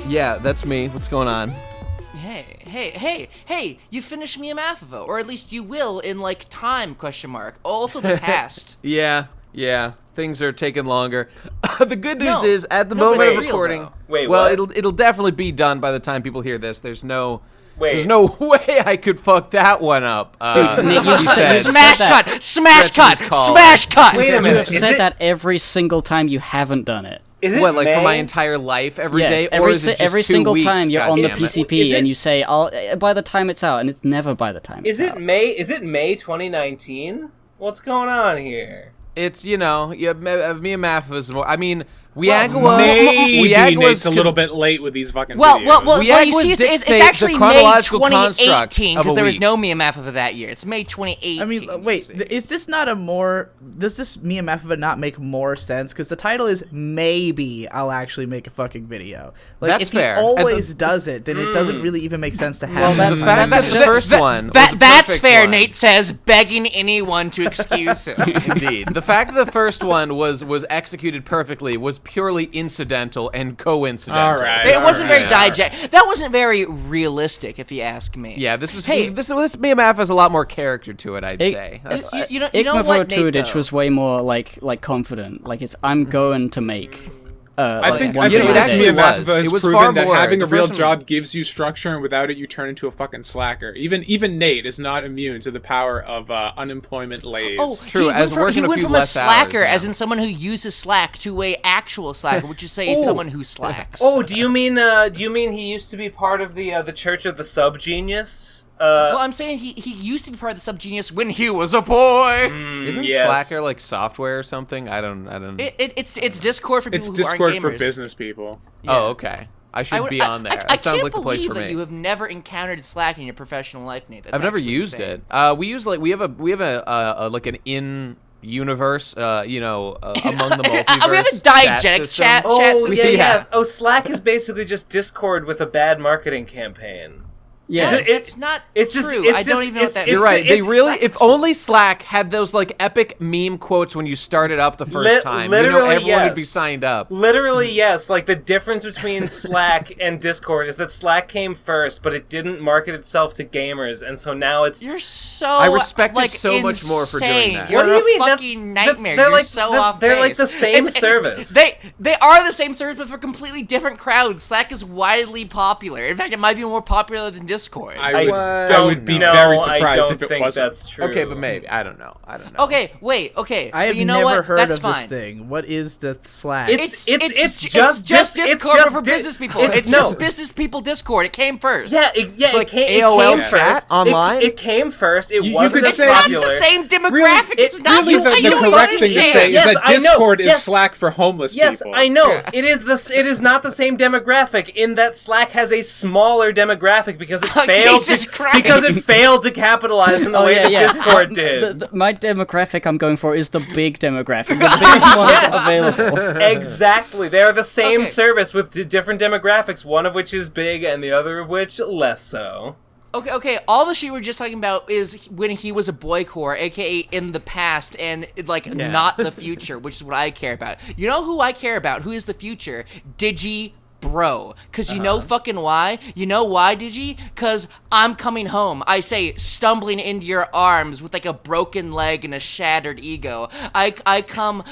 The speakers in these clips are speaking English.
Yeah, that's me. What's going on? Hey, you finished Mia Mathova, or at least you will in, like, time, ? Also the past. Yeah. Things are taking longer. The good news is, at the moment of recording... Wait, well, what? it'll definitely be done by the time people hear this. There's no way I could fuck that one up. Dude, Nick, you said Smash cut! Wait a You minute. have said that every single time you haven't done it. Is it what, like May? for my entire life, every day, Yes, or is it just every 2 single weeks? time you're God on the damn it. PCP and you say, by the time it's out, and it's never by the time it's out. Is it May 2019? What's going on here? It's, me and Math was more. I mean, Maybe Nate's a little bit late with these fucking videos. Well, you see, it's actually the May chronological construct 2018, of a because there was week. no Mia Mathova that year. It's May 2018. I mean, wait, is this not a more... Does this Mia Mathova not make more sense? Because the title is Maybe I'll Actually Make a Fucking Video. Like, That's if fair. he always does it, then it doesn't really even make sense to have Well, it. The fact that the first one was a That's perfect fair, one. Nate says, begging anyone to excuse him. Indeed. The fact that the first one was executed perfectly was purely incidental and coincidental. All right. It wasn't very Yeah. That wasn't very realistic, if you ask me. Yeah, this Hey. this Mia Math has a lot more character to it, I'd say. That's- You know Ikmavor what, Nate, Tudic though? was way more like confident. Like I'm going to make. I think one You know, video it this a day. actually Mia was. Mathova has It was proven far that more. having a The real first one- job gives you structure, and without it, you turn into a fucking slacker. Even Nate is not immune to the power of unemployment lays. Oh, True, as working he a went few from a less slacker, hours, as yeah. in someone who uses Slack, to a actual slacker, which you say is someone who slacks. Oh, do you mean he used to be part of the Church of the Subgenius? Well, I'm saying he used to be part of the Subgenius when he was a boy. Isn't yes. Slacker like software or something? I don't. It's Discord for people It's who Discord aren't for gamers. business people. Oh, okay. I should be on there. I It sounds can't like the place believe for that me. you have never encountered Slack in your professional life, Nate. That's I've never actually used insane. it. We use we have a like an in-universe, among the multiverse. We have a diegetic system. chat Oh, system. yeah. Oh, Slack is basically just Discord with a bad marketing campaign. Yeah. It's not It's just- true. it's I don't just- even know what that You're means. right. They really, Slack- if only Slack had those like epic meme quotes when you started up the first time, literally, everyone would be yes. signed up. Literally, yes. Like, the difference between Slack and Discord is that Slack came first, but it didn't market itself to gamers, and so now it's... You're so I respect it like, so much more for doing insane. that. You're What do you mean? a That's- fucking that's- nightmare. they're You're like- so they're- off they're like base. the same service. They are the same service, but for completely different crowds. Slack is widely popular. In fact, it might be more popular than Discord. I would be very surprised if it think wasn't. that's true. Okay, but maybe I don't know. Okay, wait. Okay, I have but you know never what? heard That's of fine. this thing. What is the Slack? It's just Discord for business people. It's just business people Discord. It came first. Yeah, it like came AOL first. chat online? It came first. It You wasn't could as say- It's not popular. the same demographic. It's not. Really, the you correct thing to say Yes, is that I know. Discord is Yes. Slack for homeless Yes, people. I know. It is not the same demographic in that Slack has a smaller demographic because it failed Jesus Christ. to capitalize in the way that Discord did. My demographic I'm going for is the big demographic, the biggest one available. Exactly. They are the same Okay. service with different demographics, one of which is big and the other of which less so. Okay. All the shit we're just talking about is when he was a boy core, aka in the past, and not the future, which is what I care about. You know who I care about? Who is the future? Digi Bro. Cause you know fucking why? You know why, Digi? Cause I'm coming home. I say, stumbling into your arms with like a broken leg and a shattered ego. I come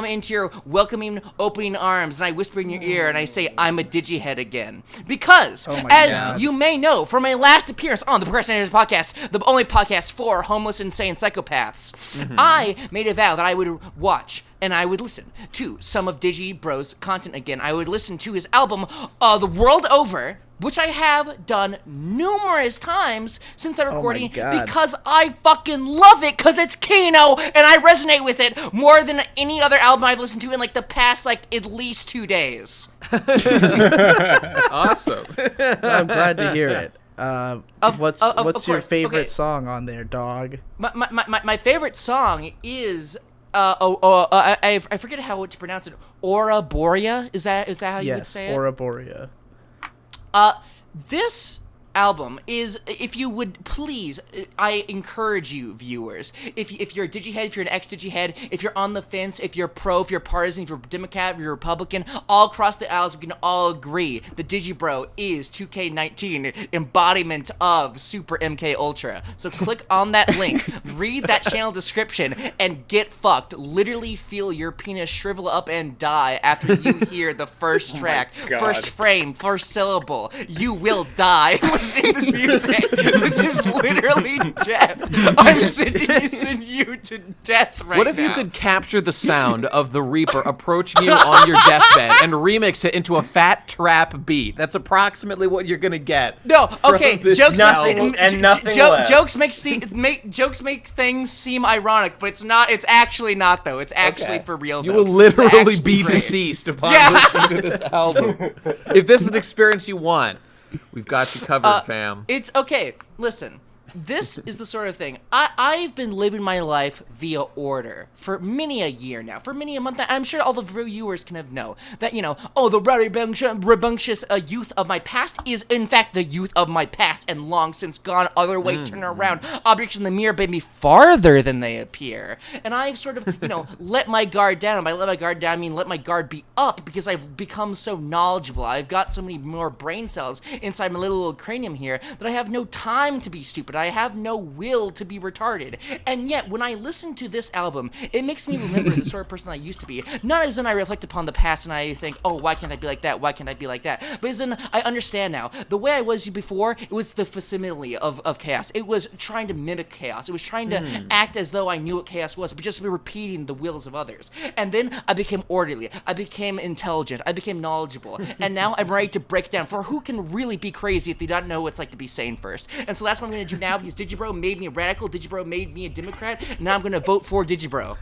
into your welcoming, opening arms, and I whisper in your ear, and I say, I'm a Digihead again. Because, as you may know from my last appearance on the Pro Crastinators podcast, the only podcast for homeless, insane psychopaths, I made a vow that I would watch and I would listen to some of Digi Bro's content again. I would listen to his album, The World Over, which I have done numerous times since that recording God. because I fucking love it because it's Kino and I resonate with it more than any other album I've listened to in like the past like at least 2 days. Awesome. I'm glad to hear it. What's of your course. favorite Okay. song on there, dog? My favorite song is I forget how to pronounce it. Aura Borea? Is that how you would Yes, say it? Aura Borea. This album is, if you would please, I encourage you, viewers, if you're a Digihead, if you're an ex-Digihead, if you're on the fence, if you're pro, if you're partisan, if you're Democrat, if you're Republican, all across the aisles, we can all agree the Digibro is 2K19 embodiment of Super MK Ultra. So click on that link, read that channel description, and get fucked. Literally feel your penis shrivel up and die after you hear the first track, first frame, first syllable. You will die listening to this music. This is literally death. I'm sentencing you to death right now. What if you could capture the sound of the Reaper approaching you on your deathbed and remix it into a fat trap beat? That's approximately what you're gonna get. No, okay. Jokes Jokes make things seem ironic, but it's not. It's actually not, though. It's actually for real. You though. will literally be great. deceased upon listening to this album. If this is an experience you want, we've got you covered, fam. It's okay. Listen. This is the sort of thing. I've been living my life via order for many a year now, for many a month. I'm sure all the viewers can know that, the rowdy, rambunctious youth of my past is, in fact, the youth of my past and long since gone other way, turn around. Objects in the mirror made me farther than they appear. And I've sort of, let my guard down. And by let my guard down, I mean let my guard be up because I've become so knowledgeable. I've got so many more brain cells inside my little cranium here that I have no time to be stupid. I have no will to be retarded. And yet, when I listen to this album, it makes me remember the sort of person I used to be. Not as in I reflect upon the past and I think, oh, why can't I be like that? Why can't I be like that? But as in, I understand now. The way I was before, it was the facsimile of chaos. It was trying to mimic chaos. It was trying to act as though I knew what chaos was, but just repeating the wills of others. And then I became orderly. I became intelligent. I became knowledgeable. And now I'm ready to break down for who can really be crazy if they don't know what it's like to be sane first. And so that's what I'm going to do now, because Digibro made me a radical. Digibro made me a Democrat. Now I'm going to vote for Digibro.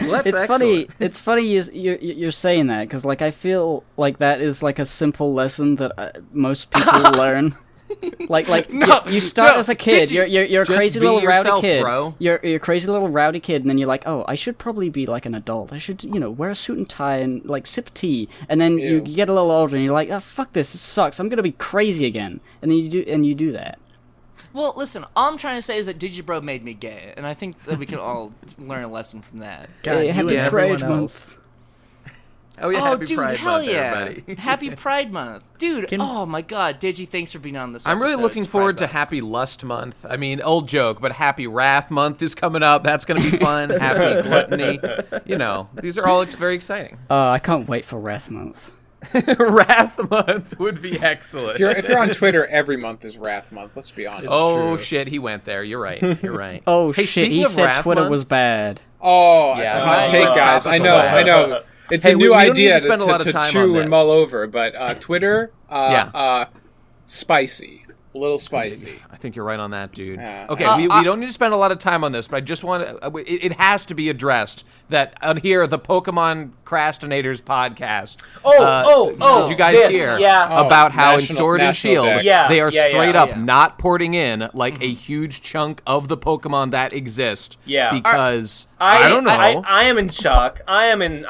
Well, It's funny. It's funny you're saying that because I feel like that is a simple lesson that most people learn. You start as a kid. You're a crazy little rowdy kid. Bro. You're a crazy little rowdy kid, and then you're like, oh, I should probably be like an adult. I should wear a suit and tie and sip tea. And then you get a little older, and you're like, oh, fuck this sucks. I'm gonna be crazy again. And then you do that. Well, listen, all I'm trying to say is that Digibro made me gay, and I think that we can all learn a lesson from that. God, hey, you happy and Pride everyone else. Month. Oh yeah, happy dude, Pride hell Month, yeah. everybody. Happy Pride Month. Dude, oh my god, Digi, thanks for being on this I'm really episode. looking It's forward Pride to Happy Lust Month. I mean, old joke, but Happy Wrath Month is coming up. That's going to be fun. Happy Gluttony. These are all very exciting. I can't wait for Wrath Month. Wrath Month would be excellent. If you're on Twitter, every month is Wrath Month. Let's be honest. Oh shit, he went there. You're right. You're right. Oh Hey, shit, he speaking of said Wrath Twitter Month- was bad. Oh, Yeah, it's a we hot might take, go guys. I know. topical. It's Hey, a we new don't need idea to spend a lot of to time on chew this. and mull over, but Twitter, Yeah. spicy. A little spicy. I think you're right on that, dude. Yeah. Okay, we don't need to spend a lot of time on this, but I just want to. It has to be addressed that on here, the Pokemon Crastinators podcast. Did you guys hear about how in National- Sword and National Shield Dex. they are straight up yeah. not porting in a huge chunk of the Pokemon that exist? Yeah. Because I don't know. I am in shock. I am in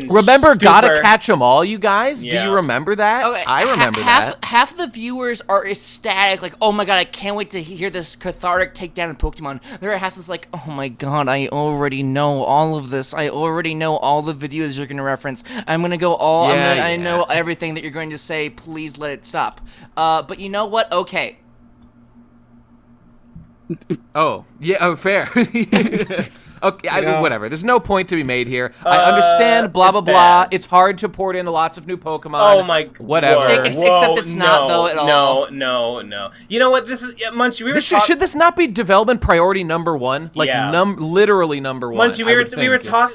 Remember, gotta stupor. catch them all, you guys. Do Yeah. you remember that? Okay, I remember that. Half of the viewers are ecstatic, like, oh my god, I can't wait to hear this cathartic takedown of Pokemon. There are half that's like, oh my god, I already know all of this. I already know all the videos you're gonna reference. I'm gonna go all. I know everything that you're going to say. Please let it stop. But you know what? Okay. Oh, yeah, fair. Okay, You know, whatever. There's no point to be made here. I understand, blah, it's blah, blah. bad. It's hard to port in lots of new Pokemon. Oh my Whatever. word. Except it's not, though, at all. No. You know what? This is Munchie. We were Should this not be development priority number one? Like, Yeah. literally number one. Munchie,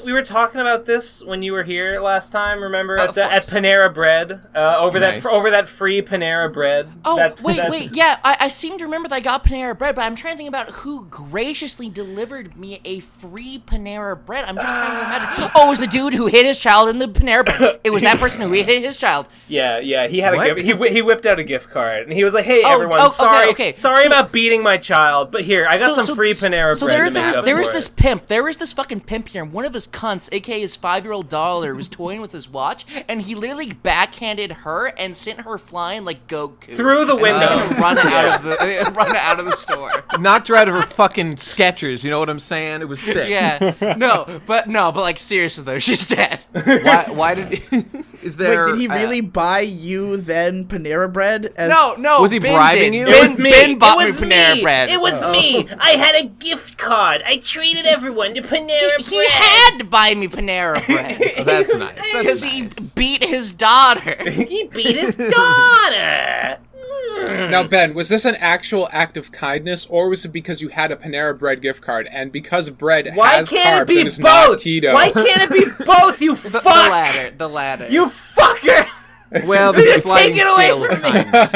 we were talking about this when you were here last time. Remember Of at course. Panera Bread over Nice. that free Panera Bread. Oh, That- wait, yeah, I seem to remember that I got Panera Bread, but I'm trying to think about who graciously delivered me a free free Panera Bread. I'm just trying to imagine. Oh, it was the dude who hit his child in the Panera Bread. It was that person who hit his child. Yeah. He had a gift. He whipped out a gift card, and he was like, "Hey, everyone, sorry about beating my child, but here, I got some free Panera Bread." There was this pimp. There was this fucking pimp here, and one of his cunts, aka his 5-year-old daughter, was toying with his watch, and he literally backhanded her and sent her flying like Goku through the window. Run out of the store. Knocked her out of her fucking Skechers. You know what I'm saying? It was sick. Yeah. But like seriously though, she's dead. Why did? Is there? Wait, did he really buy you then Panera Bread? No. Was he bribing you? It was me. Ben bought me Panera Bread. It was me. I had a gift card. I treated everyone to Panera Bread. He had to buy me Panera Bread. Oh, that's nice. Because he beat his daughter. He beat his daughter. Now, Ben, was this an actual act of kindness, or was it because you had a Panera Bread gift card, and because bread has carbs and is not keto? Why can't it be both, you fuck? The latter. You fucker! Well, this is sliding Take it away scale from of me. kindness.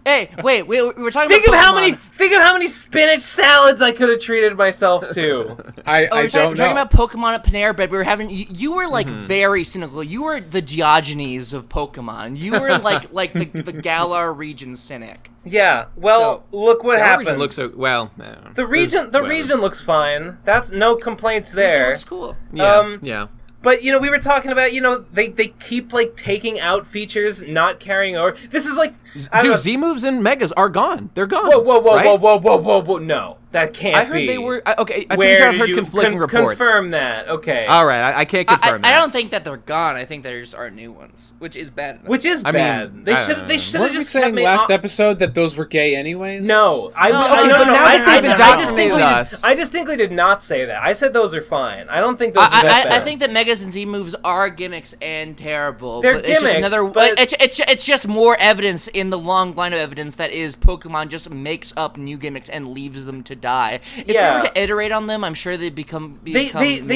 Hey, wait, we were talking Think about of Pokemon. how many spinach salads I could have treated myself to. I we're don't know. talking about Pokemon at Panera Bread. We were having you were like very cynical. You were the Diogenes of Pokemon. You were like the Galar region cynic. Yeah. Well, look what The happened. region looks so well. The region looks fine. That's no complaints there. It looks cool. Yeah. Yeah. But, we were talking about, they keep, taking out features, not carrying over. This is like... Dude, Z-moves and Megas are gone. They're gone. Whoa. No, that can't be. I heard they were... Okay, I Where I've heard conflicting reports. Confirm that, okay. All right, I can't confirm that. I don't think that they're gone. I think there just are new ones, which is bad enough. Which is bad. mean, They should have Weren't we just saying made last episode that those were gay anyways? No, but now that they've indoctrinated us. I distinctly did not say that. I said those are fine. I don't think those are that bad. I think that Megas and Z-moves are gimmicks and terrible. They're but it's gimmicks, just another. but- It's just more evidence in the long line of evidence that is Pokemon just makes up new gimmicks and leaves them to die. If they were to iterate on them, I'm sure they'd become They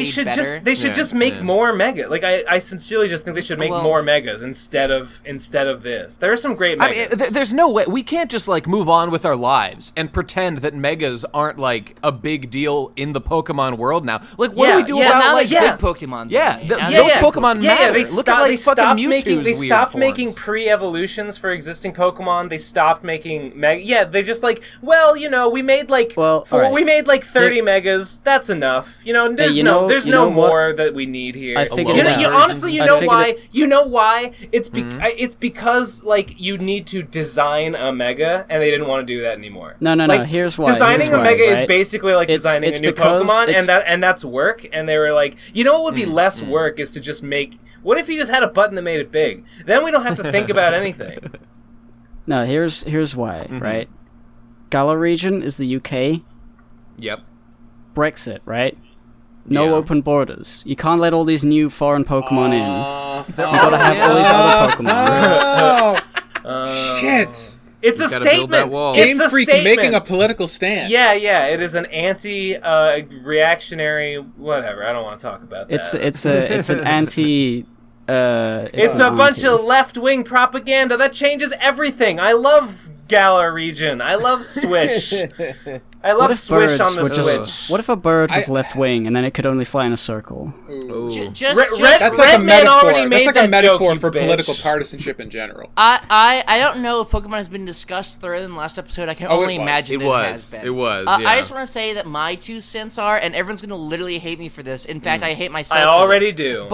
should better. just make more Mega. I sincerely just think they should make more Megas instead of this. There are some great Megas. I mean, there's no way we can't just move on with our lives and pretend that Megas aren't a big deal in the Pokemon world now. What do we do about now there's big Pokemon? Those Pokemon matter. Look at fucking Mewtwo's They stopped weird making forms. pre-evolutions for existing Pokemon. They stopped making Mega. Yeah, they're just we made we made 30 Megas. That's enough. There's no more that we need here. I figured it out. Honestly, you know why? You know why? It's because you need to design a Mega, and they didn't want to do that anymore. No. Here's why. Designing a Mega is right? basically like designing a new Pokemon, and that's work. And they were like, what would be less work is to just make. What if you just had a button that made it big? Then we don't have to think about anything. No, here's why, right? Galar region is the UK. Yep. Brexit, right? No open borders. You can't let all these new foreign Pokemon in. You gotta have all these other Pokemon. Shit! It's a statement. Game It's a Freak statement. making a political stand. Yeah, it is an anti-reactionary. Whatever. I don't want to talk about that. It's an anti. It's a bunch of left-wing propaganda that changes everything. I love Galar region. I love Swish. I love Swish on the Switch. What if a bird was left wing and then it could only fly in a circle? That's like a metaphor. That's like a metaphor for political partisanship in general. I don't know if Pokemon has been discussed thoroughly in the last episode. I can only imagine it has been. It was. I just want to say that my 2 cents are, and everyone's gonna literally hate me for this. In fact, I hate myself. I already do.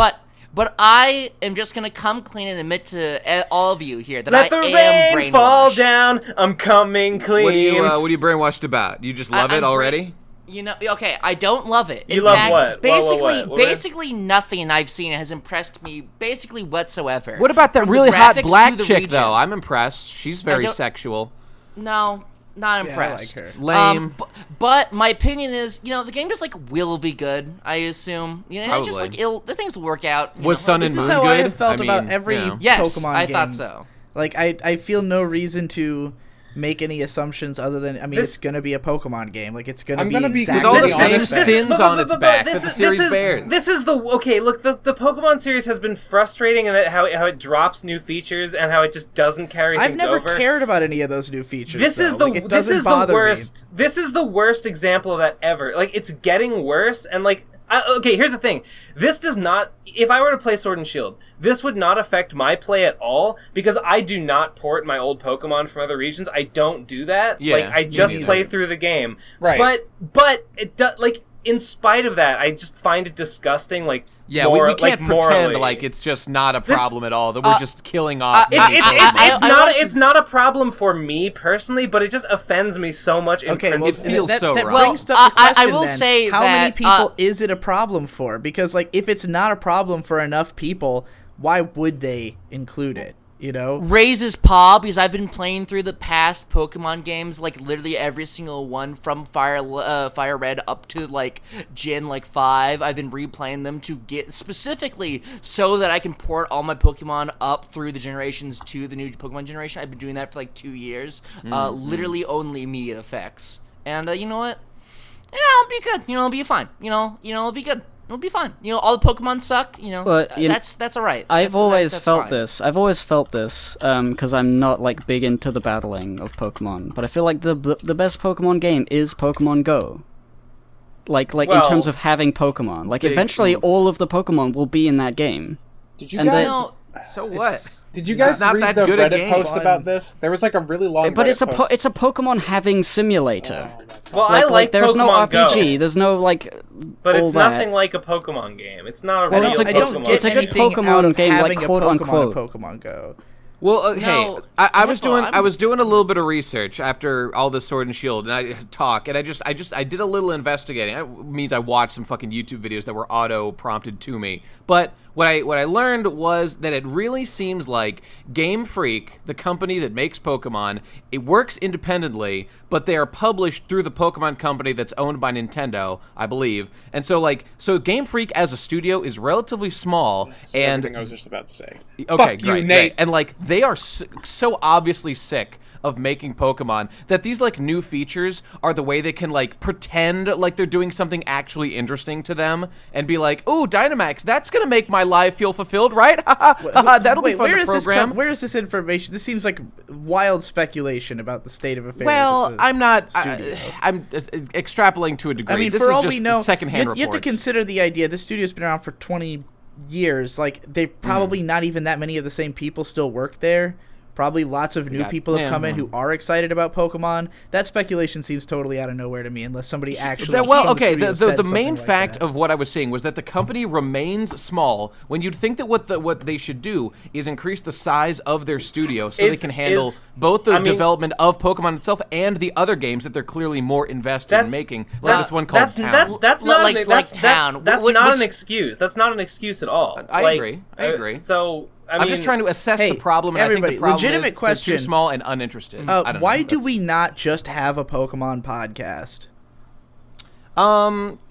But I am just gonna come clean and admit to all of you here that Let I the am rain brainwashed. fall down. I'm coming clean. What are you brainwashed about? You just love it already? Okay, I don't love it. You love what? Basically nothing I've seen has impressed me basically whatsoever. What about that From really the hot graphics black to the chick, region. though? I'm impressed. She's very sexual. No, not impressed. I like her. Lame. But my opinion is, the game just will be good. I assume. It's just the things will work out. Was Sun and This is Moon how good? I have felt about every Yes, Pokemon I game. thought so. I feel no reason to make any assumptions other than it's gonna be a Pokemon game. It's gonna be exactly with all the the same same sins on its back that the series bears. This is the look. The Pokemon series has been frustrating in that how it drops new features and how it just doesn't carry I've things never over. cared about any of those new features. This is the it doesn't bother worst. This is the worst example of that ever. It's getting worse, and Okay, here's the thing. This does not... If I were to play Sword and Shield, this would not affect my play at all, because I do not port my old Pokemon from other regions. I don't do that. Yeah, like, I just play through the game. Right. But it does, like, in spite of that, I just find it disgusting, like... Yeah, we can't pretend like it's just not a problem at all, that we're just killing off it's not a problem for me personally, but it just offends me so much in principle. It feels so wrong. Brings up the question, I will say how that, many people is it a problem for? Because, like, if it's not a problem for enough people, why would they include it? You know, raises paw, because I've been playing through the past Pokemon games, like literally every single one from Fire Red up to like Gen 5. I've been replaying them to get specifically so that I can port all my Pokemon up through the generations to the new Pokemon generation. I've been doing that for like 2 years. Literally only me it affects, and you know what? It'll be good. It'll be fine. It'll be good. It'll be fine. All the Pokemon suck. But that's all right. I've always felt this. I've always felt this, because I'm not like big into the battling of Pokemon. But I feel like the best Pokemon game is Pokemon Go. Like in terms of having Pokemon. Like eventually, all of the Pokemon will be in that game. Did you guys? So what? Did you guys read the Reddit post about this? There was like a really long. But Reddit post. It's a Pokemon having simulator. Well, I like there's Pokemon no RPG. Go. There's no like. But it's nothing like a Pokemon game. It's not a real Pokemon. It's a good Pokemon game, like quote unquote. Pokemon Go. Well, hey, I was doing a little bit of research after all this Sword and Shield, and I did a little investigating. It means I watched some fucking YouTube videos that were auto prompted to me. But what I learned was that it really seems like Game Freak, the company that makes Pokemon, it works independently, but they are published through the Pokemon company that's owned by Nintendo, I believe. And so Game Freak as a studio is relatively small. That's and everything I was just about to say. Okay, Fuck you, great, Nate. and like they are so obviously sick of making Pokemon that these like new features are the way they can like pretend like they're doing something actually interesting to them and be like, "Oh, Dynamax, that's gonna make my life feel fulfilled, right? That'll be fun to program." Where is this information? This seems like wild speculation about the state of affairs. Well, I'm not. I'm extrapolating to a degree. I mean, this for is all just we know, secondhand reports. you have to consider the idea. This studio's been around for 20 years. Like, they probably not even that many of the same people still work there. Probably lots of new people have come in who are excited about Pokemon. That speculation seems totally out of nowhere to me, unless somebody actually. The main fact of what I was saying was that the company remains small. When you'd think that what they should do is increase the size of their studio so they can handle both the development of Pokemon itself and the other games that they're clearly more invested in making, like this one called Town. That's not Town. That's not an excuse. That's not an excuse at all. I agree. So. I'm just trying to assess the problem, and I think the problem legitimate question. They're too small and uninterested. Why do we not just have a Pokemon podcast?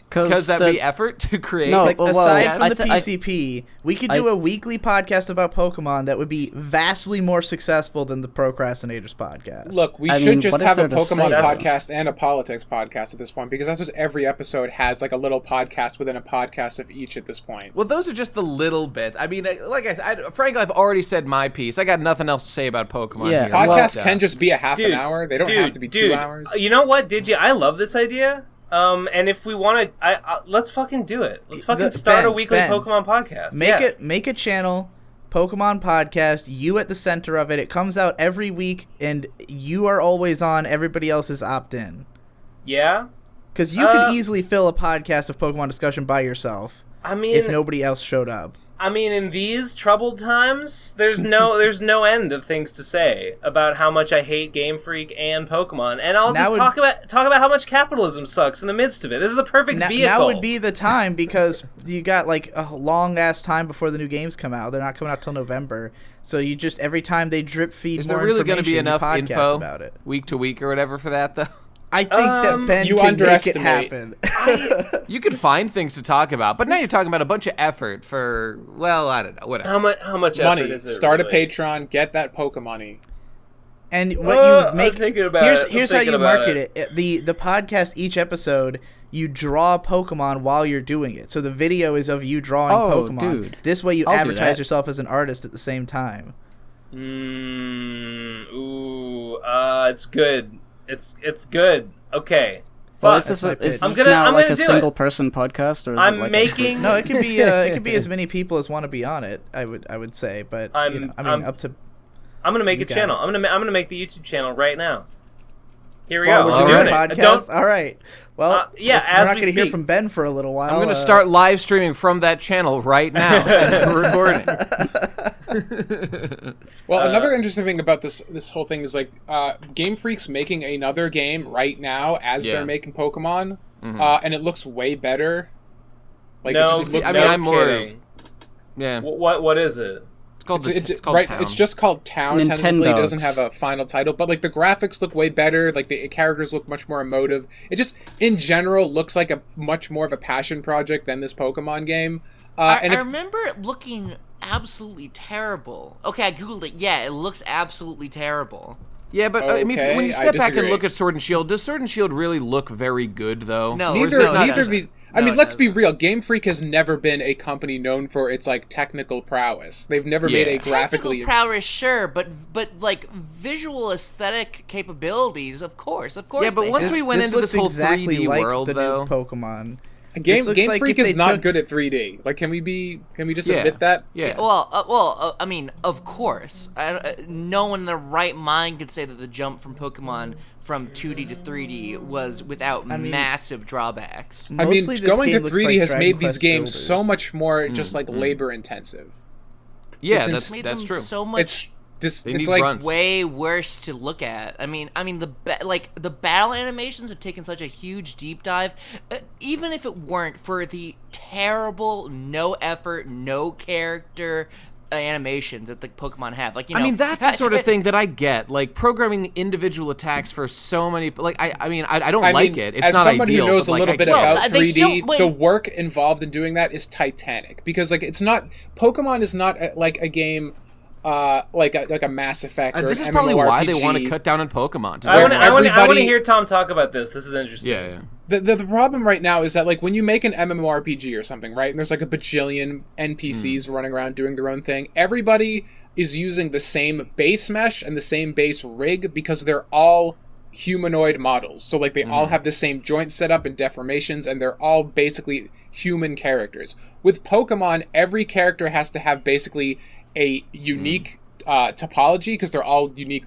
Because that'd be effort to create. No, aside from the PCP, we could do a weekly podcast about Pokemon that would be vastly more successful than the Pro Crastinators podcast. Look, we should just have a Pokemon podcast and a politics podcast at this point, because that's just every episode has like a little podcast within a podcast of each at this point. Well, those are just the little bits. I mean, like I said, frankly, I've already said my piece. I got nothing else to say about Pokemon here. Podcasts can just be a half an hour. They don't have to be 2 hours. You know what, I love this idea. And if we want to, let's fucking do it. Let's fucking start a weekly Pokemon podcast. Make a channel, Pokemon podcast. You at the center of it. It comes out every week, and you are always on. Everybody else is opt in. Yeah, because you could easily fill a podcast of Pokemon discussion by yourself. I mean, if nobody else showed up. I mean, in these troubled times, there's no end of things to say about how much I hate Game Freak and Pokemon, and I'll just talk about how much capitalism sucks in the midst of it. This is the perfect vehicle. Now would be the time, because you got like a long ass time before the new games come out. They're not coming out till November, so you just every time they drip feed. Is more there really going to be enough info about it week to week or whatever for that though? I think that Ben can make it happen. You can find things to talk about, but now you're talking about a bunch of effort for, well, I don't know, whatever. How much money effort is it? Start a Patreon, get that Pokemon-y. And what you make, here's how you market it. The podcast, each episode, you draw Pokemon while you're doing it. So the video is of you drawing Pokemon. Dude. This way you advertise yourself as an artist at the same time. It's good. It's good. Okay. Well, is this now like a single person podcast, or is it like making? No, it could be as many people as want to be on it. I would say, but up to. I'm gonna make a channel. I'm gonna make the YouTube channel right now. Here we go. We're doing it. Podcast. All right. Well, yeah. We're not gonna hear from Ben for a little while. I'm gonna start live streaming from that channel right now as we're recording. Well, another interesting thing about this whole thing is like Game Freak's making another game right now as they're making Pokemon, and it looks way better. Like, no, it just looks I'm more. Kidding. Yeah. What is it? It's called right. Town. It's just called Town. Technically, it doesn't have a final title, but like the graphics look way better. Like the characters look much more emotive. It just, in general, looks like a much more of a passion project than this Pokemon game. I remember it looking absolutely terrible. Okay, I googled it. Yeah, it looks absolutely terrible. Yeah, but I mean, when you step back and look at Sword and Shield, does Sword and Shield really look very good, though? No, neither of these. I mean, let's be real. Game Freak has never been a company known for its like technical prowess. They've never made a graphically technical prowess, sure, but like visual aesthetic capabilities, of course. Yeah, but once we went into this whole 3D world, though, Pokemon. Game Freak is not good at 3D. Like, can we just admit that? Yeah. Well, I mean, of course. No one in their right mind could say that the jump from Pokemon from 2D to 3D was without massive drawbacks. I mean, going to 3D has made these games so much more just like labor intensive. Yeah, that's true. So much. It's like grunts. Way worse to look at. I mean, the battle animations have taken such a huge deep dive. Even if it weren't for the terrible, no effort, no character animations that the Pokemon have, like I mean, that's the sort of thing that I get. Like programming individual attacks for so many. Like I don't like it. It's not ideal. As someone who knows a little bit about 3D, the work involved in doing that is titanic. Because like it's not Pokemon is not like a game. Like a Mass Effect. Or this is probably MMORPG. Why they want to cut down on Pokemon. I want to hear Tom talk about this. This is interesting. Yeah. The problem right now is that like when you make an MMORPG or something, right, and there's like a bajillion NPCs running around doing their own thing, everybody is using the same base mesh and the same base rig because they're all humanoid models. So like they all have the same joint setup and deformations, and they're all basically human characters. With Pokemon, every character has to have basically a unique topology because they're all unique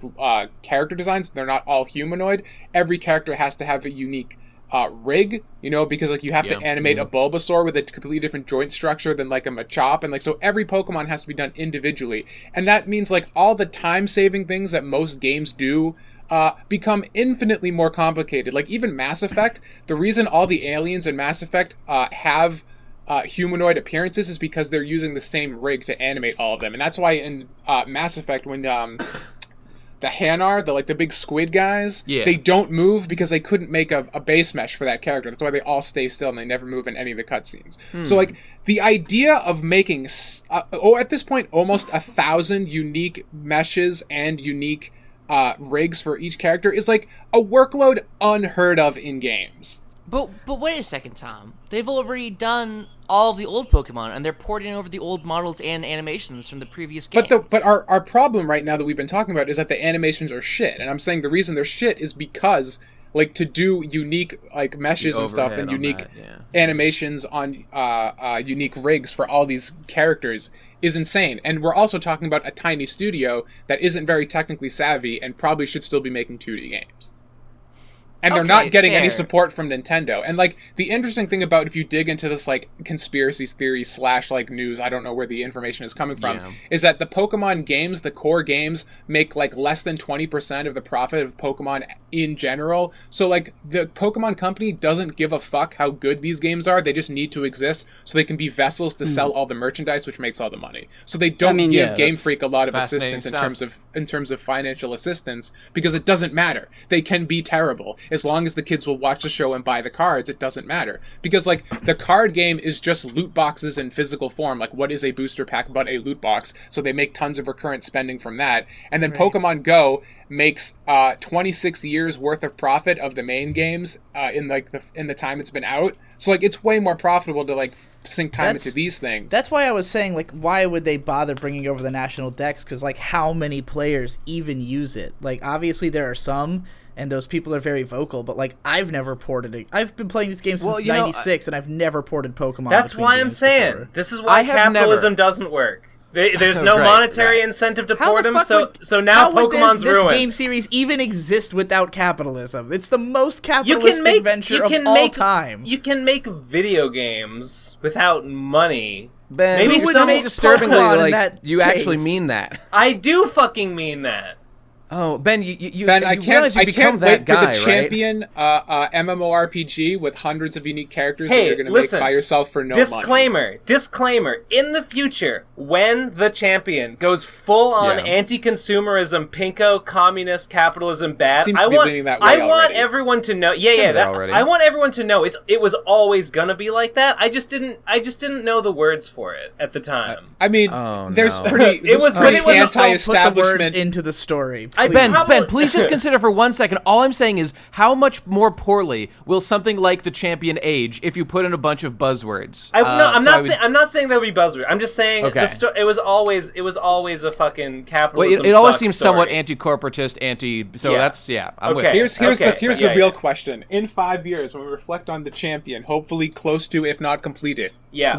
character designs. They're not all humanoid. Every character has to have a unique rig, because like you have to animate a Bulbasaur with a completely different joint structure than like a Machop, and like so every Pokemon has to be done individually, and that means like all the time-saving things that most games do become infinitely more complicated. Like even Mass Effect, the reason all the aliens in Mass Effect have humanoid appearances is because they're using the same rig to animate all of them, and that's why in Mass Effect when the Hanar, the big squid guys, they don't move because they couldn't make a base mesh for that character. That's why they all stay still and they never move in any of the cutscenes. So like the idea of making at this point almost 1,000 unique meshes and unique rigs for each character is like a workload unheard of in games. But wait a second, Tom. They've already done all of the old Pokemon, and they're porting over the old models and animations from the previous games. But our problem right now that we've been talking about is that the animations are shit. And I'm saying the reason they're shit is because, like, to do unique, like, meshes and stuff and unique animations on unique rigs for all these characters is insane. And we're also talking about a tiny studio that isn't very technically savvy and probably should still be making 2D games. And they're not getting any support from Nintendo. And, like, the interesting thing about if you dig into this, like, conspiracy theory / like, news, I don't know where the information is coming from, is that the Pokemon games, the core games, make, like, less than 20% of the profit of Pokemon in general. So, like, the Pokemon company doesn't give a fuck how good these games are. They just need to exist so they can be vessels to sell all the merchandise, which makes all the money. So they don't give Game Freak a lot of assistance in terms of financial assistance because it doesn't matter. They can be terrible. As long as the kids will watch the show and buy the cards, it doesn't matter. Because, like, the card game is just loot boxes in physical form. Like, what is a booster pack but a loot box? So they make tons of recurrent spending from that. And then Pokemon Go makes 26 years worth of profit of the main games in the time it's been out. So, like, it's way more profitable to, like, sink time into these things. That's why I was saying, like, why would they bother bringing over the national decks? Because, like, how many players even use it? Like, obviously there are some, and those people are very vocal, but, like, I've never ported it. I've been playing this game since 96, and I've never ported Pokemon. That's why I'm saying, before. This is why capitalism doesn't work. There's no monetary incentive to port them, so now Pokemon's this ruined. This game series even exist without capitalism? It's the most capitalistic venture of all time. You can make video games without money. Ben, maybe some disturbingly, like, you actually mean that. I do fucking mean that. Oh, Ben, you I realize you become that guy, right? For the champion MMORPG with hundreds of unique characters that you're going to make by yourself for no money. Disclaimer. In the future, when the champion goes full on anti-consumerism, pinko, communist, capitalism, bad, I want everyone to know. I want everyone to know it was always going to be like that. I just didn't know the words for it at the time. I mean, there's pretty anti-establishment. Put the words into the story. Ben, please just consider for 1 second. All I'm saying is, how much more poorly will something like the champion age if you put in a bunch of buzzwords? I'm not saying there'll be buzzwords. I'm just saying it was always a fucking capitalism. Well, it always seems somewhat anti-corporatist, So that's I'm with you. Here's the real question. In 5 years, when we reflect on the champion, hopefully close to, if not completed,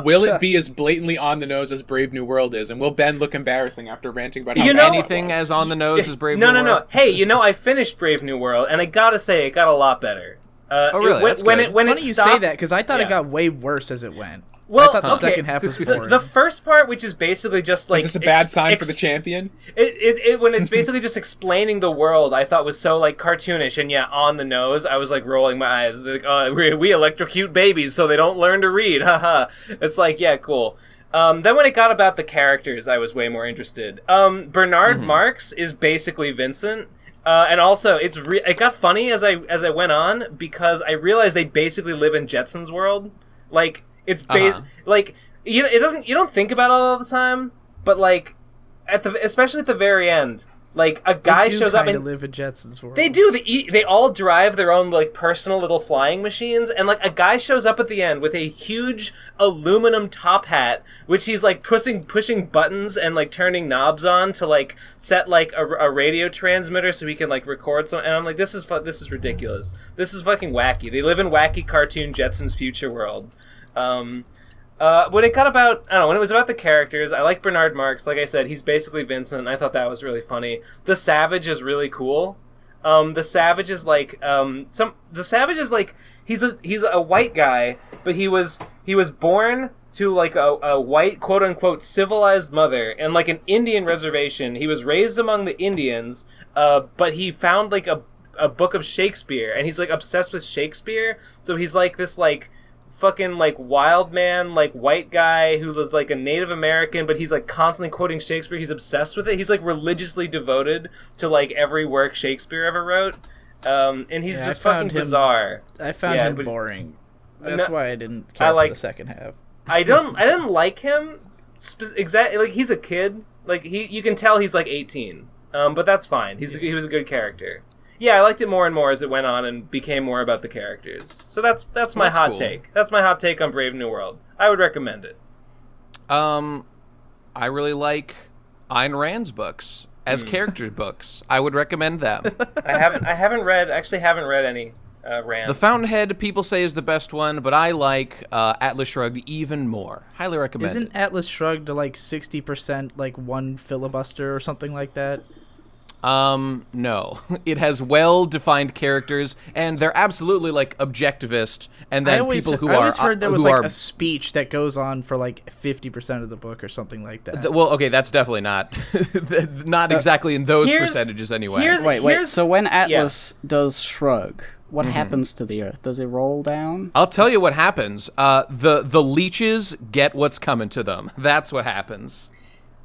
will it be as blatantly on the nose as Brave New World is? And will Ben look embarrassing after ranting about anything as on the nose as Brave New World? No. Hey, I finished Brave New World, and I gotta say, it got a lot better. Really? Funny you say that, because I thought it got way worse as it went. Well, I thought the second half was boring. The first part, which is basically just like... Is this a bad sign for the champion? When it's basically just explaining the world, I thought was so like cartoonish and on the nose. I was like rolling my eyes. Like, we electrocute babies so they don't learn to read. Haha. It's like, cool. Then when it got about the characters, I was way more interested. Bernard Marx is basically Vincent. And also, it got funny as I went on, because I realized they basically live in Jetsons world. Like, it's like, you don't think about it all the time, but like, especially at the very end, like, a guy shows up and live in Jetsons world. They do. They all drive their own like personal little flying machines, and like a guy shows up at the end with a huge aluminum top hat, which he's like pushing buttons and like turning knobs on to like set like a radio transmitter so he can like record some. And I'm like, this is ridiculous. This is fucking wacky. They live in wacky cartoon Jetsons future world. When it got about, I don't know, when it was about the characters, I like Bernard Marx. Like I said, he's basically Vincent. I thought that was really funny. The Savage is really cool. The Savage is like, he's a white guy, but he was born to like a white, quote unquote, civilized mother and like an Indian reservation. He was raised among the Indians, but he found like a book of Shakespeare, and he's like obsessed with Shakespeare. So he's like this like fucking like wild man, like white guy who was like a Native American, but he's like constantly quoting Shakespeare. He's obsessed with it. He's like religiously devoted to like every work Shakespeare ever wrote. And he's just fucking bizarre. I found him boring. That's why I didn't care for the second half. I didn't like him exactly. Like, he's a kid. Like, you can tell he's like 18. But that's fine. He was a good character. Yeah, I liked it more and more as it went on and became more about the characters. So that's my hot take. That's my hot take on Brave New World. I would recommend it. I really like Ayn Rand's books as character books. I would recommend them. I haven't read any Rand. The Fountainhead people say is the best one, but I like Atlas Shrugged even more. Highly recommend. Isn't Atlas Shrugged to like 60% like one filibuster or something like that? No. It has well-defined characters, and they're absolutely, like, objectivist, and then I always heard there was, like, a speech that goes on for, like, 50% of the book or something like that. Well, okay, that's definitely not exactly in those percentages anyway. Wait, so when Atlas does shrug, what happens to the Earth? Does it roll down? I'll tell you what happens. The leeches get what's coming to them. That's what happens.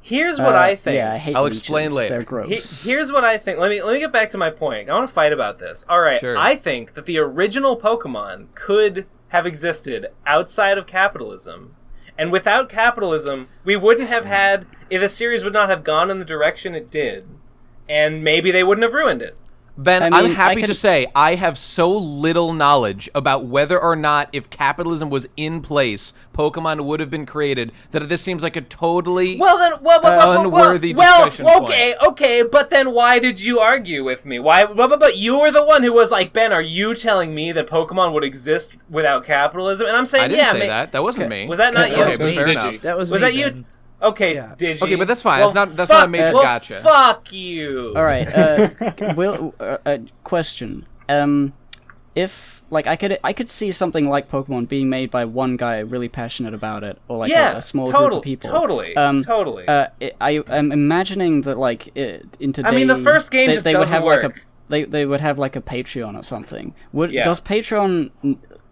Here's what I think. Yeah, I hate I'll leeches. explain later. They're gross. Here's what I think. Let me get back to my point. I want to fight about this. All right. Sure. I think that the original Pokemon could have existed outside of capitalism. And without capitalism, we wouldn't have had... The series would not have gone in the direction it did. And maybe they wouldn't have ruined it. Ben, I I'm mean, happy to say I have so little knowledge about whether or not if capitalism was in place, Pokemon would have been created, that it just seems like a totally unworthy discussion point. Okay, but then why did you argue with me? Why? But you were the one who was like, Ben, are you telling me that Pokemon would exist without capitalism? And I'm saying, I didn't say that. That wasn't me. Was that not you? Okay, fair enough. That was that me, you? Ben. Okay, Yeah. did you? Okay, but that's fine. That's not a major gotcha. Fuck you. All right. Question. If like I could see something like Pokemon being made by one guy really passionate about it, or like a small group of people. Totally. I'm imagining that like in today. I mean, the first game just they would doesn't have work. they would have like a Patreon or something. Yeah. Does Patreon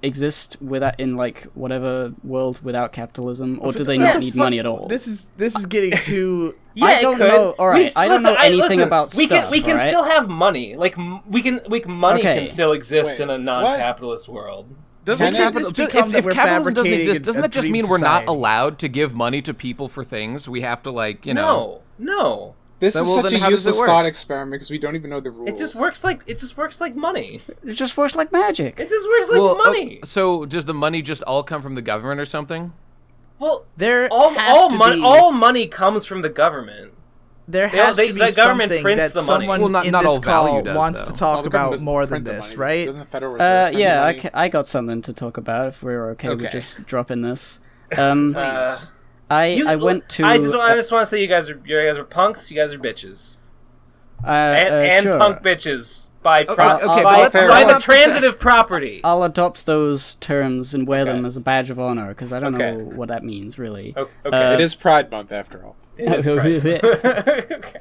exist in like whatever world without capitalism, or do they not need money at all? This is getting too. Yeah, I don't know. All right, I don't know anything about we stuff. We can right? still have money. Like money Okay. can still exist Wait, in a non-capitalist world. Doesn't Can this become that if we're capitalism doesn't fabricating exist, doesn't a that just dream mean we're not society? allowed to give money to people for things? We have to No. This Then, is well, such then a how does it useless work? thought experiment because we don't even know the rules. It just works like money. It just works like magic. It just works like money. So does the money just all come from the government or something? Well, There all has to be. all money comes from the government. There has to be the government something prints that the money. someone Well, not in all this value call does, wants though. to talk the government about doesn't more than print the this, money. right? Doesn't the Federal Reserve print the Yeah, money? I got something to talk about if we're okay with Okay. just dropping this. Please. I went to. I just want to say you guys are punks. You guys are bitches. And sure. punk bitches by Okay, by but the transitive property. I'll adopt those terms and wear them Okay. as a badge of honor because I don't Okay. know what that means really. Okay. It is Pride Month after all.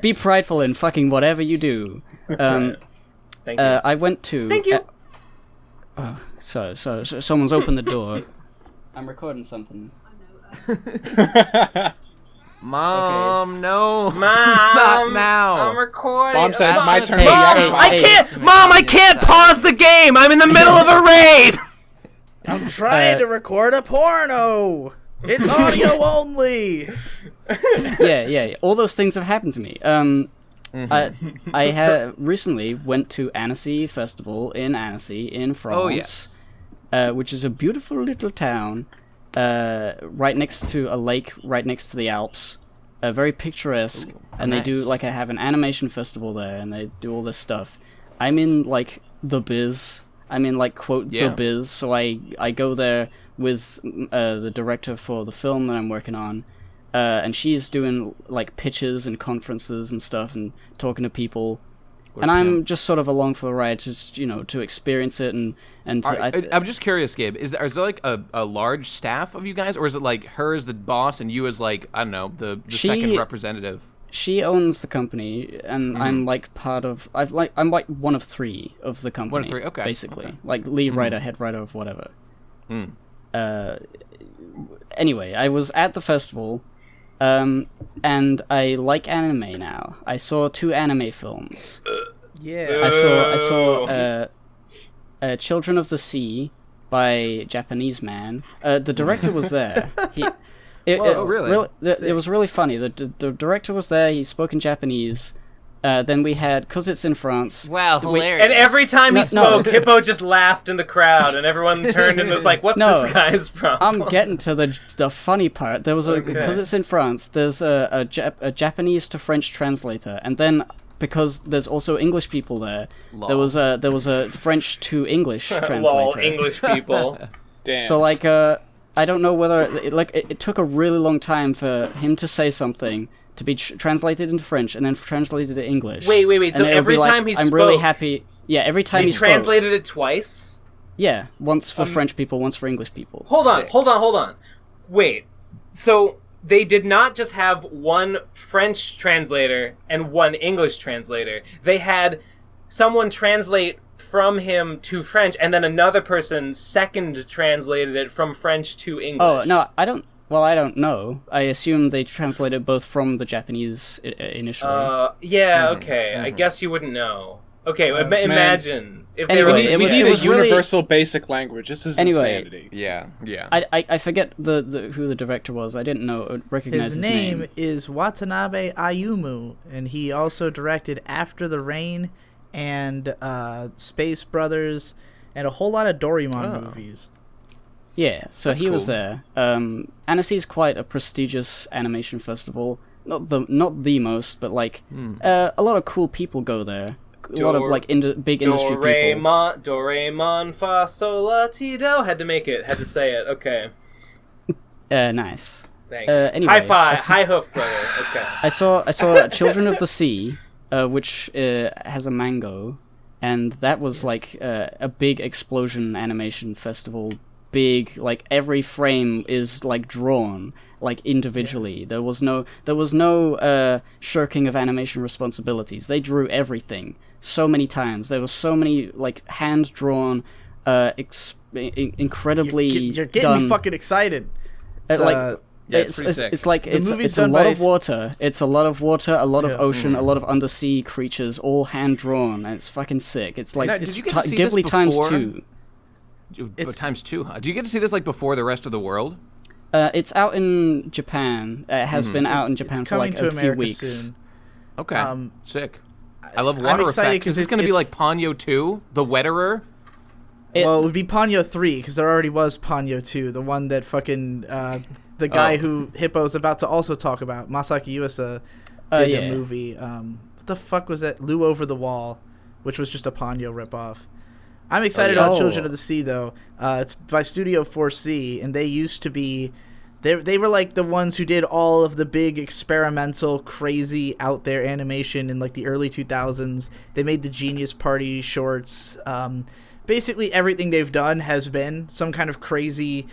Be prideful in fucking whatever you do. Thank you. I went to. Thank you. So someone's opened the door. I'm recording something. Mom, no. Mom, not now. I'm recording. Mom said it's my turn. Hey, React hey, to I my- can't. Mom, I can't pause the game. I'm in the middle of a raid. I'm trying to record a porno. It's audio only. Yeah. All those things have happened to me. I had recently went to Annecy Festival in Annecy in France. Oh, yes. Which is a beautiful little town, right next to a lake, right next to the Alps. Very picturesque, and nice. they do have an animation festival there, and they do all this stuff. I'm in like the biz. I'm in like quote Yeah. the biz, so I go there with the director for the film that I'm working on. And she's doing like pitches and conferences and stuff and talking to people, and I'm just sort of along for the ride, just to experience it and I'm just curious, Gabe. Is there like a large staff of you guys, or is it like her as the boss and you as like I don't know the second representative? She owns the company, and I'm like part of. I'm like one of three of the company. One of three, okay. Basically, Okay. like lead writer, head writer of whatever. Anyway, I was at the festival. And I like anime now. I saw 2 anime films. Yeah. I saw Children of the Sea by Japanese man. The director was there. Really? It was really funny. The director was there. He spoke in Japanese. Then we had, because it's in France. Wow, hilarious. And every time he No. spoke, Hippo just laughed in the crowd, and everyone turned and was like, "What's this guy's problem?" I'm getting to the funny part. There was because it's in France. There's a Japanese to French translator, and then because there's also English people there, Lol. there was a French to English translator. Lol, English people. Damn. So like I don't know whether it took a really long time for him to say something to be translated into French and then translated to English. Wait. And So it would every be like, time he I'm spoke, really happy. Yeah, every time he spoke. translated it twice. Yeah, once for French people, once for English people. Hold Sick. on. Wait. So they did not just have one French translator and one English translator. They had someone translate from him to French, and then another person second translated it from French to English. Oh no, I don't. Well, I don't know. I assume they translated both from the Japanese initially. Yeah, okay. I guess you wouldn't know. Okay, imagine if they Anyway, were. it we was- need it a was really- universal basic language. This is Anyway. insanity. Yeah. I forget who the director was. I didn't recognize His name is Watanabe Ayumu, and he also directed After the Rain and Space Brothers, and a whole lot of Doraemon movies. Yeah, so he was there. Annecy is quite a prestigious animation festival. Not the most, but like a lot of cool people go there. A lot of like big industry people. Doraemon fa sol la ti do. Had to say it. Okay. Nice. Thanks. Anyway, high five, high hoof, brother. Okay. I saw Children of the Sea, which has a mango, and that was like a big explosion animation festival. Big, like every frame is like drawn like individually. There was no shirking of animation responsibilities. They drew everything so many times. There was so many like hand drawn, incredibly. You're getting done, me fucking excited. It's a lot of water. It's a lot of water, a lot of ocean, a lot of undersea creatures, all hand drawn, and it's fucking sick. It's like did you get to see this Ghibli times before? 2. Times 2. Do you get to see this like before the rest of the world? It's out in Japan. It has been out in Japan for like a few weeks. Soon. Okay, sick. I love water effects. Is this going to be like Ponyo 2, the Wetterer? Well, it would be Ponyo 3 because there already was Ponyo 2, the one that fucking the guy who Hippo's about to also talk about, Masaki Yuasa, did a movie. What the fuck was that? Lou Over the Wall, which was just a Ponyo ripoff. I'm excited about Children of the Sea, though. It's by Studio 4C, and they used to be... They were like the ones who did all of the big experimental, crazy, out there animation in like the early 2000s. They made the Genius Party shorts. Basically, everything they've done has been some kind of crazy,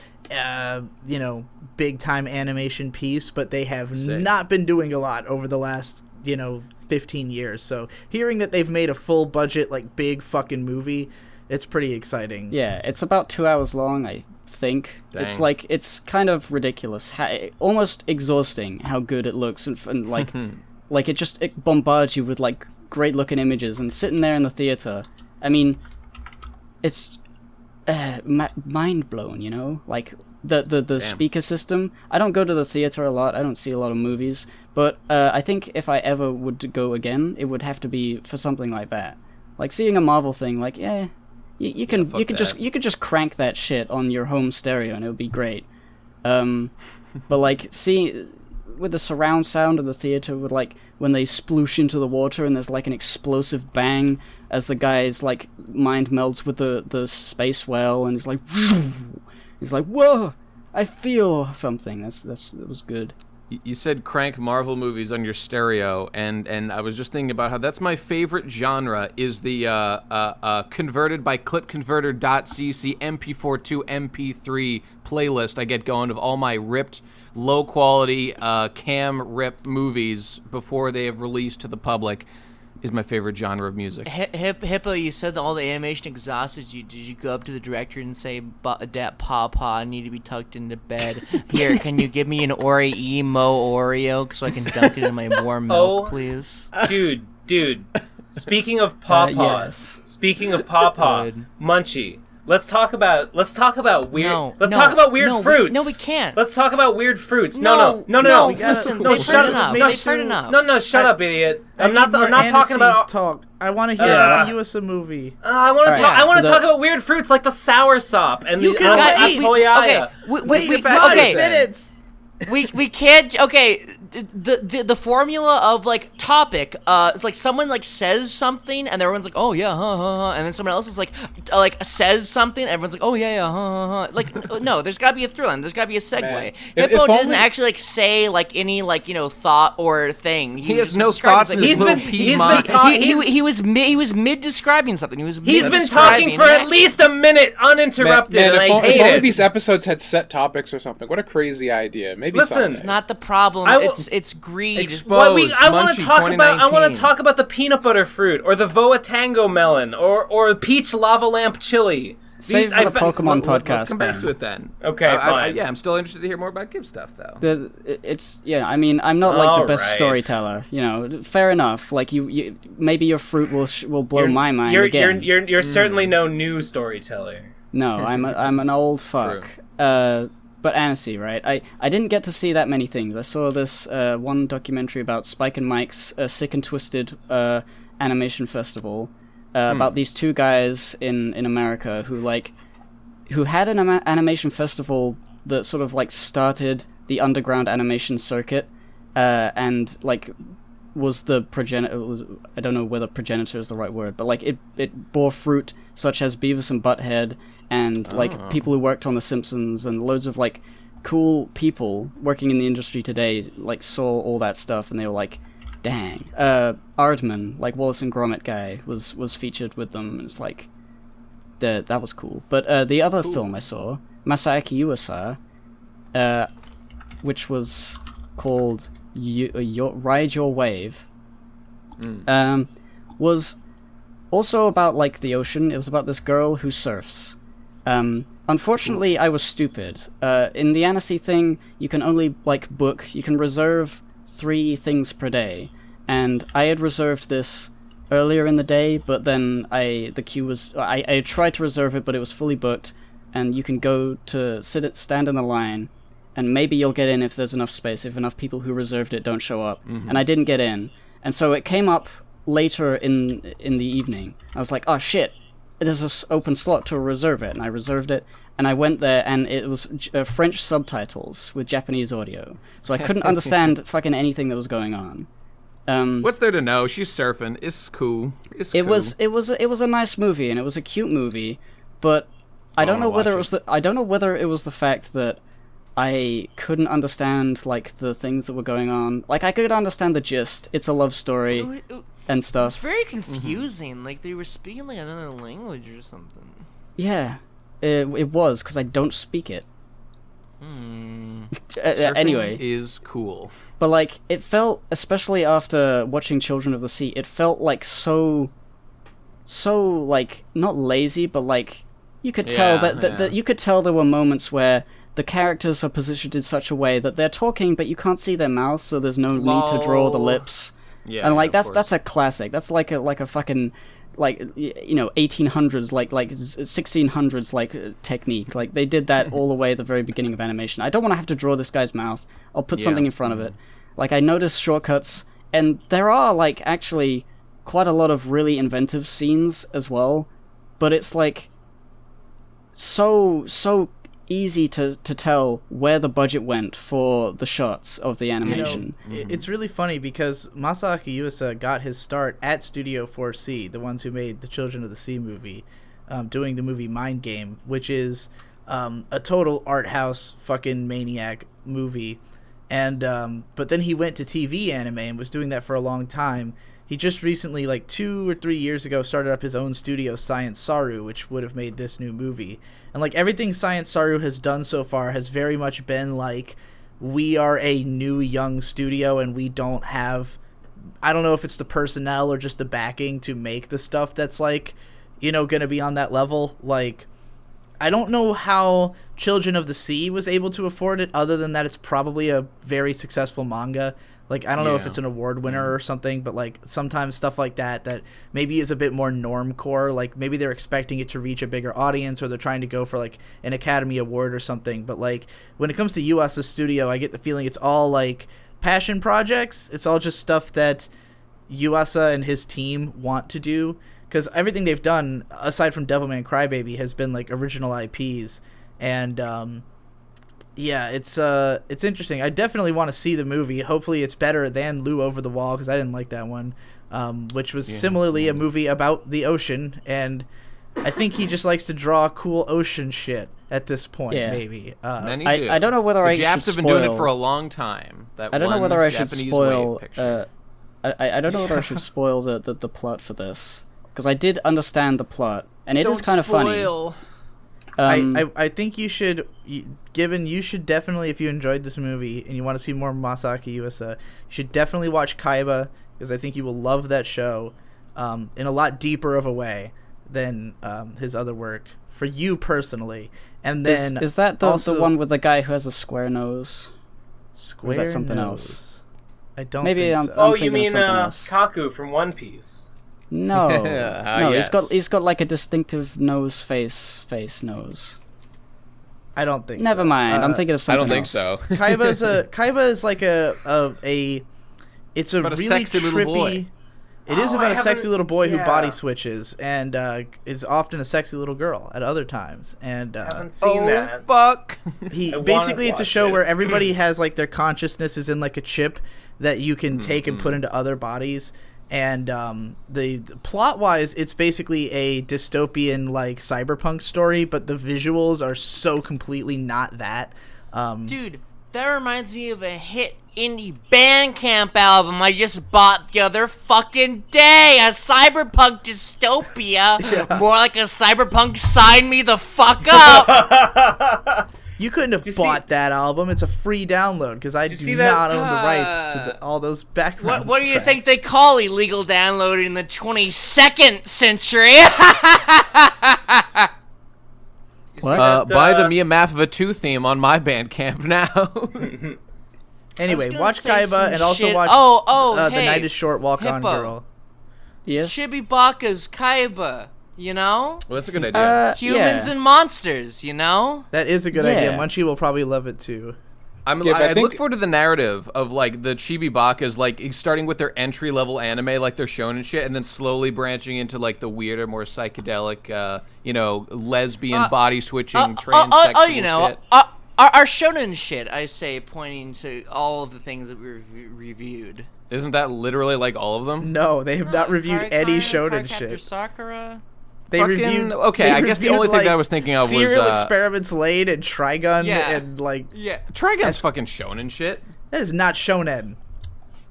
big-time animation piece, but they have not been doing a lot over the last, 15 years. So hearing that they've made a full-budget, like, big fucking movie... It's pretty exciting. Yeah, it's about 2 hours long, I think. Dang. It's kind of ridiculous, almost exhausting how good it looks, and like, it bombards you with like great looking images, and sitting there in the theater, I mean, it's mind blown, like the speaker system. I don't go to the theater a lot. I don't see a lot of movies, but I think if I ever would go again, it would have to be for something like that, like seeing a Marvel thing. Like, You could just crank that shit on your home stereo and it would be great. But like seeing with the surround sound of the theater, with like when they sploosh into the water and there's like an explosive bang as the guy's like mind melts with the space whale, and he's like whoa, I feel something. That was good. You said crank Marvel movies on your stereo, and I was just thinking about how that's my favorite genre, is the converted by clipconverter.cc MP4 to MP3 playlist I get going of all my ripped, low-quality cam rip movies before they have released to the public. Is my favorite genre of music. Hippo, you said that all the animation exhausted you. Did you go up to the director and say, "Dat Papa, I need to be tucked into bed. Here, can you give me an Oreo so I can dunk it in my warm milk, please?" Dude. Speaking of Papa, yes. Munchie. Let's talk about weird. Talk about weird fruits. No, we can't. Let's talk about weird fruits. No. Listen, they've heard enough. No, shut up, idiot. I'm not talking about talk. I want to hear about the USA movie. I want to talk. I want to talk about weird fruits like the sour sop and you the can wait. Okay, minutes. We can't. Okay, the formula of like topic is like someone like says something and everyone's like, oh yeah, and then someone else is like says something and everyone's like, oh yeah, like no, there's gotta be a through line, there's gotta be a segue. Hippo didn't actually like say like any like thought or thing. He has no thoughts in his little pea mind. He was mid describing something. He's been talking for at least a minute uninterrupted, and I hate it. If only these episodes had set topics or something. What a crazy idea. Maybe listen, someday. It's not the problem. It's greed. Exposed. I want to talk about the peanut butter fruit, or the Voa Tango melon, or peach lava lamp chili. Save for the Pokemon podcast. Let's come back to it then. Okay, fine. I'm still interested to hear more about Gib stuff, though. I mean, I'm not like the best storyteller. Fair enough. Like you maybe your fruit will blow my mind again. You're certainly no new storyteller. No, I'm an old fuck. But Annecy, right? I didn't get to see that many things. I saw this one documentary about Spike and Mike's Sick and Twisted animation festival, about these two guys in America who had an animation festival that sort of like started the underground animation circuit, and like was the progenitor. I don't know whether progenitor is the right word, but like it bore fruit such as Beavis and Butthead and like people who worked on The Simpsons and loads of like cool people working in the industry today like saw all that stuff and they were like, dang. Aardman, like Wallace and Gromit guy, was featured with them, and it's like that was cool. But the other film I saw, Masaaki Yuasa, which was called Ride Your Wave, was also about like the ocean. It was about this girl who surfs. Unfortunately, I was stupid. In the Annecy thing, you can only like you can reserve 3 things per day, and I had reserved this earlier in the day, but then the queue was I tried to reserve it, but it was fully booked, and you can go to stand in the line, and maybe you'll get in if there's enough space, if enough people who reserved it don't show up. And I didn't get in, and so it came up later in the evening. I was like, oh shit, there's this open slot to reserve it, and I reserved it, and I went there, and it was French subtitles with Japanese audio, so I couldn't understand fucking anything that was going on. What's there to know? She's surfing. It's cool. It was a nice movie, and it was a cute movie, but I don't know whether it was the fact that I couldn't understand like the things that were going on. Like I could understand the gist. It's a love story and stuff. It's very confusing. Like they were speaking like another language or something. Yeah, it was because I don't speak it. Anyway, is cool. But like it felt, especially after watching Children of the Sea, it felt like so like not lazy, but like you could tell that you could tell there were moments where the characters are positioned in such a way that they're talking, but you can't see their mouths, so there's no need to draw the lips. Yeah, and like that's a classic. That's like a fucking like 1800s like 1600s like technique. Like they did that all the way at the very beginning of animation. I don't want to have to draw this guy's mouth. I'll put something in front of it. Like I noticed shortcuts, and there are like actually quite a lot of really inventive scenes as well, but it's like so easy to tell where the budget went for the shots of the animation. It's really funny because Masaaki Yuasa got his start at Studio 4C, the ones who made the Children of the Sea movie, doing the movie Mind Game, which is a total art house fucking maniac movie. And but then he went to TV anime and was doing that for a long time. He just recently, like 2 or 3 years ago, started up his own studio, Science Saru, which would have made this new movie. And like everything Science Saru has done so far has very much been like, we are a new young studio and we don't have, I don't know if it's the personnel or just the backing to make the stuff that's like, gonna be on that level. Like, I don't know how Children of the Sea was able to afford it, other than that it's probably a very successful manga. Like, I don't know if it's an award winner or something, but, like, sometimes stuff like that maybe is a bit more normcore. Like, maybe they're expecting it to reach a bigger audience, or they're trying to go for, like, an Academy Award or something. But, like, when it comes to US's studio, I get the feeling it's all, like, passion projects. It's all just stuff that Yuasa and his team want to do. Because everything they've done, aside from Devilman Crybaby, has been, like, original IPs. And, yeah, it's interesting. I definitely want to see the movie. Hopefully it's better than Lou Over the Wall, because I didn't like that one, which was similarly a movie about the ocean, and I think he just likes to draw cool ocean shit at this point, maybe. Many do. I don't know whether the Japs have been doing it for a long time. I don't know whether I should spoil... I don't know whether I should spoil the plot for this, because I did understand the plot, and it is kind of funny. I think you should, given you should definitely, if you enjoyed this movie and you want to see more Masaaki Yuasa, you should definitely watch Kaiba, because I think you will love that show in a lot deeper of a way than his other work, for you personally. And then is that the one with the guy who has a square nose? Square or is that something nose? Else? I don't Maybe think I'm, so. I'm you mean Kaku from One Piece? No, no, yes. he's got like a distinctive nose face nose. I don't think. Never so. mind. I'm thinking of something else. I don't think so. Kaiba is like it's a but really sexy trippy. little boy. It is about a sexy little boy who body switches and is often a sexy little girl at other times. And I haven't seen that. Fuck! Basically, it's a show where everybody has like their consciousness is in like a chip that you can take and put into other bodies. And the plot-wise, it's basically a dystopian like cyberpunk story, but the visuals are so completely not that. Dude, that reminds me of a hit indie Bandcamp album I just bought the other fucking day. A cyberpunk dystopia. More like a cyberpunk sign me the fuck up. You couldn't have bought that album. It's a free download because I do not own the rights to all those background What do you tracks. think they call illegal downloading in the 22nd century? Buy the Mia Mafova 2 theme on my Bandcamp now. Anyway, watch Kaiba and also watch The Night is Short, Walk On Girl. Yes. Chibibaka's Kaiba, you know? Well, that's a good idea. Humans and monsters, you know? That is a good idea. Munchie will probably love it too. I look forward to the narrative of like the Chibibakas like starting with their entry level anime like their shonen shit and then slowly branching into like the weirder, more psychedelic, lesbian body switching transsexual shit. Our shonen shit, I say, pointing to all of the things that we reviewed. Isn't that literally like all of them? No, they have not reviewed any shonen shit. Sakura. They reviewed. Okay, I guess the only thing that I was thinking of was Serial Experiments Laid and Trigun and Trigun's fucking shonen shit. That is not shonen.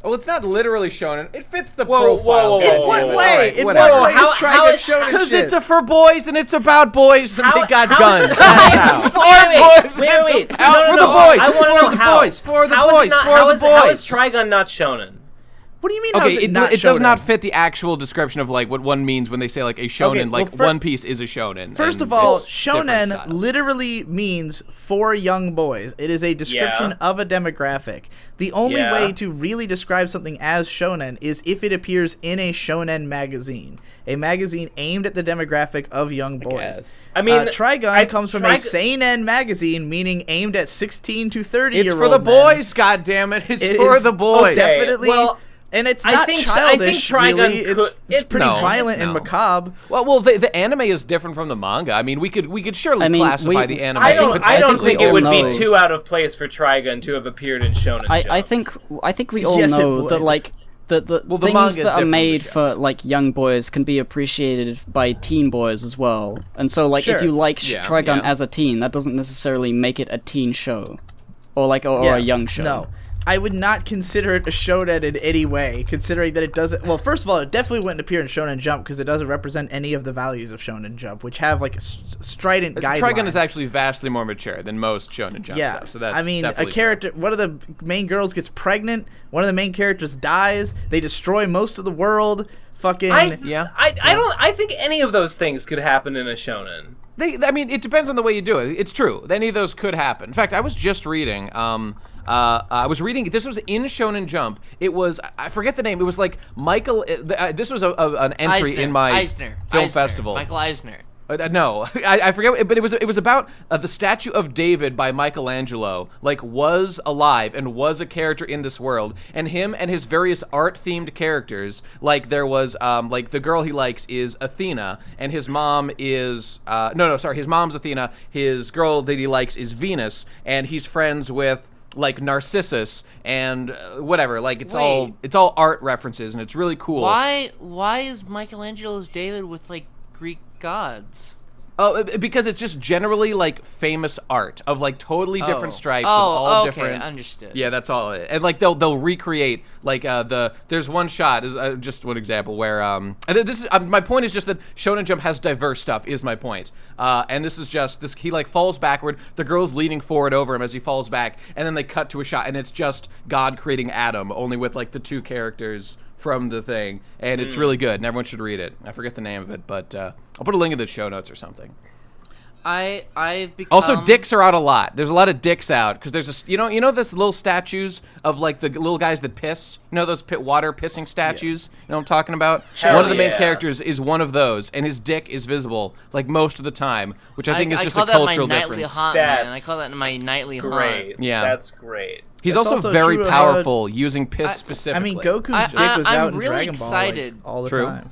Oh, it's not literally shonen. It fits the profile. In what way? In what way is Trigun shonen shit? Because it's for boys and it's about boys and they got guns. It's Wait. For the boys. For the boys. How is Trigun not shonen? What do you mean? Okay, it does not fit the actual description of like what one means when they say like a shonen. One Piece is a shonen. First of all, shonen literally means for young boys. It is a description of a demographic. The only way to really describe something as shonen is if it appears in a shonen magazine, a magazine aimed at the demographic of young boys. I mean, Trigun comes from a seinen magazine, meaning aimed at 16 to 30-year-old. It's for the boys, goddammit. It's for the boys. Definitely. Well, and it's not childish, really. It's pretty violent and macabre. Well, the anime is different from the manga. I mean, we could surely classify the anime. I don't think it would be too out of place for Trigun to have appeared in Shonen Jump. I think we all know that like the things that are made for like young boys can be appreciated by teen boys as well. And so like if you like Trigun as a teen, that doesn't necessarily make it a teen show or a young show. No. I would not consider it a shonen in any way, considering that it doesn't... Well, first of all, it definitely wouldn't appear in Shonen Jump because it doesn't represent any of the values of Shonen Jump, which have, like, strident guidelines. Trigun is actually vastly more mature than most Shonen Jump stuff, so that's a character... One of the main girls gets pregnant, one of the main characters dies, they destroy most of the world, I think any of those things could happen in a shonen. I mean, it depends on the way you do it. It's true. Any of those could happen. In fact, I was just reading... this was in Shonen Jump. It was, I forget the name. It was like Michael, this was an entry in my film festival. Michael Eisner. No, I forget, but it was about the statue of David by Michelangelo, was alive and was a character in this world, and him and his various art-themed characters, there was, the girl he likes is Athena, and his mom is, his mom's Athena, his girl that he likes is Venus, and he's friends with, Narcissus and whatever. It's all art references, and it's really cool. Why is Michelangelo's David with, Greek gods? Oh, because it's just generally famous art of totally different stripes, and all different. Understood. Yeah, that's all. And they'll recreate there's one shot is just one example where and this is my point is just that Shonen Jump has diverse stuff is my point. And this is just this he falls backward, the girl's leaning forward over him as he falls back, and then they cut to a shot and it's just God creating Adam only with the two characters from the thing, and it's really good, and everyone should read it. I forget the name of it, but I'll put a link in the show notes or something. I've become... Also, dicks are out a lot. There's a lot of dicks out because there's you know this little statues of like the little guys that piss. You know those water pissing statues. Yes. You know what I'm talking about? Hell one of the main characters is one of those, and his dick is visible like most of the time, which I think is just a cultural difference. I call that my nightly haunt. Yeah, that's great. He's also very powerful using piss specifically. I mean, Goku's dick was out in really Dragon Ball excited. all the time.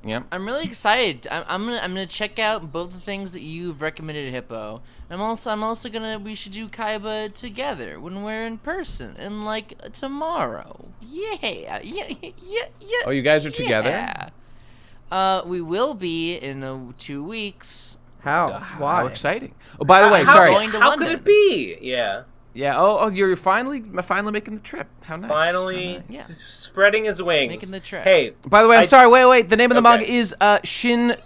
Yeah. I'm really excited. I'm gonna check out both the things that you've recommended, Hippo. I'm also gonna. We should do Kaiba together when we're in person and like tomorrow. Yeah. Oh, you guys are together? Yeah. We will be in 2 weeks. How? Why? How exciting! Oh, by the way, sorry. How could it be? Yeah. Yeah. Oh, you're finally making the trip. How nice. Finally, spreading his wings. Making the trip. Hey. By the way, I'm sorry. Wait. The name of the manga is Megami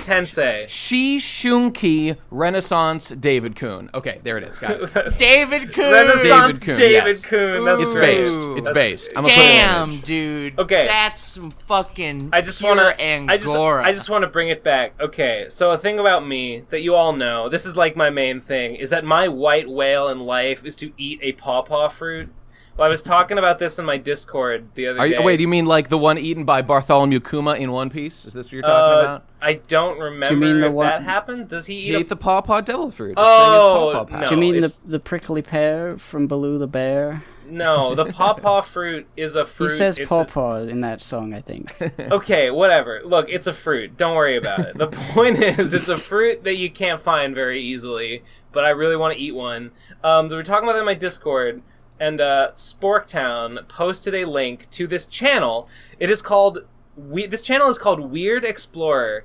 Tensei. Shunki Renaissance David Kun. Okay, there it is. Got it. David Kun. Renaissance David Kun. That's it's great. based. It's based. I'm Damn, dude. Okay. That's some fucking I just want to bring it back. Okay, so a thing about me that you all know, this is like my main thing, is that my white whale in life is to eat a pawpaw fruit. Well, I was talking about this in my Discord the other day. Wait, do you mean like the one eaten by Bartholomew Kuma in One Piece? Is this what you're talking about? I don't remember if that happened. Does he eat He ate the pawpaw devil fruit. No. Do you mean the prickly pear from Baloo the Bear? No, the pawpaw fruit is a fruit. He says pawpaw in that song, I think. Okay, whatever. Look, it's a fruit. Don't worry about it. The point is, it's a fruit that you can't find very easily, but I really want to eat one. We're talking about that in my Discord, and Sporktown posted a link to this channel. This channel is called Weird Explorer.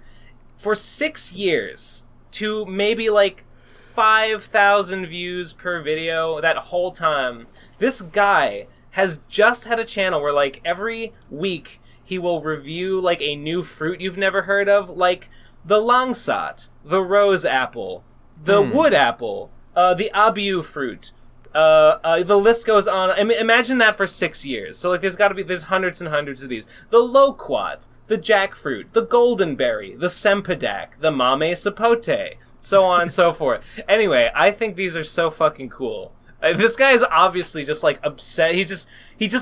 For 6 years, to maybe like 5,000 views per video that whole time, this guy has just had a channel where like every week he will review like a new fruit you've never heard of, like the langsat, the rose apple, the wood apple, the abiu fruit. The list goes on. I mean, imagine that for 6 years. So like there's hundreds and hundreds of these. The loquat, the jackfruit, the goldenberry, the sempedak, the mame sapote, so on and so forth. Anyway, I think these are so fucking cool. This guy is obviously just like upset. He just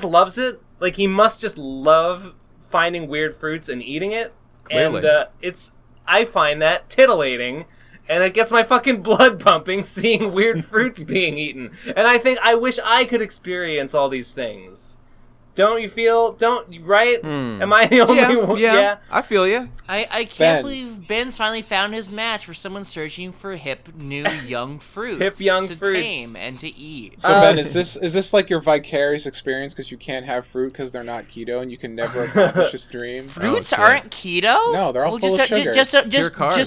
loves it. Like he must just love finding weird fruits and eating it. Clearly. And I find that titillating. And it gets my fucking blood pumping seeing weird fruits being eaten. And I wish I could experience all these things. Don't you feel? Right? Am I the only one? Yeah, I feel you. I can't believe Ben's finally found his match for someone searching for hip, new, young fruits to tame and to eat. So Ben, is this like your vicarious experience because you can't have fruit because they're not keto and you can never accomplish this dream? Fruits aren't keto? No, they're all full of sugar. Just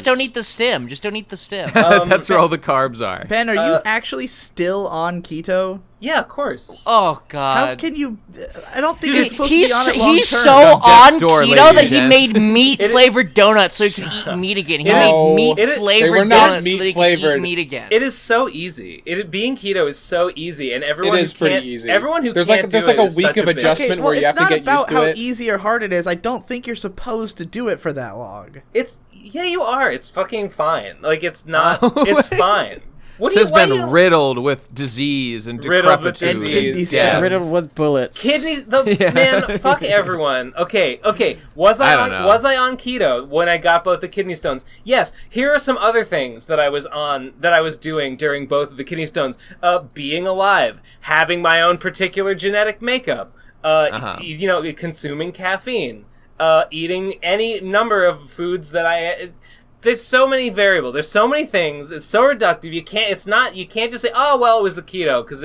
don't eat the stem. Just don't eat the stem. That's where all the carbs are. Ben, are you actually still on keto? Yeah, of course. Oh God! How can you? I don't think he's supposed to be on it long term. He's so on keto that he made meat-flavored donuts so he could eat meat again. He made meat-flavored donuts so that he could eat meat again. It is so easy. Being keto is so easy, and everyone is pretty easy. Everyone who there's can't like a week of adjustment where you have to get used to it. It's not about how easy or hard it is. I don't think you're supposed to do it for that long. Yeah, you are. It's fucking fine. Like it's not. It's fine. Has been riddled with disease and decrepitude. And kidney stones. Riddled with bullets. Kidneys, man, fuck everyone. Okay. Was I on keto when I got both the kidney stones? Yes. Here are some other things that I was doing during both of the kidney stones. Being alive, having my own particular genetic makeup, consuming caffeine, eating any number of foods that I. There's so many variables. There's so many things. It's so reductive. You can't just say, oh, well, it was the keto, because,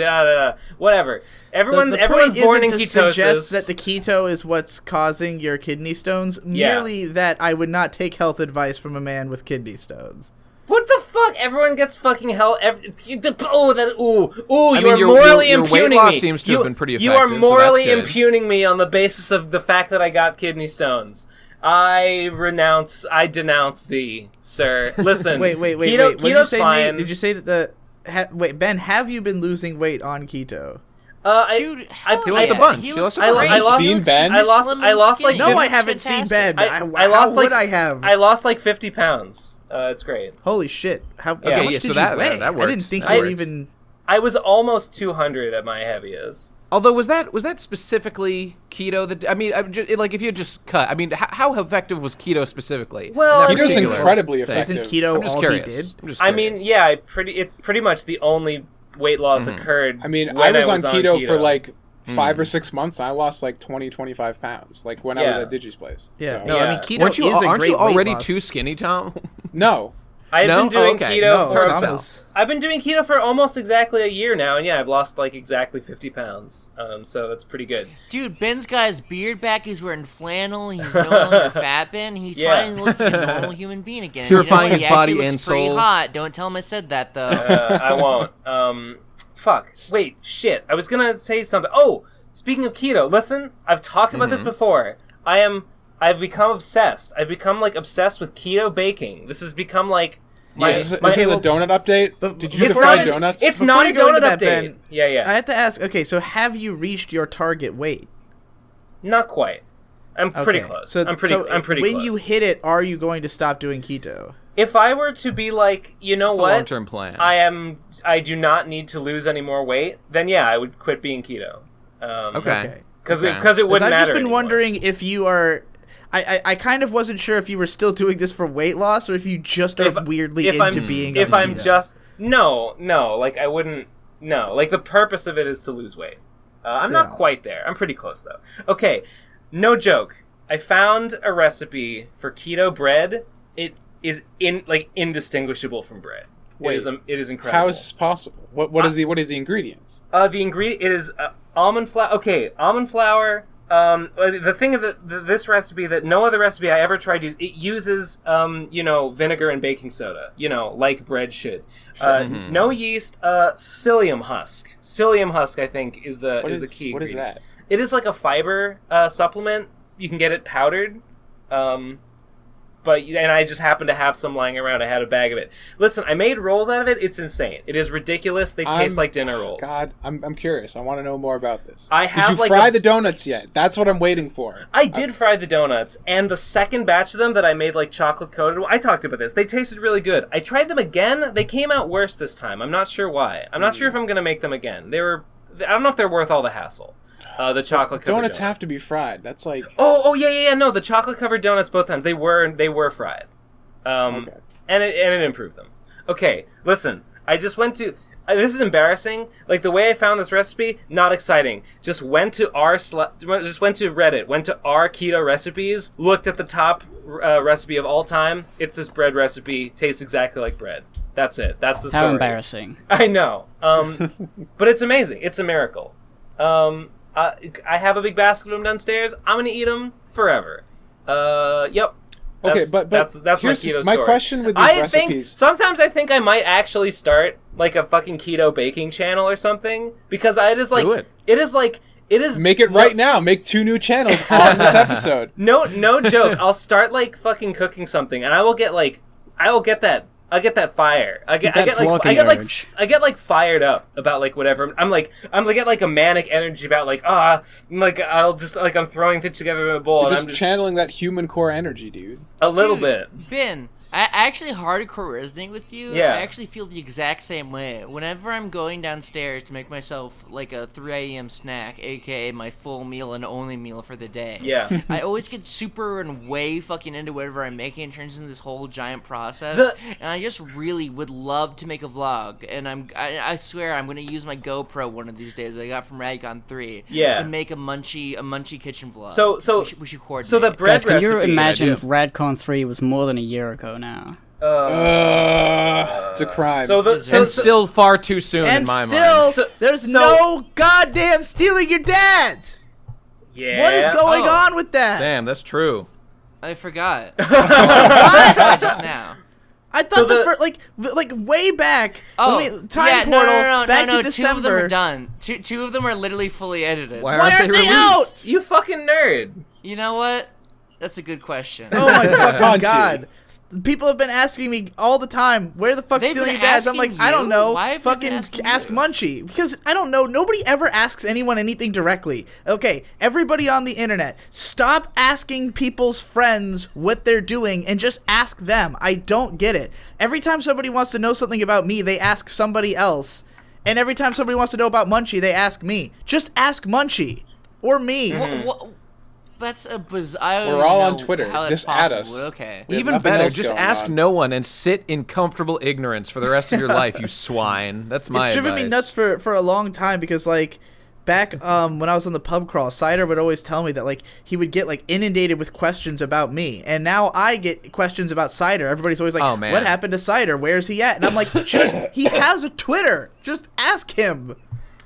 whatever. Everyone's born in ketosis. Suggest that the keto is what's causing your kidney stones. Merely that I would not take health advice from a man with kidney stones. What the fuck? Everyone gets fucking hell. You are morally impugning me. Your weight loss seems to have been pretty effective. You are morally impugning me on the basis of the fact that I got kidney stones. I denounce thee, sir. Listen. Wait. Keto's fine. Did you say that wait, Ben, have you been losing weight on keto? Dude, he lost a bunch. He looks I lost like. No, I haven't seen Ben. I lost like 50 pounds. It's great. Holy shit! How much so did you that weigh? that works. I didn't think that you were works. even. I was almost 200 at my heaviest. Although was that specifically keto? That I mean, like if you just cut. I mean, how effective was keto specifically? Well, Keto's incredibly effective. Isn't keto I'm just all curious. he did? I'm just I curious. mean, yeah, pretty much the only weight loss occurred. I mean, when I was on keto keto for like 5 or 6 months. I lost like 25 pounds. Like when I was at Digi's place. Yeah. So. No, I mean Yeah. keto Aren't you, is a aren't great you already weight loss. too skinny, Tom? No. I've No? been doing Oh, okay. keto No, for Thomas. I've been doing keto for almost exactly a year now, and yeah, I've lost like exactly 50 pounds. So that's pretty good. Dude, Ben's got his beard back. He's wearing flannel. He's no longer fat Ben. He's finally looks like a normal human being again. Purifying his he body actually looks and pretty soul. hot. Don't tell him I said that though. I won't. Fuck. Wait. Shit. I was gonna say something. Oh, speaking of keto, listen. I've talked about this before. I've become obsessed. I've become like obsessed with keto baking. This has become like. Is this a donut update? Did you It's fry not- donuts? It's Before not a you go into donut that, update. Ben, Yeah. I have to ask. Okay, so have you reached your target weight? Not quite. I'm pretty Okay, close. So, I'm pretty when close. you hit it, are you going to stop doing keto? If I were to be like, you know What's the what? long-term plan? I do not need to lose any more weight, then yeah, I would quit being keto. Okay. Because Okay. it wouldn't I've matter just been anymore. wondering if you are. I kind of wasn't sure if you were still doing this for weight loss or if you just are weirdly into being. If on I'm keto. just no, like I wouldn't. No, like the purpose of it is to lose weight. I'm not quite there. I'm pretty close though. Okay, no joke. I found a recipe for keto bread. It is indistinguishable from bread. Wait, it is incredible. How is this possible? What is the ingredients? The ingredient it is almond flour. Okay, almond flour. The thing of this recipe that no other recipe I ever tried to use, it uses vinegar and baking soda. Like bread should. No yeast. Psyllium husk. Psyllium husk, I think, is the key. What is ingredient. that? It is like a fiber supplement. You can get it powdered. And I just happened to have some lying around. I had a bag of it. Listen, I made rolls out of it. It's insane. It is ridiculous. They taste like dinner rolls. God, I'm curious. I want to know more about this. Did you fry the donuts yet? That's what I'm waiting for. I did fry the donuts, and the second batch of them that I made like chocolate coated. I talked about this. They tasted really good. I tried them again. They came out worse this time. I'm not sure why. I'm not sure if I'm gonna make them again. I don't know if they're worth all the hassle. The chocolate covered donuts have to be fried. That's like. Oh yeah. No, the chocolate covered donuts both times they were fried. Okay. And it improved them. Okay, listen. I just went to. This is embarrassing. Like the way I found this recipe, not exciting. Just went to Reddit, went to our keto recipes, looked at the top recipe of all time. It's this bread recipe. Tastes exactly like bread. That's it. That's the story. How embarrassing. I know. But it's amazing. It's a miracle. I have a big basket of them downstairs. I'm gonna eat them forever. Yep. Okay, but that's my here's keto my story. question with these recipes. Sometimes I think I might actually start like a fucking keto baking channel or something because it is like Do it. it is Make it right now. Make 2 new channels on this episode. No joke. I'll start like fucking cooking something and I will get that fire. I get fired up about like whatever. I'm get like a manic energy about like I'll just like I'm throwing things together in a bowl. You're And just I'm just channeling that human core energy, dude. a little Dude, bit. Ben, I actually hardcore resonate with you. Yeah. I actually feel the exact same way. Whenever I'm going downstairs to make myself like a 3 a.m. snack, aka my full meal and only meal for the day. Yeah. I always get super and way fucking into whatever I'm making. It turns into this whole giant process. And I just really would love to make a vlog. And I swear I'm going to use my GoPro one of these days I got from Radcon 3 to make a munchy kitchen vlog. So we should coordinate. So the bread Guys, can recipe. you imagine idea. if Radcon 3 was more than a year ago now? It's a crime. And still far too soon in And my still, mind. there's no goddamn stealing your dads. Yeah. What is going Oh. on with that? Damn, that's true. I forgot. I said just now. I thought like way back. Oh, time yeah, portal back no, to December. 2 of them are done. Two of them are literally fully edited. Why Why aren't aren't they they released? You fucking nerd. You know what? That's a good question. Oh my fucking Bunch god. People have been asking me all the time, where the fuck's Stealing Your Dads? I'm like, I don't know. Fucking ask Munchie. Because I don't know. Nobody ever asks anyone anything directly. Okay, everybody on the internet, stop asking people's friends what they're doing and just ask them. I don't get it. Every time somebody wants to know something about me, they ask somebody else. And every time somebody wants to know about Munchie, they ask me. Just ask Munchie. Or me. That's a bizarre. We're all on Twitter. Just add us. Okay. Even better, just ask no one and sit in comfortable ignorance for the rest of your life, you swine. That's my advice. It's driven me nuts for a long time because, like, back when I was on the pub crawl, Cider would always tell me that, like, he would get, like, inundated with questions about me. And now I get questions about Cider. Everybody's always like, what happened to Cider? Where's he at? And I'm like, he has a Twitter. Just ask him.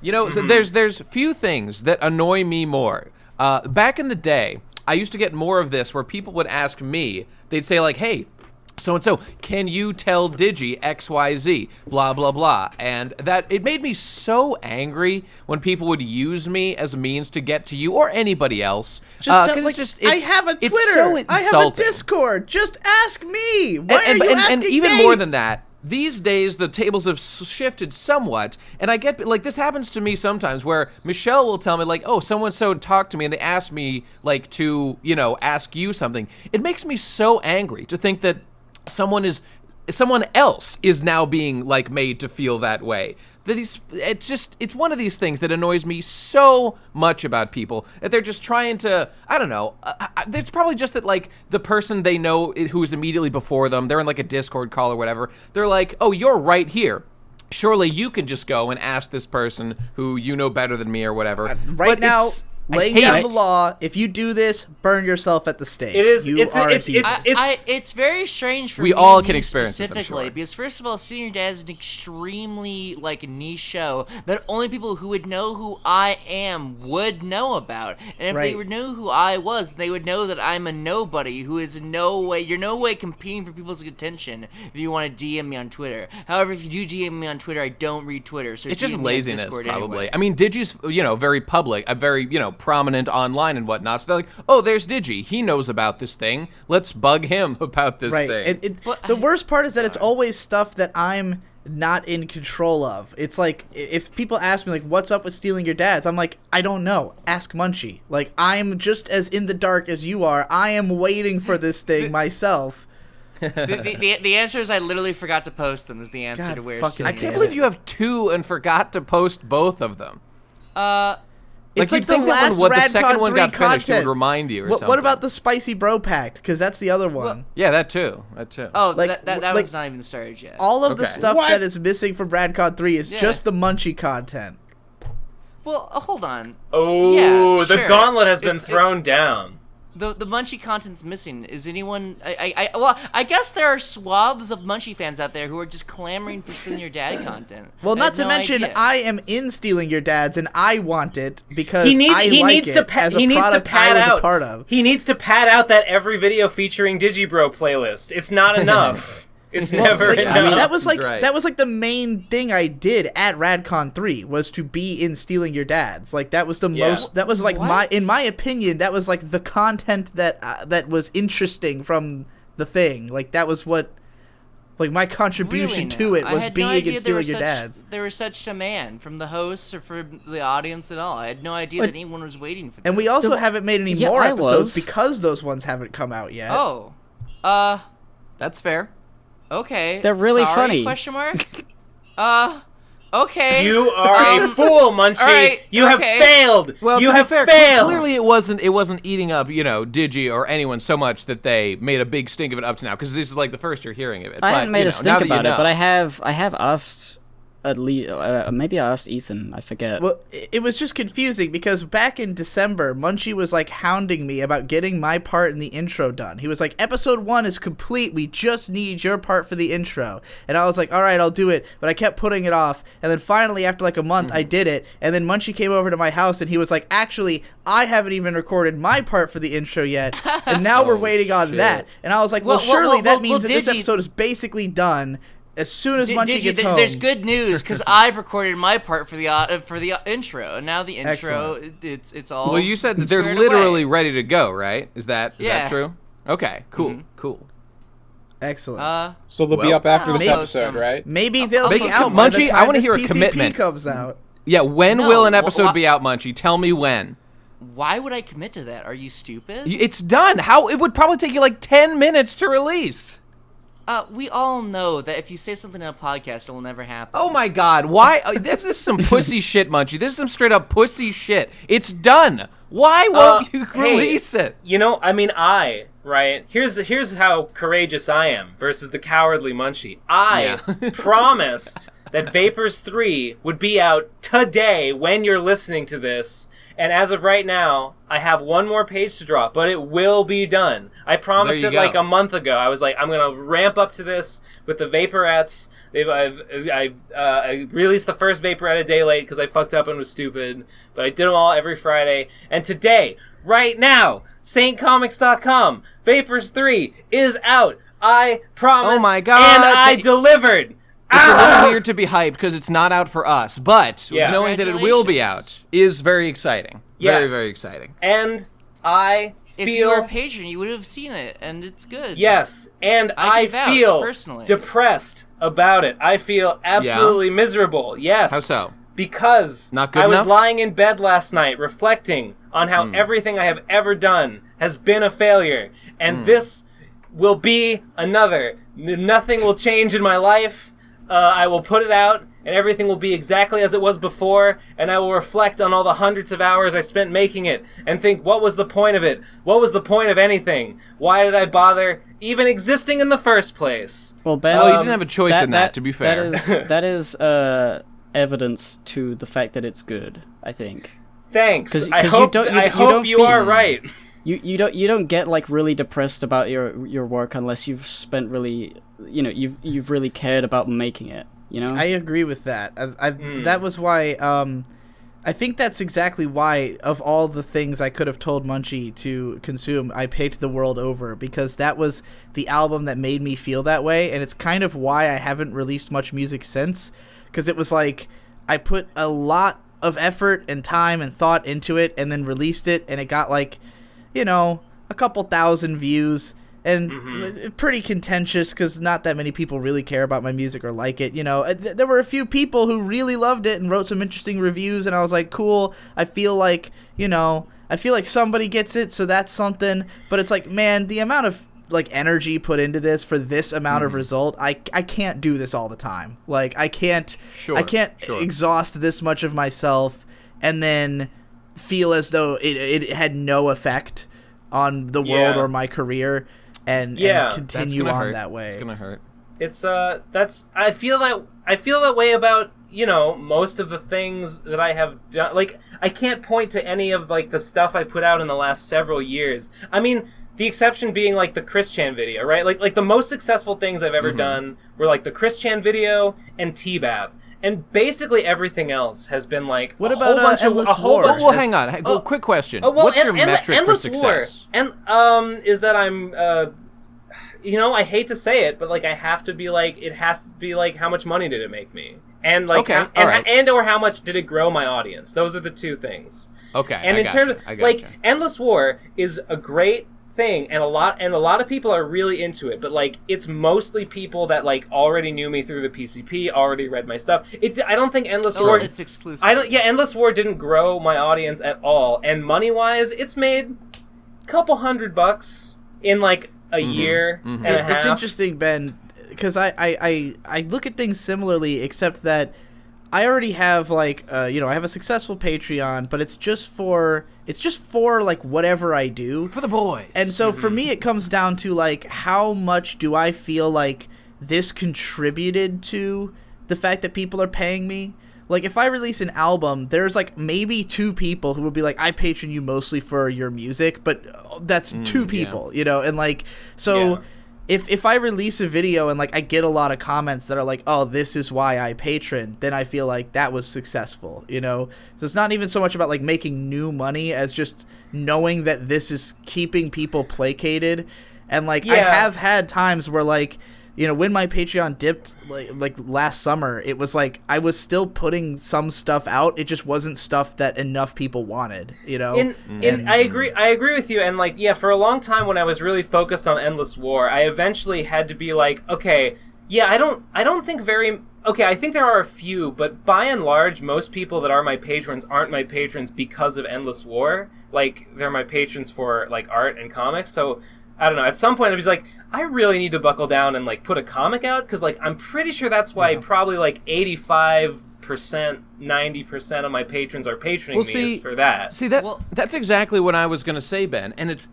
You know, so there's few things that annoy me more. Back in the day, I used to get more of this where people would ask me, they'd say like, hey, so-and-so, can you tell Digi XYZ, blah, blah, blah. And that, it made me so angry when people would use me as a means to get to you or anybody else. I have a Twitter, so I have a Discord, just ask me. Why are you asking and even me? more than that, these days, the tables have shifted somewhat, and I get, like, this happens to me sometimes, where Michelle will tell me, like, oh, so-and-so talked to me, and they asked me, like, to, you know, ask you something. It makes me so angry to think that someone else is now being, like, made to feel that way. It's one of these things that annoys me so much about people, that they're just trying to, I don't know, it's probably just that, like, the person they know who's immediately before them, they're in, like, a Discord call or whatever, they're like, oh, you're right here. Surely you can just go and ask this person who you know better than me or whatever. Right now, laying down the law, if you do this, burn yourself at the stake. It is. It's very strange for we me all can experience specifically this, I'm sure. Because first of all, Stealing Your Dad is an extremely like niche show that only people who would know who I am would know about. And if they would know who I was, they would know that I'm a nobody who is in no way. You're no way competing for people's attention if you want to DM me on Twitter. However, if you do DM me on Twitter, I don't read Twitter. So it's just laziness, probably. Anyway. I mean, Digi's very public, very prominent online and whatnot. So they're like, oh, there's Digi. He knows about this thing. Let's bug him about this thing. The worst part is that it's always stuff that I'm not in control of. It's like, if people ask me, like, what's up with Stealing Your Dads? I'm like, I don't know. Ask Munchie. Like, I'm just as in the dark as you are. I am waiting for this thing myself. The answer is I literally forgot to post them is the answer to where I can't believe you have two and forgot to post both of them. It's like the last when the RadCon second one 3 got finished, content. it would remind you or something. What about the Spicy Bro Pact? Because that's the other one. Yeah, that too. Oh, like, that one's not even started yet. All of the stuff that is missing from RadCon 3 is just the Munchie content. Well, hold on. Oh, the gauntlet has been thrown down. The Munchie content's missing. Is anyone... I guess there are swaths of Munchie fans out there who are just clamoring for Stealing Your Dad content. Well, not to mention, I am in Stealing Your Dads, and I want it because he needs to pad out that every video featuring Digibro playlist. It's not enough. It's never enough. I mean, that was like the main thing I did at RadCon 3 was to be in Stealing Your Dads. Like that was the most. That was like in my opinion, that was like the content that was interesting from the thing. Like that was what, like my contribution to it was being in Stealing Your Dads. There was such demand from the hosts or from the audience at all. I had no idea that anyone was waiting for this. And we also haven't made any more episodes because those ones haven't come out yet. Oh, that's fair. Okay. They're really funny. Question mark? Okay. You are a fool, Munchie. Right, you have failed. Well, you have failed. Clearly, it wasn't eating up, Digi or anyone so much that they made a big stink of it up to now. Because this is like the first you're hearing of it. I haven't made a stink about it, but I have asked. At least, maybe I asked Ethan. I forget. Well, it was just confusing because back in December, Munchie was like hounding me about getting my part in the intro done. He was like, "Episode 1 is complete. We just need your part for the intro." And I was like, "All right, I'll do it." But I kept putting it off. And then finally, after like a month, I did it. And then Munchie came over to my house and he was like, "Actually, I haven't even recorded my part for the intro yet. And now we're waiting on that." And I was like, "Well, surely that means that this episode is basically done." As soon as Munchie gets home. There's good news because I've recorded my part for the intro, and now the intro it's all. Well, you said that they're literally ready to go, right? Is that true? Okay, cool, cool. Excellent. So they'll be up after this episode, right? Maybe they'll be out Munchie, by the time I want to this hear a PCP commitment. comes out. Yeah, when will an episode be out, Munchie? Tell me when. Why would I commit to that? Are you stupid? It's done. How? It would probably take you like 10 minutes to release. We all know that if you say something in a podcast, it will never happen. Oh my God! Why? This is some pussy shit, Munchie. This is some straight up pussy shit. It's done. Why won't you release it? You know, I mean, right? Here's how courageous I am versus the cowardly Munchie. I promised that Vapors 3 would be out today when you're listening to this. And as of right now, I have one more page to draw, but it will be done. I promised it like a month ago. I was like, I'm going to ramp up to this with the Vaporettes. I released the first Vaporette a day late because I fucked up and was stupid, but I did them all every Friday. And today, right now, SaintComics.com, Vapors 3 is out. I promised. Oh my God. And I delivered. It's a little weird to be hyped because it's not out for us, but knowing that it will be out is very exciting. Yes. Very, very exciting. And I feel... If you were a patron, you would have seen it, and it's good. Yes, and I feel depressed about it. I feel absolutely miserable. Yes. How so? Because not good I enough? was lying in bed last night reflecting on how everything I have ever done has been a failure, and this will be another. Nothing will change in my life. I will put it out, and everything will be exactly as it was before, and I will reflect on all the hundreds of hours I spent making it, and think, what was the point of it? What was the point of anything? Why did I bother even existing in the first place? Well, Ben, you didn't have a choice in that, to be fair. That is evidence to the fact that it's good, I think. Thanks. I hope you are right. You don't get like really depressed about your work unless you've spent really, you've really cared about making it, I agree with that. That was why I think that's exactly why of all the things I could have told Munchie to consume, I picked The World Over, because that was the album that made me feel that way, and it's kind of why I haven't released much music since, because it was like I put a lot of effort and time and thought into it and then released it, and it got like a couple thousand views, and pretty contentious because not that many people really care about my music or like it. There were a few people who really loved it and wrote some interesting reviews, and I was like, cool. I feel like somebody gets it, so that's something. But it's like, man, the amount of like energy put into this for this amount of result, I can't do this all the time. Like I can't exhaust this much of myself and then feel as though it had no effect on the world or my career and continue on that way. It's gonna hurt. It's I feel that way about most of the things that I have done. Like I can't point to any of like the stuff I put out in the last several years. I mean, the exception being like the Chris Chan video, right? Like the most successful things I've ever done were like the Chris Chan video and T-Bab. And basically everything else has been like what about Endless War? Well, hang on. Quick question. What's your metric for success? And is that I'm I hate to say it, but like I have to be like, it has to be like, how much money did it make me? And like and or how much did it grow my audience? Those are the two things. Okay. And in terms of like Endless War is a great thing, and a lot of people are really into it, but like it's mostly people that like already knew me through the PCP, already read my stuff. I don't think Endless War, it's exclusive. Endless War didn't grow my audience at all, and money wise it's made a couple $100 in like a year and a half. It's interesting, Ben, because I look at things similarly, except that I already have like I have a successful Patreon, but it's just for like whatever I do for the boys. And so for me, it comes down to like how much do I feel like this contributed to the fact that people are paying me. Like if I release an album, there's like maybe 2 people who will be like, I patron you mostly for your music, but that's 2 people, and like so. Yeah. If I release a video and like I get a lot of comments that are like, oh, this is why I patron, then I feel like that was successful, So it's not even so much about like making new money as just knowing that this is keeping people placated. And like I have had times where like you know, when my Patreon dipped like last summer, it was like I was still putting some stuff out. It just wasn't stuff that enough people wanted, you know. And I agree with you. And like, yeah, for a long time when I was really focused on Endless War, I eventually had to be like, okay, yeah, I don't think okay, I think there are a few, but by and large, most people that are my patrons aren't my patrons because of Endless War. Like, they're my patrons for like art and comics. So I don't know. At some point, I was like, I really need to buckle down and like put a comic out, because like I'm pretty sure that's why probably like 85%, 90% of my patrons are patroning me is for that. See, that's exactly what I was going to say, Ben. And it's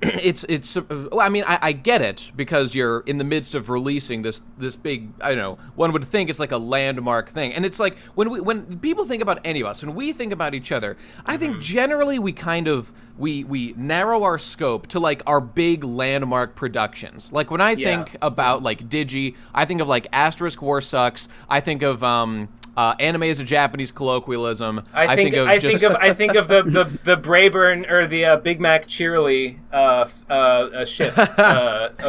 well, I mean, I get it, because you're in the midst of releasing this big, I don't know, one would think it's like a landmark thing. And it's like, when people think about any of us, when we think about each other, I think generally we kind of, we narrow our scope to like our big landmark productions. Like when I think about like Digi, I think of like Asterisk War Sucks, I think of anime as a Japanese colloquialism. I think of the Brayburn or the Big Mac Cheerly shit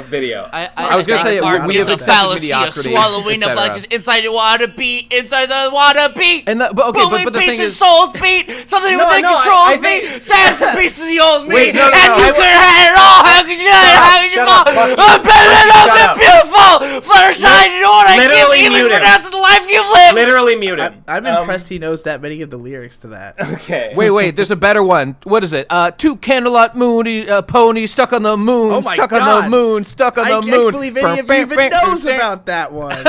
video. I was gonna say we have excessive mediocrity, swallowing up like just inside the water beat, and but the thing is, souls beat, something within controls beat, sass a piece of the old me, Wait, no, and you could have it all. How could you fall? I'm better than beautiful, Fluttershy, you know what I give, even pronounce the life you've lived. Literally mute him. I'm impressed he knows that many of the lyrics to that. Okay. Wait, there's a better one. What is it? Two candlelight moony pony stuck on the moon, oh my stuck God. on the moon, stuck on the moon. I can't believe any of you even knows about that one.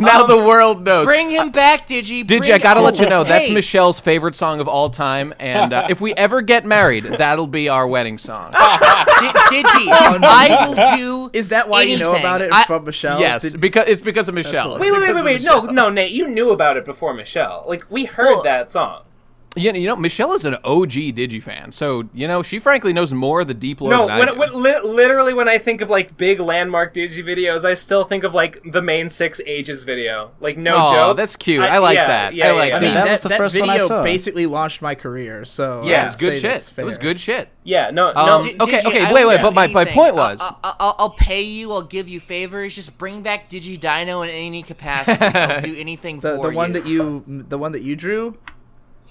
Now the world knows. Bring him back, Digi. Digi, I gotta let you know, that's Michelle's favorite song of all time, and if we ever get married, that'll be our wedding song. Digi, I will do. Is that why anything. you know about it from Michelle? Yes, it's because of Michelle. Wait. No, Nate, you knew about it before Michelle. Like, we heard that song. You know, Michelle is an OG Digi fan, so, you know, she frankly knows more of the deep lore than I do. Literally, when I think of, like, big landmark Digi videos, I still think of, like, the main 6 Ages video. Like, no joke. Oh, that's cute. I like that. Yeah, I like that. I mean, that was the first video one I saw. basically launched my career, so yeah, it's good shit. It was good shit. Yeah, no. Okay, wait, but my point was... I'll pay you, I'll give you favors, just bring back Digi Dino in any capacity. I'll do anything for you. The one that you drew?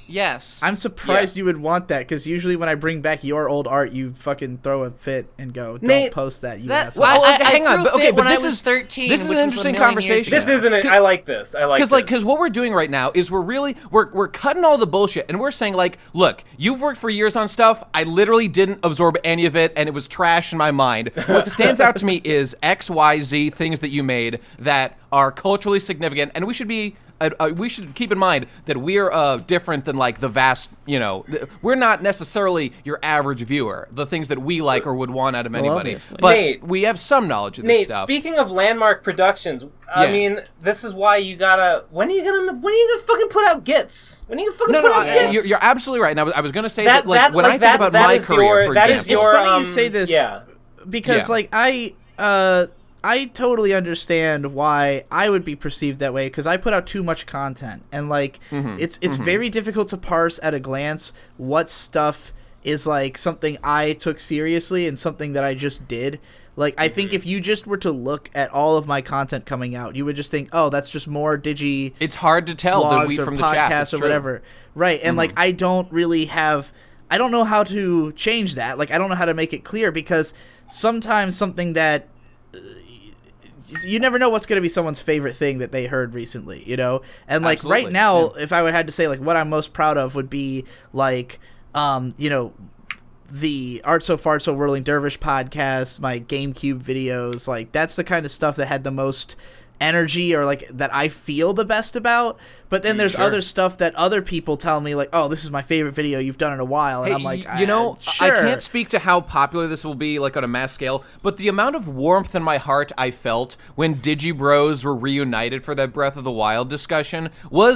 Yes. I'm surprised you would want that, because usually when I bring back your old art, you fucking throw a fit and go, don't post that, you asshole. Hang on, but this is 13. This is an interesting conversation. This isn't it. I like this. Because what we're doing right now is we're cutting all the bullshit, and we're saying, like, look, you've worked for years on stuff. I literally didn't absorb any of it, and it was trash in my mind. What stands out to me is X, Y, Z things that you made that are culturally significant, and we should keep in mind that we're different than like the vast, you know, we're not necessarily your average viewer, the things that we like or would want out of anybody. Obviously. But Nate, we have some knowledge of this stuff. Speaking of landmark productions, I mean, this is why you gotta. When are you gonna fucking put out Gits? When are you gonna fucking put out Gits? You're absolutely right. And I was gonna say that like when I think about my career, for example, it's funny you say this, because like I totally understand why I would be perceived that way, because I put out too much content, and like it's very difficult to parse at a glance what stuff is like something I took seriously and something that I just did. Like, I think if you just were to look at all of my content coming out, you would just think, oh, that's just more Digi. It's hard to tell the we from the chat. Podcasts or whatever, right? And like, I don't know how to change that. Like, I don't know how to make it clear, because sometimes something that you never know what's going to be someone's favorite thing that they heard recently, you know? And like right now, if I would have to say like what I'm most proud of would be like, you know, the Art So Fart So Whirling Dervish podcast, my GameCube videos, like that's the kind of stuff that had the most energy, or like that I feel the best about. But then there's other stuff that other people tell me like, oh, this is my favorite video you've done in a while, and I'm like, you know, sure. I can't speak to how popular this will be like on a mass scale, but the amount of warmth in my heart I felt when Digibros were reunited for that Breath of the Wild discussion was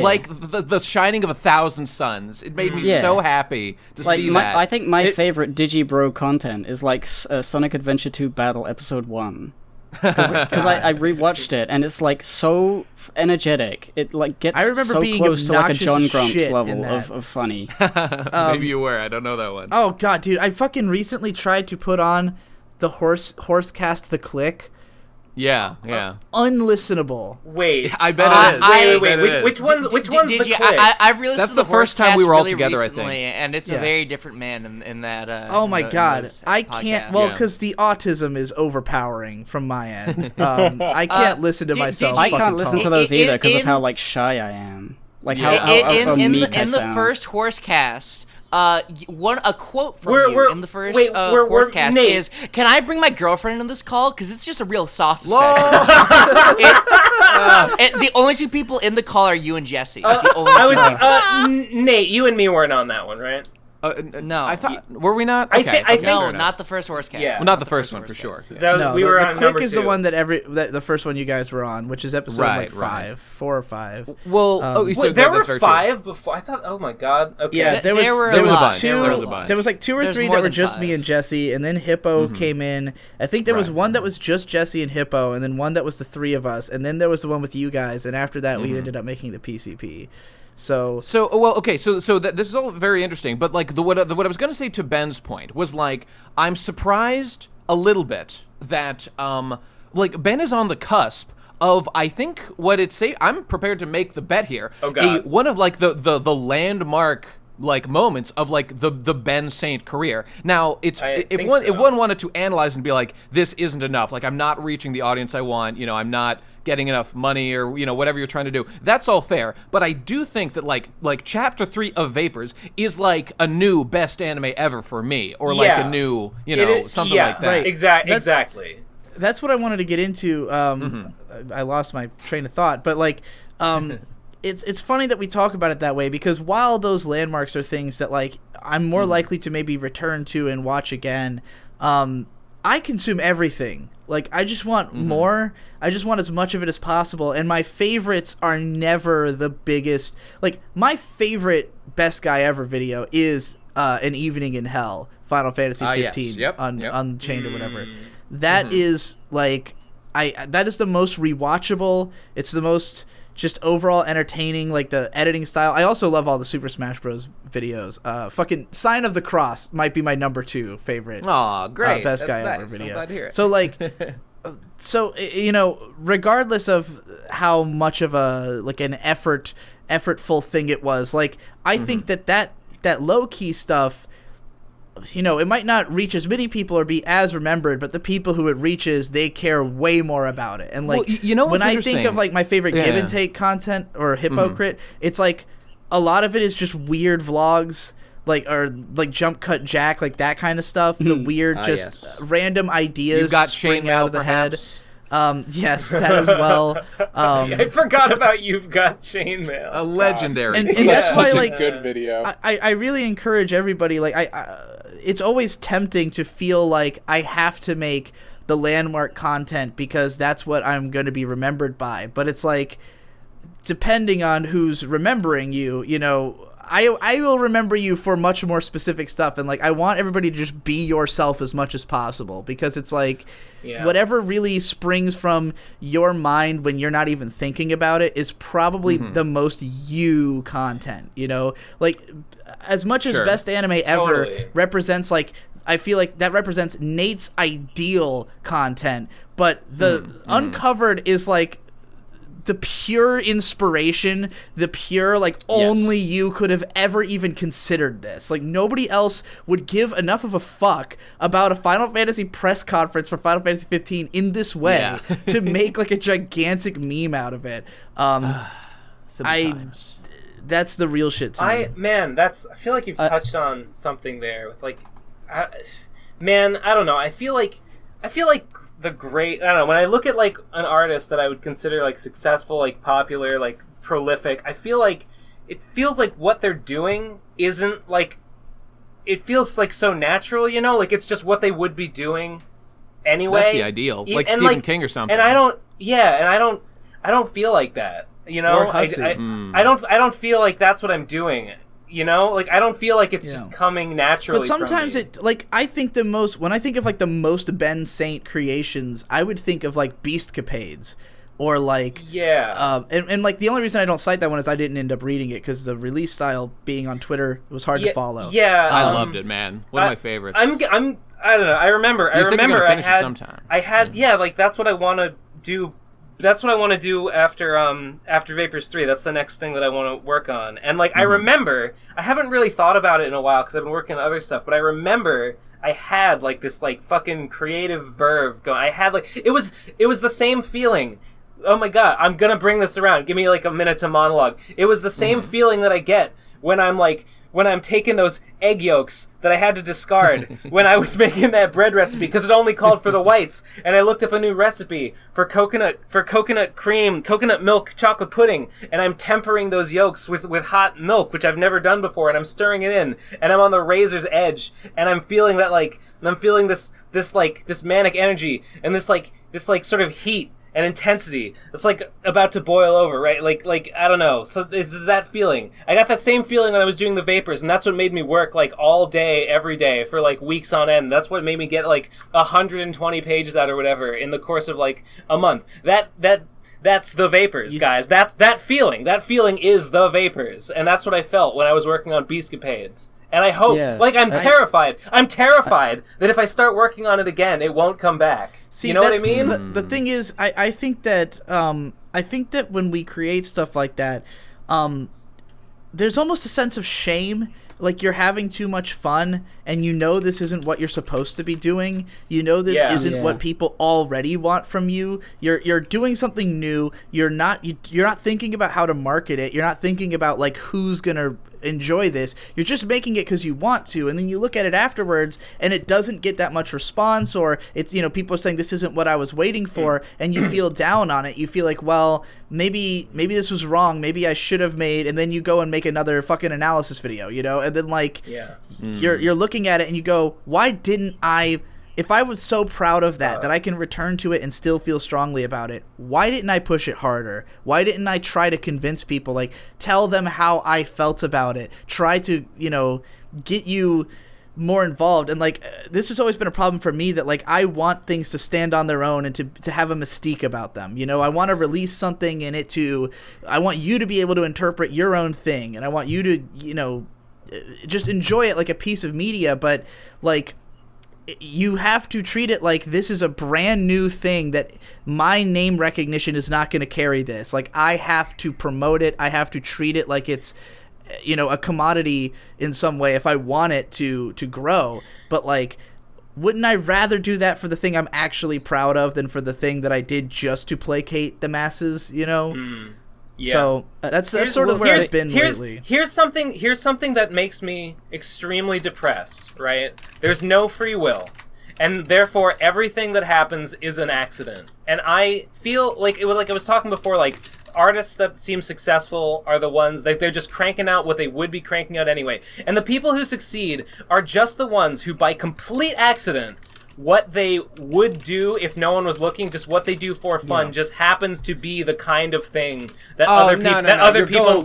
like the shining of 1,000 suns. It made me so happy to see that. I think my favorite Digibro content is like Sonic Adventure 2 Battle Episode 1. Because I rewatched it, and it's like so energetic. It like gets so close to like a John Grumps level of funny. Maybe you were. I don't know that one. Oh god, dude! I fucking recently tried to put on the Horsecast the Clique. Yeah. Unlistenable. Wait, I bet it is. Wait. Which one's the Clique? I've really That's the first time we were all together, I think. And it's a very different man in that. Oh my god, I podcast. can't. Well, because the autism is overpowering from my end. I can't listen to myself. I can't listen to those either because of how like shy I am. Like how meek I in the sound. first Horsecast. A quote from you in the first Horsecast Nate. is, "Can I bring my girlfriend into this call? Because it's just a real sausage fest." The only two people in the call are you and Jesse. The only two. Nate, you and me weren't on that one, right? No, I thought were we not? I Okay, think no, not the first Horsecast. Yeah. well, not the first one for sure. We were the on Clique number is 2. the one that the first one you guys were on, which is episode 4 or 5. Well, Wait, there were 5 before. I thought. Oh my god. Okay. Yeah, there was a bunch. There was like 2 or 3 that were just me and Jesse, and then Hippo came in. I think there was one that was just Jesse and Hippo, and then one that was the 3 of us, and then there was the one with you guys, and after that we ended up making the PCP. So this is all very interesting, but like what I was going to say to Ben's point was like I'm surprised a little bit that like Ben is on the cusp of I think what it's say I'm prepared to make the bet here. Oh god. One of like the landmark like moments of like the Ben Saint career. Now if one wanted to analyze and be like this isn't enough, like I'm not reaching the audience I want, you know, I'm not getting enough money or you know whatever you're trying to do, that's all fair, but I do think that like chapter 3 of Vapors is like a new best anime ever for me, or like a new something like that. Right. Exactly. That's what I wanted to get into. I lost my train of thought, but like it's funny that we talk about it that way, because while those landmarks are things that like I'm more likely to maybe return to and watch again, I consume everything. Like, I just want more. I just want as much of it as possible. And my favorites are never the biggest. Like, my favorite Best Guy Ever video is An Evening in Hell, Final Fantasy 15 Unchained or whatever. That is, like, that is the most rewatchable. It's the most just overall entertaining, like the editing style. I also love all the Super Smash Bros. Videos. Fucking Sign of the Cross might be my number 2 favorite. Aw, great. Best That's Guy Ever nice. video. I'm glad to hear it. So like, you know, regardless of how much of a like an effortful thing it was, like I think that low key stuff, you know, it might not reach as many people or be as remembered, but the people who it reaches, they care way more about it. And like, well, you know, when I think of like my favorite give and take content or Hypocrite, it's like a lot of it is just weird vlogs, like, or like Jump Cut Jack, like that kind of stuff. The weird, random ideas you got spring out of the perhaps? head. Yes, that as well. I forgot about You've Got Chainmail. A legendary. And that's why, such like, a good video. I really encourage everybody. Like, it's always tempting to feel like I have to make the landmark content because that's what I'm going to be remembered by. But it's like, depending on who's remembering you, you know, I will remember you for much more specific stuff, and like I want everybody to just be yourself as much as possible, because it's like whatever really springs from your mind when you're not even thinking about it is probably the most you content, you know? Like, as much as Best Anime Ever represents, like, I feel like that represents Nate's ideal content, but the Uncovered is like the pure inspiration, the pure, like, only you could have ever even considered this. Like, nobody else would give enough of a fuck about a Final Fantasy press conference for Final Fantasy 15 in this way to make, like, a gigantic meme out of it. That's the real shit to me. Man, I feel like you've touched on something there with, like, I don't know. I feel like the great, I don't know, when I look at like an artist that I would consider like successful, like popular, like prolific, I feel like it feels like what they're doing isn't like, it feels like so natural, you know, like it's just what they would be doing anyway. That's the ideal, like Stephen King or something. And I don't feel like that, you know. Or I don't feel like that's what I'm doing. You know, like I don't feel like it's just coming naturally. But sometimes from me. it, like, I think when I think of like the most Ben Saint creations, I would think of like Beastcapades, or like and like the only reason I don't cite that one is I didn't end up reading it because the release style being on Twitter was hard to follow. I loved it, man. One of my favorites. I don't know. I remember. I had like that's what I want to do. That's what I want to do after Vapors 3. That's the next thing that I want to work on. And like I remember, I haven't really thought about it in a while because I've been working on other stuff. But I remember I had like this like fucking creative verve going. I had like it was the same feeling. Oh my god, I'm gonna bring this around. Give me like a minute to monologue. It was the same feeling that I get when I'm taking those egg yolks that I had to discard when I was making that bread recipe because it only called for the whites, and I looked up a new recipe for coconut milk chocolate pudding, and I'm tempering those yolks with hot milk, which I've never done before, and I'm stirring it in, and I'm on the razor's edge, and I'm feeling this manic energy and this sort of heat and intensity. It's like about to boil over, right? Like I don't know. So it's that feeling. I got that same feeling when I was doing the Vapors, and that's what made me work like all day, every day for like weeks on end. That's what made me get like 120 pages out or whatever in the course of like a month. That's the Vapors, guys. That feeling is the Vapors, and that's what I felt when I was working on Beastcapades. And I hope, I'm terrified. I'm terrified that if I start working on it again, it won't come back. See, you know what I mean? The thing is, I think that when we create stuff like that, there's almost a sense of shame. Like you're having too much fun, and you know this isn't what you're supposed to be doing. You know this isn't what people already want from you. You're doing something new. You're not thinking about how to market it. You're not thinking about like who's gonna enjoy this. You're just making it because you want to, and then you look at it afterwards and it doesn't get that much response, or it's, you know, people are saying this isn't what I was waiting for, and you feel down on it. You feel like, well, maybe this was wrong, maybe I should have made, and then you go and make another fucking analysis video, you know, and then like you're looking at it and you go, why didn't I, if I was so proud of that I can return to it and still feel strongly about it, why didn't I push it harder? Why didn't I try to convince people, like tell them how I felt about it, try to, you know, get you more involved? And like this has always been a problem for me, that like I want things to stand on their own and to have a mystique about them, you know. I want to release something in it I want you to be able to interpret your own thing, and I want you to, you know, just enjoy it like a piece of media, but like you have to treat it like this is a brand new thing, that my name recognition is not going to carry this. Like I have to promote it. I have to treat it like it's, you know, a commodity in some way if I want it to grow. But like, wouldn't I rather do that for the thing I'm actually proud of than for the thing that I did just to placate the masses, you know? Yeah. So that's sort of where I've been lately. Here's something that makes me extremely depressed, right? There's no free will, and therefore everything that happens is an accident. And I feel like I was talking before, like artists that seem successful are the ones that they're just cranking out what they would be cranking out anyway. And the people who succeed are just the ones who, by complete accident, what they would do if no one was looking, just what they do for fun, just happens to be the kind of thing that other people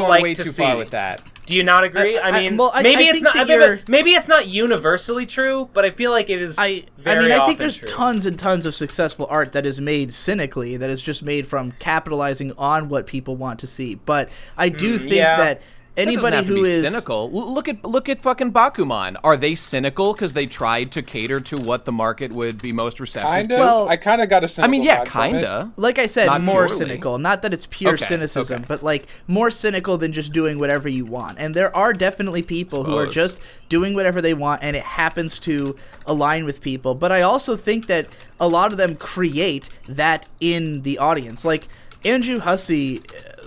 like to see. With that. Do you not agree? Maybe it's not universally true, but I feel like it is. I think there's tons and tons of successful art that is made cynically, that is just made from capitalizing on what people want to see. But I do think that anybody who is cynical, look at fucking Bakuman. Are they cynical because they tried to cater to what the market would be most receptive to? Well, I kind of got a cynical. I mean, yeah, kinda. Like I said, not more purely cynical. Not that it's pure cynicism, but like more cynical than just doing whatever you want. And there are definitely people who are just doing whatever they want, and it happens to align with people. But I also think that a lot of them create that in the audience. Like Andrew Hussey,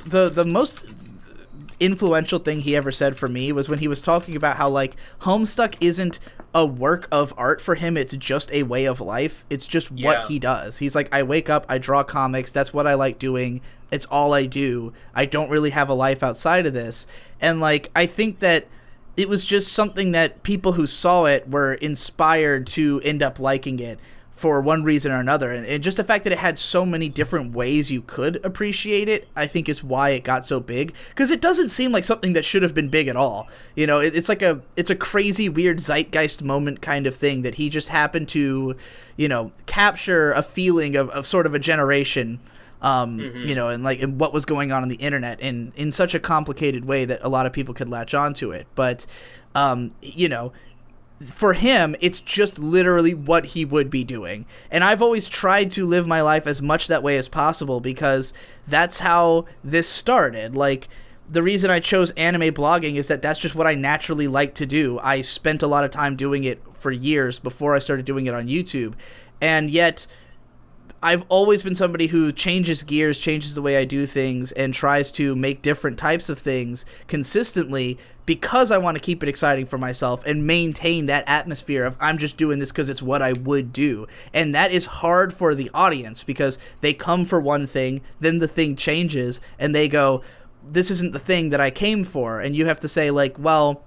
the most influential thing he ever said for me was when he was talking about how like Homestuck isn't a work of art for him, it's just a way of life. It's just what he does. He's like, I wake up, I draw comics, that's what I like doing, it's all I do. I don't really have a life outside of this. And like, I think that it was just something that people who saw it were inspired to end up liking it for one reason or another. And just the fact that it had so many different ways you could appreciate it, I think is why it got so big. Because it doesn't seem like something that should have been big at all. You know, it's a crazy, weird zeitgeist moment kind of thing that he just happened to, you know, capture a feeling of sort of a generation, you know, and what was going on the internet in such a complicated way that a lot of people could latch onto it. But, you know, for him, it's just literally what he would be doing. And I've always tried to live my life as much that way as possible because that's how this started. Like, the reason I chose anime blogging is that that's just what I naturally like to do. I spent a lot of time doing it for years before I started doing it on YouTube. And yet, I've always been somebody who changes gears, changes the way I do things, and tries to make different types of things consistently because I want to keep it exciting for myself and maintain that atmosphere of I'm just doing this because it's what I would do. And that is hard for the audience because they come for one thing, then the thing changes, and they go, this isn't the thing that I came for. And you have to say, like, well,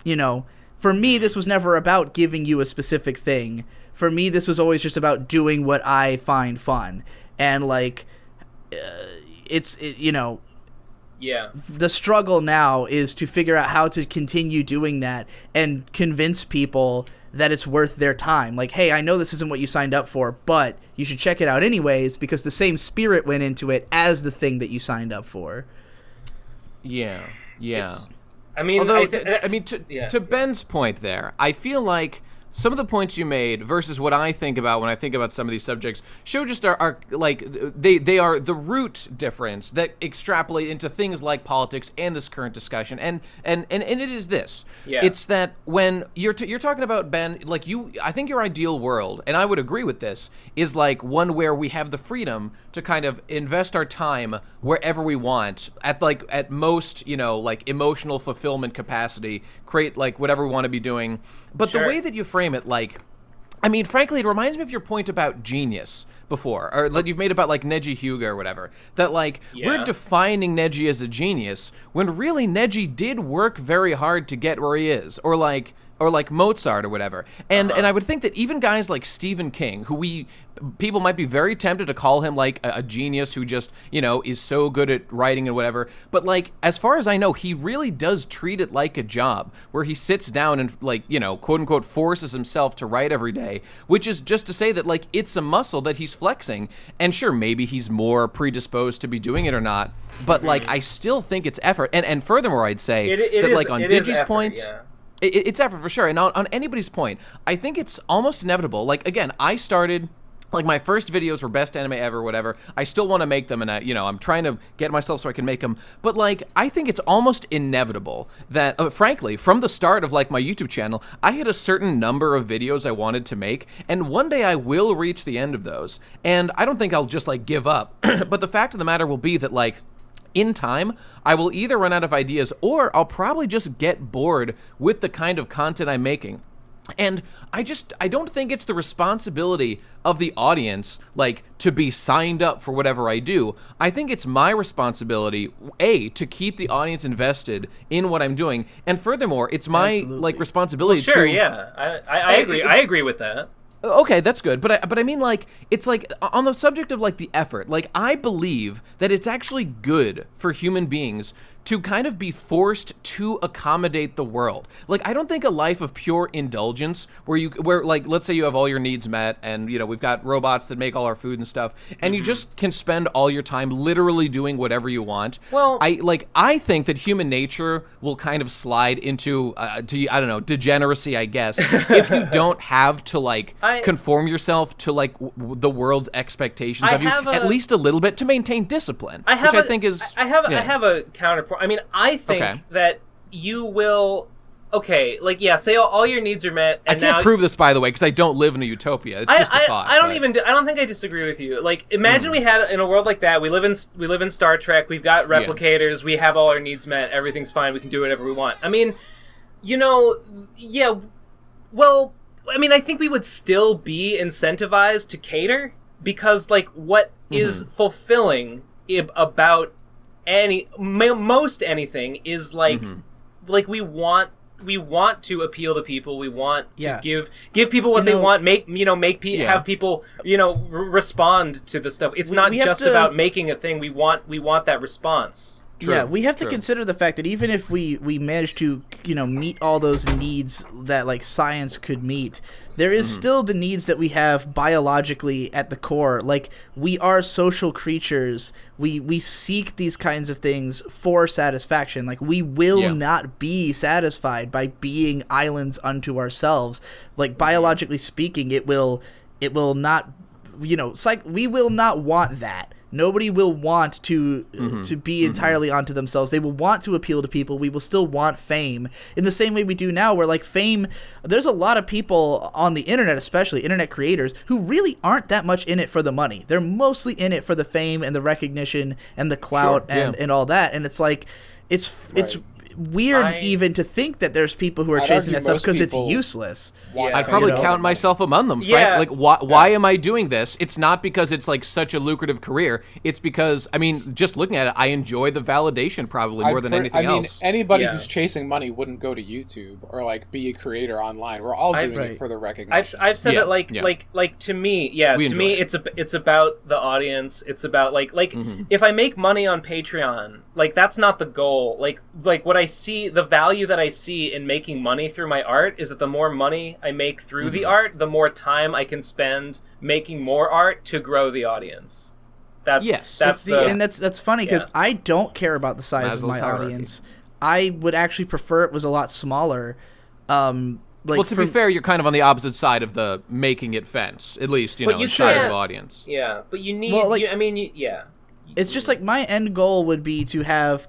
you know, for me, this was never about giving you a specific thing. For me, this was always just about doing what I find fun. And, like, you know, yeah. The struggle now is to figure out how to continue doing that and convince people that it's worth their time. Like, hey, I know this isn't what you signed up for, but you should check it out anyways because the same spirit went into it as the thing that you signed up for. Yeah. I mean, although, to Ben's point there, I feel like some of the points you made versus what I think about when I think about some of these subjects show just are like they are the root difference that extrapolate into things like politics and this current discussion. And it is this. Yeah. It's that when you're talking about, Ben, like I think your ideal world, and I would agree with this, is like one where we have the freedom to kind of invest our time wherever we want at most, you know, like emotional fulfillment capacity, create like whatever we want to be doing. But the way that you frame it, like, I mean, frankly, it reminds me of your point about genius before, or that you've made about like Neji Hyuga or whatever, that like we're defining Neji as a genius when really Neji did work very hard to get where he is, or like Mozart or whatever. And I would think that even guys like Stephen King, who people might be very tempted to call him like a genius who just, you know, is so good at writing and whatever. But like, as far as I know, he really does treat it like a job where he sits down and like, you know, quote unquote, forces himself to write every day, which is just to say that like it's a muscle that he's flexing. And sure, maybe he's more predisposed to be doing it or not. But like, I still think it's effort. And furthermore, I'd say that like on Digi's point, yeah. It's effort for sure. And on anybody's point, I think it's almost inevitable. Like, again, I started, like, my first videos were best anime ever, whatever. I still want to make them, and I'm trying to get myself so I can make them. But, like, I think it's almost inevitable that, frankly, from the start of, like, my YouTube channel, I had a certain number of videos I wanted to make, and one day I will reach the end of those. And I don't think I'll just, like, give up. But the fact of the matter will be that, like, in time, I will either run out of ideas or I'll probably just get bored with the kind of content I'm making. And I don't think it's the responsibility of the audience, like, to be signed up for whatever I do. I think it's my responsibility, to keep the audience invested in what I'm doing. And furthermore, it's my, like, responsibility to... Sure, yeah. I agree. I agree with that. Okay, that's good, but I mean, like, it's like on the subject of like the effort, like I believe that it's actually good for human beings to kind of be forced to accommodate the world. Like, I don't think a life of pure indulgence where like, let's say you have all your needs met and, you know, we've got robots that make all our food and stuff, and you just can spend all your time literally doing whatever you want. Well, I think that human nature will kind of slide into, I don't know, degeneracy, I guess, if you don't have to, like, conform yourself to, like, the world's expectations of you, at least a little bit, to maintain discipline, I think is... I have a counterpoint. I mean, I think that you will... Okay, like, yeah, say all your needs are met, and I can't prove this, by the way, because I don't live in a utopia. It's just a thought. I don't think I disagree with you. Like, imagine we had, in a world like that, we live in Star Trek, we've got replicators, we have all our needs met, everything's fine, we can do whatever we want. I mean, you know, yeah, well, I mean, I think we would still be incentivized to cater, because, like, what is fulfilling about most anything is, like, like, we want to appeal to people. We want to give people what they want. Have people, you know, respond to the stuff. It's not just about making a thing. We want that response. Yeah, we have to consider the fact that even if we manage to, meet all those needs that like science could meet, there is still the needs that we have biologically at the core. Like, we are social creatures. We seek these kinds of things for satisfaction. Like, we will not be satisfied by being islands unto ourselves. Like, biologically speaking, it will not, it's like we will not want that. Nobody will want to be entirely onto themselves. They will want to appeal to people. We will still want fame in the same way we do now, where like fame, there's a lot of people on the internet, especially internet creators, who really aren't that much in it for the money. They're mostly in it for the fame and the recognition and the clout and all that. And it's like, it's weird even to think that there's people who are chasing that stuff because it's useless. I'd probably count myself among them. Like, why am I doing this? It's not because it's like such a lucrative career. It's because, I mean, just looking at it, I enjoy the validation probably more than anything else. Anybody who's chasing money wouldn't go to YouTube or like be a creator online. We're all doing it for the recognition. I've said that like to me, it's about the audience. It's about like if I make money on Patreon, like that's not the goal. Like what I see, the value that I see in making money through my art is that the more money I make through the art, the more time I can spend making more art to grow the audience. That's funny because I don't care about the size of my audience. I would actually prefer it was a lot smaller. To be fair, you're kind of on the opposite side of the making it fence, at least, size of audience. Yeah, but you need, It's just like my end goal would be to have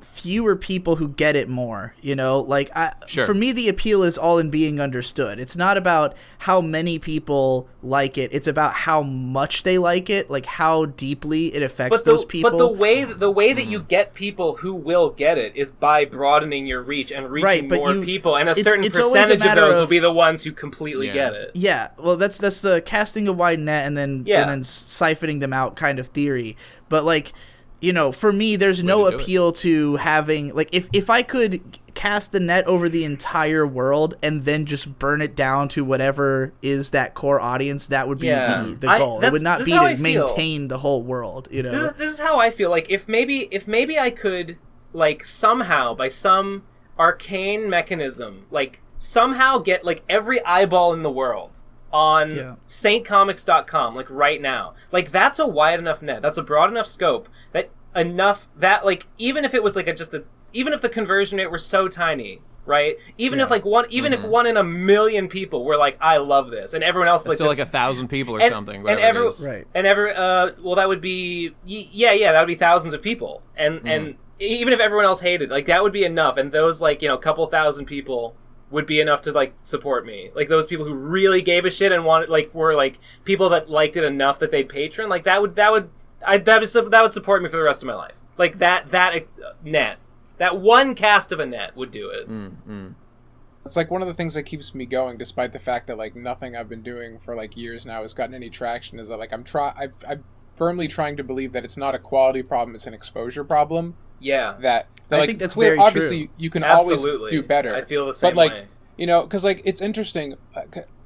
fewer people who get it more, for me the appeal is all in being understood. It's not about how many people like it, it's about how much they like it, like how deeply it affects those people. But the way that you get people who will get it is by broadening your reach and reaching more people, and a certain percentage of those will be the ones who completely get it. Yeah, well that's the casting a wide net and then siphoning them out kind of theory. But like, for me, there's no appeal to having, like, if I could cast the net over the entire world and then just burn it down to whatever is that core audience, that would be the goal. It would not be to maintain the whole world, This is how I feel. Like, if maybe I could, like, somehow, by some arcane mechanism, like, somehow get, like, every eyeball in the world on saintcomics.com, like, right now. Like, that's a wide enough net. That's a broad enough scope that like, even if it was like even if the conversion rate were so tiny, right? Even if like if 1 in a million people were like, I love this, and everyone else like, still like 1,000 people or something, whatever it is. Well, that would be that would be thousands of people, and even if everyone else hated, like, that would be enough, and those, like, couple thousand people would be enough to, like, support me. Like, those people who really gave a shit and wanted, like, were like people that liked it enough that they'd patron, like, that would support me for the rest of my life. Like, that net, that one cast of a net would do it. It's like one of the things that keeps me going, despite the fact that like nothing I've been doing for like years now has gotten any traction. Is that like I'm firmly trying to believe that it's not a quality problem; it's an exposure problem. Yeah, I think that's very obviously true. You can always do better. I feel the same way. Way. Because like it's interesting.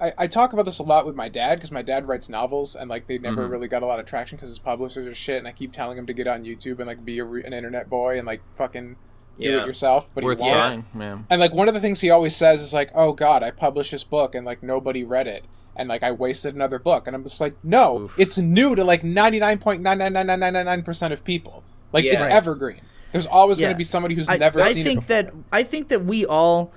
I talk about this a lot with my dad because my dad writes novels and like they never really got a lot of traction because his publishers are shit. And I keep telling him to get on YouTube and like be an internet boy and like fucking do it yourself. But worth trying, man. And like one of the things he always says is like, "Oh God, I published this book and like nobody read it." And, like, I wasted another book. And I'm just like, no, it's new to, like, 99.99999% of people. Like, it's evergreen. There's always going to be somebody who's never seen it before. I think that we all,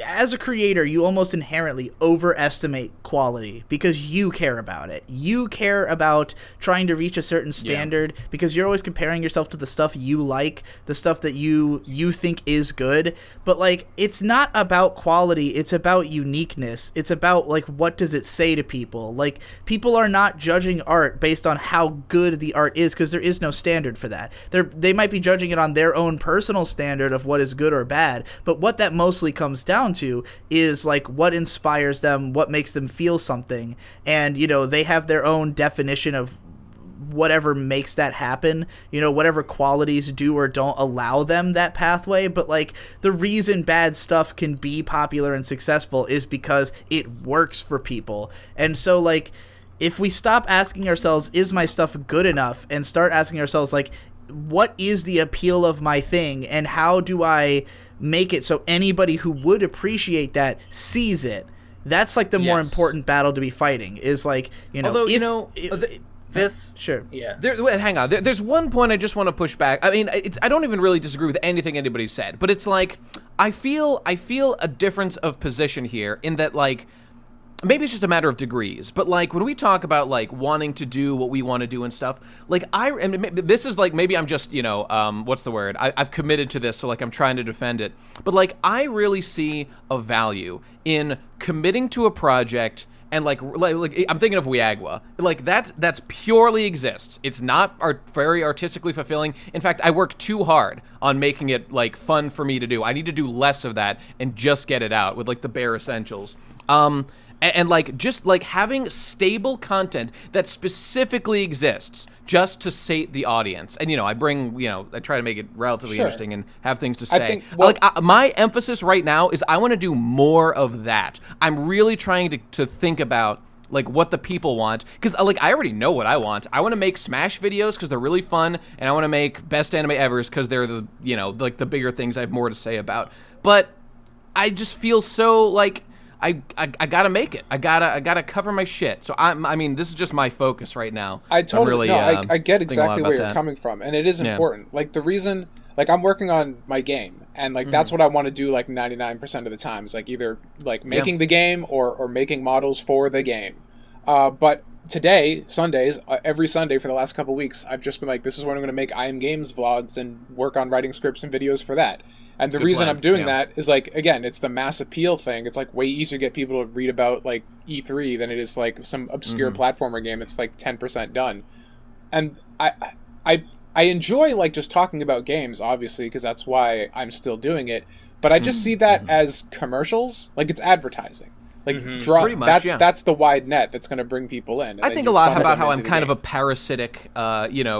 as a creator, you almost inherently overestimate quality because you care about it. You care about trying to reach a certain standard because you're always comparing yourself to the stuff you like, the stuff that you think is good. But, like, it's not about quality. It's about uniqueness. It's about, like, what does it say to people? Like, people are not judging art based on how good the art is because there is no standard for that. They might be judging it on their own personal standard of what is good or bad, but what that mostly comes down to is like what inspires them, what makes them feel something, and they have their own definition of whatever makes that happen, whatever qualities do or don't allow them that pathway. But like the reason bad stuff can be popular and successful is because it works for people. And so like if we stop asking ourselves, is my stuff good enough, and start asking ourselves, like, what is the appeal of my thing, and how do I make it so anybody who would appreciate that sees it? That's like the more important battle to be fighting, is like, you know, although, this sure. Yeah. Hang on. There's one point I just want to push back. I mean, I don't even really disagree with anything anybody said, but it's like I feel a difference of position here in that, like, maybe it's just a matter of degrees, but like when we talk about like wanting to do what we want to do and stuff, like this is like, maybe I'm just, you know, what's the word? I've committed to this, so like I'm trying to defend it. But like I really see a value in committing to a project. And like I'm thinking of Weagwa. Like that's purely exists. It's not very artistically fulfilling. In fact, I work too hard on making it like fun for me to do. I need to do less of that and just get it out with like the bare essentials. And like just like having stable content that specifically exists just to sate the audience. And, you know, I try to make it relatively interesting and have things to say. My emphasis right now is I want to do more of that. I'm really trying to think about like what the people want, because like I already know what I want. I want to make Smash videos because they're really fun, and I want to make Best Anime Evers because they're the, you know, like the bigger things I have more to say about. But I just feel so like I gotta make it. I gotta cover my shit. So I mean, this is just my focus right now. I get exactly where you're coming from, and it is important. Like the reason, like I'm working on my game, and like that's what I want to do. Like 99% of the time is like either like making the game or making models for the game. But today, Sundays, every Sunday for the last couple weeks, I've just been like, this is when I'm going to make I Am Games vlogs and work on writing scripts and videos for that. And the reason I'm doing that is, like, again, it's the mass appeal thing. It's, like, way easier to get people to read about, like, E3 than it is, like, some obscure platformer game. It's, like, 10% done. And I enjoy, like, just talking about games, obviously, because that's why I'm still doing it. But I just see that as commercials. Like, it's advertising. Like, that's the wide net that's going to bring people in. I think a lot about how I'm kind of a parasitic,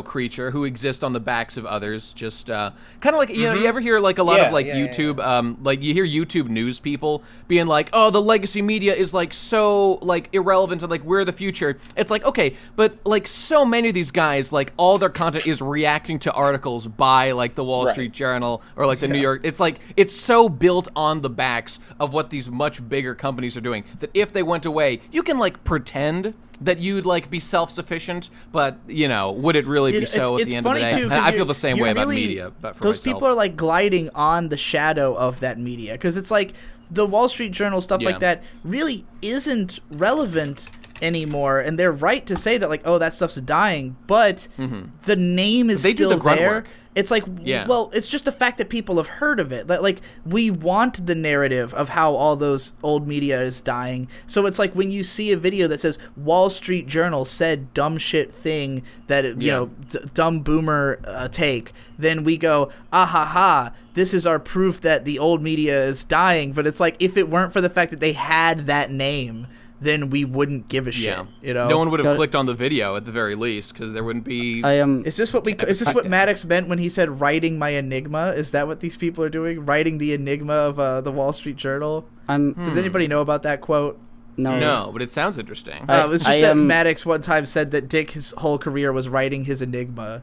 creature who exists on the backs of others. Just kind of like, you know, you ever hear like a lot of like YouTube, like you hear YouTube news people being like, oh, the legacy media is like so like irrelevant and like we're the future. It's like, okay, but like so many of these guys, like all their content is reacting to articles by like the Wall Street Journal or like the New York. It's like, it's so built on the backs of what these much bigger companies are doing, that if they went away, you can like pretend that you'd like be self-sufficient, but you know, would it really be so at the end of the day? Too, I feel the same way about media, but for those myself. People are like gliding on the shadow of that media, because it's like the Wall Street Journal stuff like that really isn't relevant anymore, and they're right to say that, like, oh, that stuff's dying, but the name is still there. It's like, well, it's just the fact that people have heard of it. Like, we want the narrative of how all those old media is dying. So it's like when you see a video that says Wall Street Journal said dumb shit thing that, you know, dumb boomer take, then we go, ah ha ha, this is our proof that the old media is dying. But it's like, if it weren't for the fact that they had that name, then we wouldn't give a shit. You know, no one would have clicked on the video at the very least, because there wouldn't be. Is this what Maddox meant when he said writing my enigma? Is that what these people are doing? Writing the enigma of the Wall Street Journal? Does anybody know about that quote? No, but it sounds interesting. It's just that Maddox one time said that Dick, his whole career, was writing his enigma.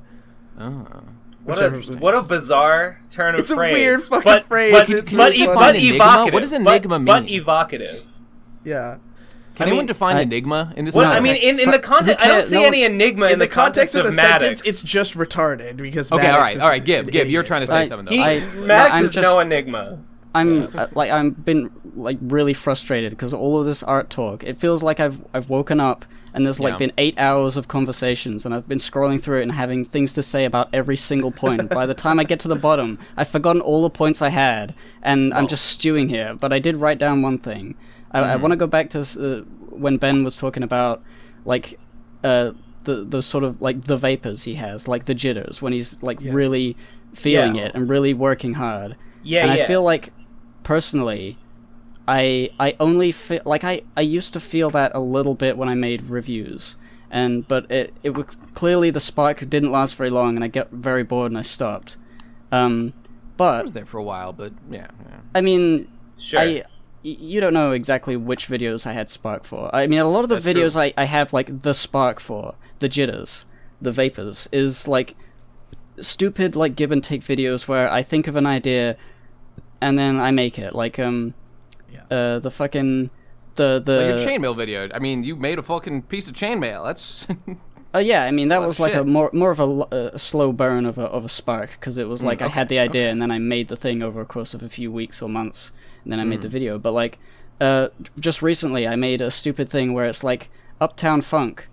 Oh. What a bizarre turn of phrase. It's a weird fucking phrase. But evocative. What does enigma mean? But evocative. Yeah. Can anyone define enigma in this context? I mean, in the context, I don't see any enigma in the context of the sentence. It's just retarded because. Okay, Maddox all right, Gib, you're trying to say something though. Maddox is no enigma. I'm been like really frustrated because all of this art talk. It feels like I've woken up and there's like been 8 hours of conversations, and I've been scrolling through it and having things to say about every single point. By the time I get to the bottom, I've forgotten all the points I had, and I'm just stewing here. But I did write down one thing. I want to go back to when Ben was talking about like the sort of like the vapors he has, like the jitters when he's like really feeling it and really working hard. I feel like personally, I only feel like I used to feel that a little bit when I made reviews, but it was clearly the spark didn't last very long, and I got very bored and I stopped. But I was there for a while, but yeah. I mean, sure. you don't know exactly which videos I had Spark for. I mean, a lot of the videos I have, like, the Spark for, the jitters, the vapors, is, like, stupid, like, give and take videos where I think of an idea and then I make it. Like, the fucking... Like your chainmail video. I mean, you made a fucking piece of chainmail. That's... yeah, I mean, that was like a more of a slow burn of a spark, because it was like I had the idea and then I made the thing over a course of a few weeks or months, and then I made the video. But like, just recently I made a stupid thing where it's like Uptown Funk,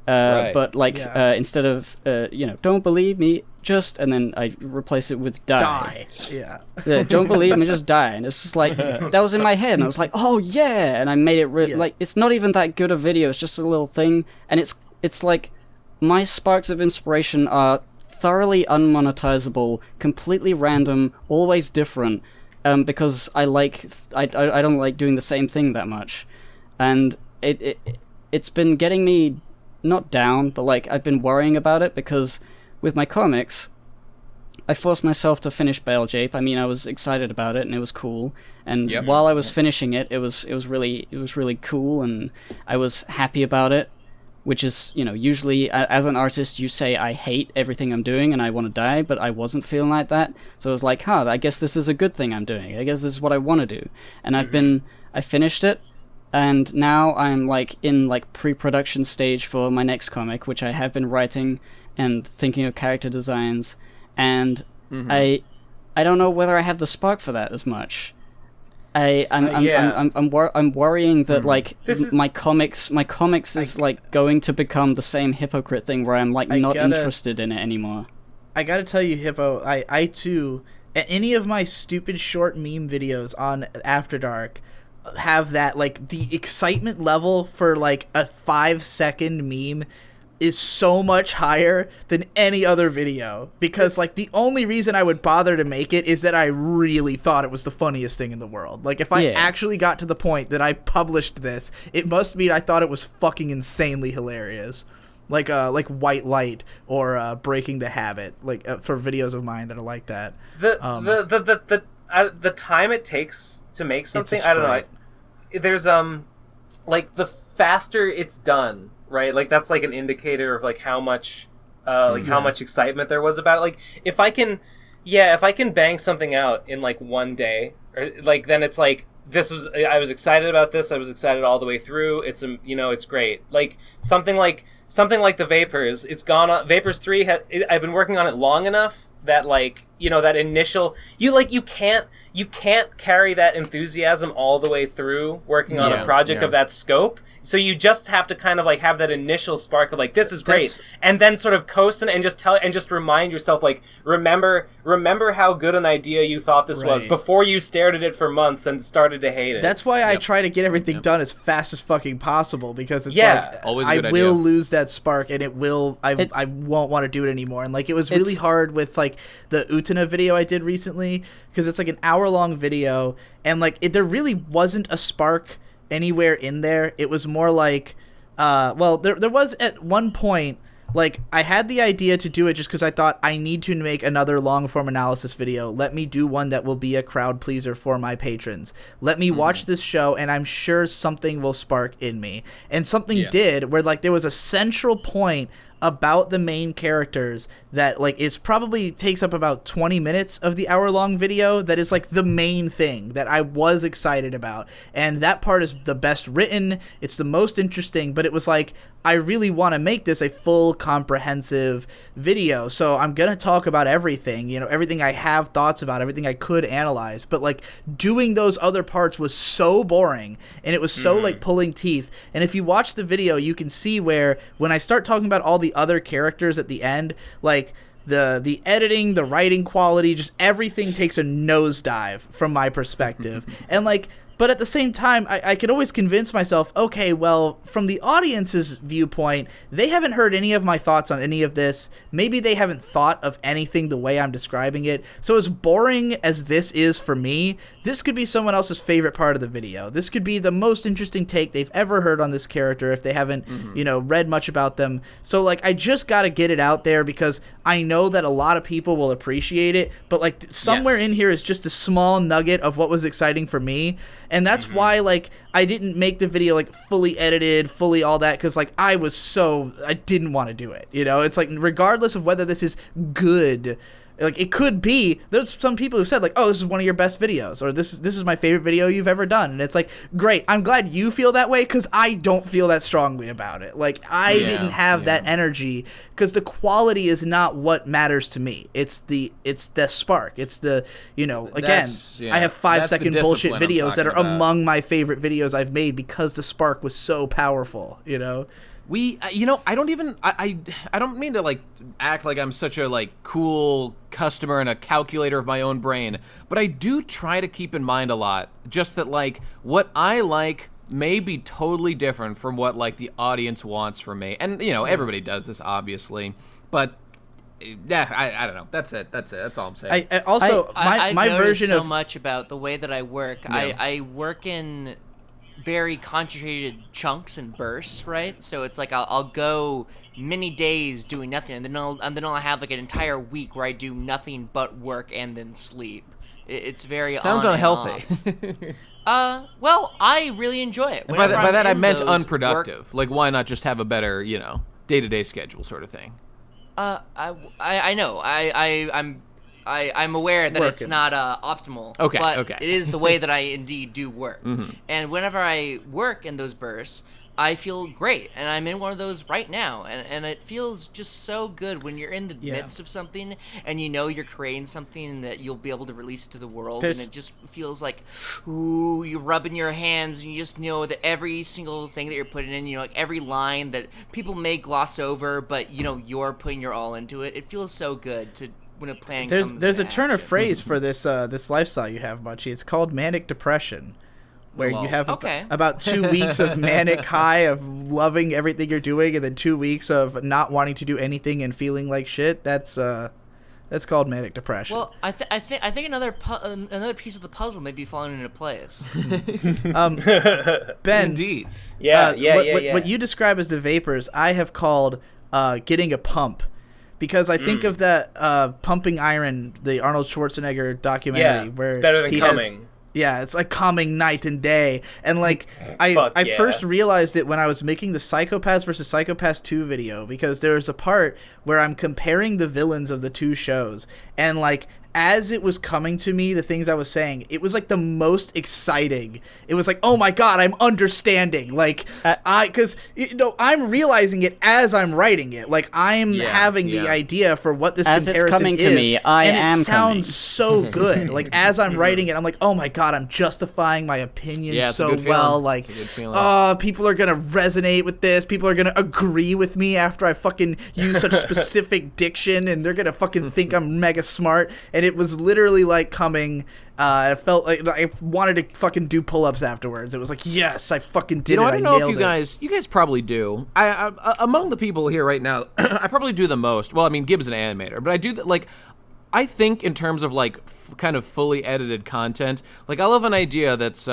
but like instead of don't believe me, just, and then I replace it with die. Yeah. Don't believe me, just die. And it's just like, that was in my head, and I was like, oh yeah, and I made it like, it's not even that good a video, it's just a little thing, and it's like, my sparks of inspiration are thoroughly unmonetizable, completely random, always different, because I don't like doing the same thing that much, and it's been getting me not down, but like I've been worrying about it, because with my comics, I forced myself to finish JAPE. I mean, I was excited about it and it was cool, and while I was finishing it, it was really cool, and I was happy about it. Which is, usually as an artist, you say, I hate everything I'm doing and I want to die, but I wasn't feeling like that. So I was like, I guess this is a good thing I'm doing. I guess this is what I want to do. And I finished it, and now I'm like in like pre-production stage for my next comic, which I have been writing and thinking of character designs. And I don't know whether I have the spark for that as much. I'm worrying that like my comics is like going to become the same hypocrite thing where I'm like not interested in it anymore. I gotta tell you, Hippo, I too, any of my stupid short meme videos on After Dark have that, like, the excitement level for like a 5-second meme is so much higher than any other video, because like the only reason I would bother to make it is that I really thought it was the funniest thing in the world. Like, if I actually got to the point that I published this, it must mean I thought it was fucking insanely hilarious. Like White Light or Breaking the Habit, like for videos of mine that are like that. The time it takes to make something, I don't know. There's like the faster it's done. Right, like that's like an indicator of like how much excitement there was about it. Like if I can bang something out in like one day, or like then it's like I was excited about this. I was excited all the way through. It's it's great. Like something like the Vapors. It's gone on. Vapors 3. I've been working on it long enough that like that initial you can't carry that enthusiasm all the way through working on a project of that scope. So you just have to kind of like have that initial spark of like, this is great, and then sort of coast and just remind yourself, like, remember how good an idea you thought this was before you stared at it for months and started to hate it. That's why I try to get everything done as fast as fucking possible, because it's like always I will lose that spark, and I won't want to do it anymore. And like it was really hard with like the Utana video I did recently, because it's like an hour-long video, and like there really wasn't a spark anywhere in there. It was more like there was at one point, like, I had the idea to do it just because I thought I need to make another long form analysis video. Let me do one that will be a crowd pleaser for my patrons. Let me watch this show, and I'm sure something will spark in me. And something did, where like there was a central point about the main characters that like is probably takes up about 20 minutes of the hour-long video, that is like the main thing that I was excited about. And that part is the best written, it's the most interesting, but it was like, I really want to make this a full comprehensive video, so I'm gonna talk about everything, everything I have thoughts about, everything I could analyze. But like doing those other parts was so boring, and it was so like pulling teeth. And if you watch the video, you can see where when I start talking about all the other characters at the end, like the editing, the writing quality, just everything takes a nosedive from my perspective. And like, but at the same time, I could always convince myself, okay, well, from the audience's viewpoint, they haven't heard any of my thoughts on any of this. Maybe they haven't thought of anything the way I'm describing it. So as boring as this is for me, this could be someone else's favorite part of the video. This could be the most interesting take they've ever heard on this character if they haven't, read much about them. So, like, I just got to get it out there, because I know that a lot of people will appreciate it, but like somewhere in here is just a small nugget of what was exciting for me. And that's why like I didn't make the video like fully edited, fully all that, because like I didn't want to do it. You know, it's like regardless of whether this is good, like it could be, there's some people who said like, oh, this is one of your best videos, or this is my favorite video you've ever done. And it's like, great, I'm glad you feel that way, because I don't feel that strongly about it. Like I didn't have that energy, because the quality is not what matters to me. It's the spark. It's the, you know, again, I have 5-second bullshit videos that are among my favorite videos I've made because the spark was so powerful, you know? You know, I don't mean to like act like I'm such a like cool customer and a calculator of my own brain, but I do try to keep in mind a lot just that like what I like may be totally different from what like the audience wants from me. And you know, everybody does this obviously, but yeah, I don't know. That's it. That's all I'm saying. My version so of much about the way that I work. Yeah. I work in very concentrated chunks and bursts, right? So it's like I'll go many days doing nothing, and then I'll have like an entire week where I do nothing but work and then sleep. It's very sounds unhealthy. Well, I really enjoy it. By that I meant unproductive. Like, why not just have a better, you know, day-to-day schedule sort of thing? I know. I'm aware that it's not optimal, but it is the way that I indeed do work. And whenever I work in those bursts, I feel great, and I'm in one of those right now, and it feels just so good when you're in the midst of something, and you know you're creating something that you'll be able to release to the world, and it just feels like, ooh, you're rubbing your hands, and you just know that every single thing that you're putting in, you know, like every line that people may gloss over, but, you know, you're putting your all into it. It feels so good to... when a plan there's a turn of phrase for this lifestyle you have, Munchie. It's called manic depression, where you have about 2 weeks of manic high of loving everything you're doing, and then 2 weeks of not wanting to do anything and feeling like shit. That's called manic depression. Well, I think another piece of the puzzle may be falling into place. Ben, indeed, what you describe as the vapors, I have called getting a pump. Because I think of that Pumping Iron, the Arnold Schwarzenegger documentary, where it's better than coming. It's like calming night and day. And like I first realized it when I was making the Psychopaths versus Psychopaths 2 video, because there's a part where I'm comparing the villains of the two shows, and like as it was coming to me, the things I was saying, it was like the most exciting. It was like, oh my god, I'm understanding. Like because you know, I'm realizing it as I'm writing it. Like I'm having the idea for what this as comparison it's coming is, to me, and it sounds so good. Like as I'm writing it, I'm like, oh my god, I'm justifying my opinion so well. Like, oh, people are gonna resonate with this. People are gonna agree with me after I fucking use such specific diction, and they're gonna fucking think I'm mega smart. And it was literally like coming. I felt like I wanted to fucking do pull-ups afterwards. It was like, yes, I fucking did it. I don't know if you guys probably do. I among the people here right now, I probably do the most. Well, I mean, Gibb's an animator, but I do like. I think in terms of like kind of fully edited content, like I'll have an idea that's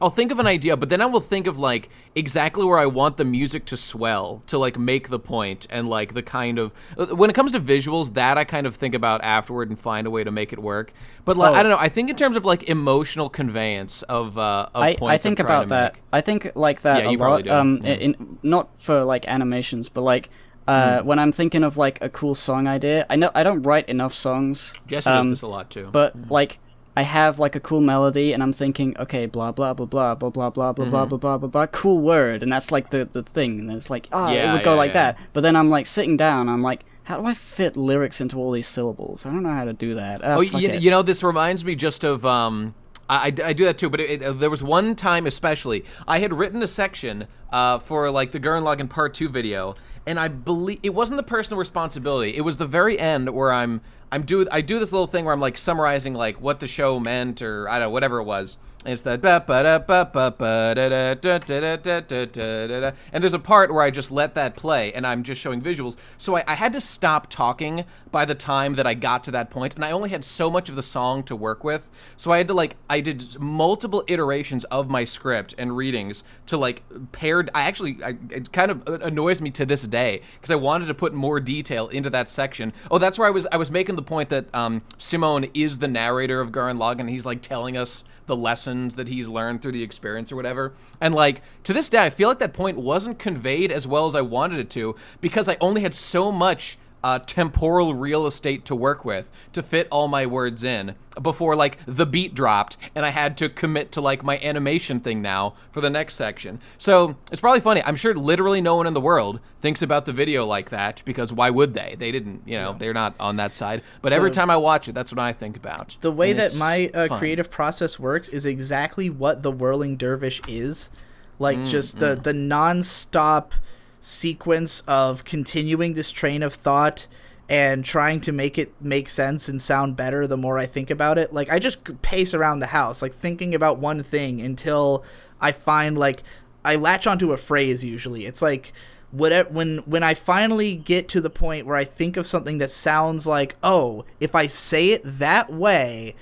I'll think of an idea, but then I will think of like exactly where I want the music to swell to like make the point, and like the kind of when it comes to visuals, that I kind of think about afterward and find a way to make it work. But like I don't know, I think in terms of like emotional conveyance of points. I think about that. I think like that a lot. Not for like animations, but like when I'm thinking of like a cool song idea. I know I don't write enough songs. Jesse does this a lot too. But like I have like a cool melody, and I'm thinking, okay, blah blah blah blah blah blah blah blah blah blah blah blah blah, cool word, and that's like the thing, and it's like, it would go like that. But then I'm like sitting down, I'm like, how do I fit lyrics into all these syllables? I don't know how to do that. You know, this reminds me just of I do that too, but there was one time especially I had written a section for like the Gurren Lagann Part 2 video, and I believe it wasn't the personal responsibility. It was the very end where I do this little thing where I'm like summarizing like what the show meant, or I don't know, whatever it was. It's that and there's a part where I just let that play and I'm just showing visuals. So I had to stop talking by the time that I got to that point, and I only had so much of the song to work with. So I had to I did multiple iterations of my script and readings to paired. It kind of annoys me to this day because I wanted to put more detail into that section. Oh, that's where I was making the point that Simone is the narrator of Gurren Lagann. He's telling us the lessons that he's learned through the experience or whatever. And to this day, I feel like that point wasn't conveyed as well as I wanted it to because I only had so much temporal real estate to work with to fit all my words in before the beat dropped and I had to commit to my animation thing now for the next section. So it's probably funny. I'm sure literally no one in the world thinks about the video like that because why would they? They didn't, they're not on that side. But every time I watch it, that's what I think about. The way that my creative process works is exactly what the Whirling Dervish is. Just the non-stop sequence of continuing this train of thought and trying to make it make sense and sound better the more I think about it. I just pace around the house, thinking about one thing until I find, I latch onto a phrase usually. It's whatever, when I finally get to the point where I think of something that sounds oh, if I say it that way,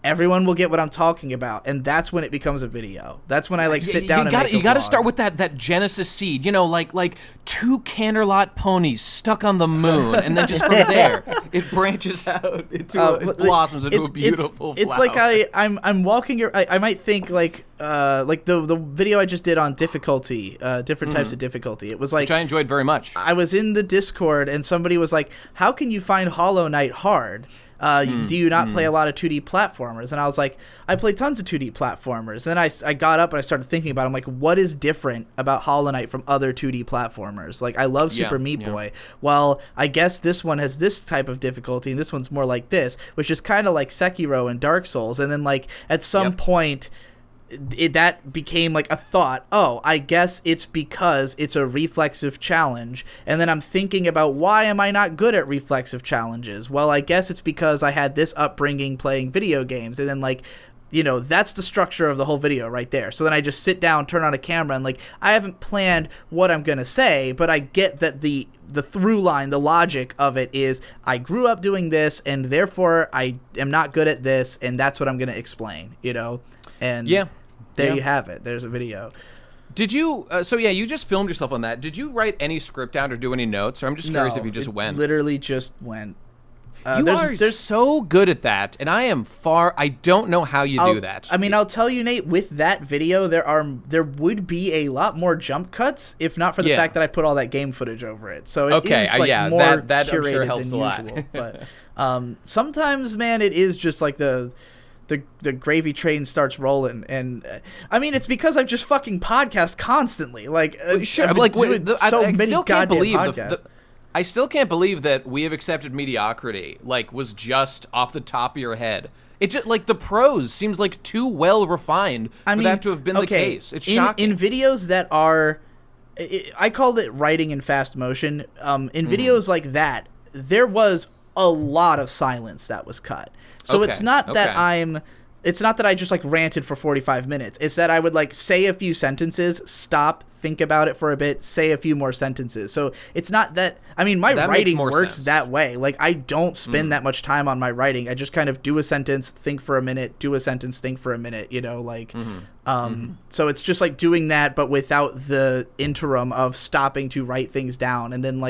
everyone will get what I'm talking about, and that's when it becomes a video. That's when I sit down and make a vlog. You got to start with that Genesis seed, like 2 Canterlot ponies stuck on the moon, and then just from there it branches out into it blossoms into a beautiful flower. It's I'm walking. I might think the video I just did on difficulty, different types of difficulty. It was which I enjoyed very much. I was in the Discord and somebody was like, "How can you find Hollow Knight hard? Do you not play a lot of 2D platformers?" And I was like, I play tons of 2D platformers. And then I got up and I started thinking about it. I'm like, what is different about Hollow Knight from other 2D platformers? I love Super Meat Boy. Well, I guess this one has this type of difficulty and this one's more like this, which is kind of like Sekiro and Dark Souls. And then at some point, that became a thought. Oh, I guess it's because it's a reflexive challenge. And then I'm thinking about, why am I not good at reflexive challenges? Well, I guess it's because I had this upbringing playing video games. And then that's the structure of the whole video right there. So then I just sit down, turn on a camera, and I haven't planned what I'm going to say, but I get that the through line, the logic of it is I grew up doing this and therefore I am not good at this, and that's what I'm going to explain, And there you have it. There's a video. Did you? You just filmed yourself on that. Did you write any script down or do any notes? Or I'm just curious if you just went. Literally just went. There's so good at that, and I am far. I don't know how you do that. I mean, I'll tell you, Nate. With that video, there would be a lot more jump cuts, if not for the fact that I put all that game footage over it. So it is more that curated sure helps than a usual. lot. But sometimes, man, it is just the gravy train starts rolling, and I mean, it's because I've just fucking podcast constantly. Sure, I still can't believe that We Have Accepted Mediocrity was just off the top of your head. It just the prose seems too well refined for that to have been the case. It's shocking. In videos that are, I called it writing in fast motion. In videos like that, there was a lot of silence that was cut. So it's not that it's not that I just ranted for 45 minutes. It's that I would say a few sentences, stop, think about it for a bit, say a few more sentences. So it's not that, I mean, my writing works that way. I don't spend that much time on my writing. I just kind of do a sentence, think for a minute, do a sentence, think for a minute, So it's just doing that, but without the interim of stopping to write things down. And then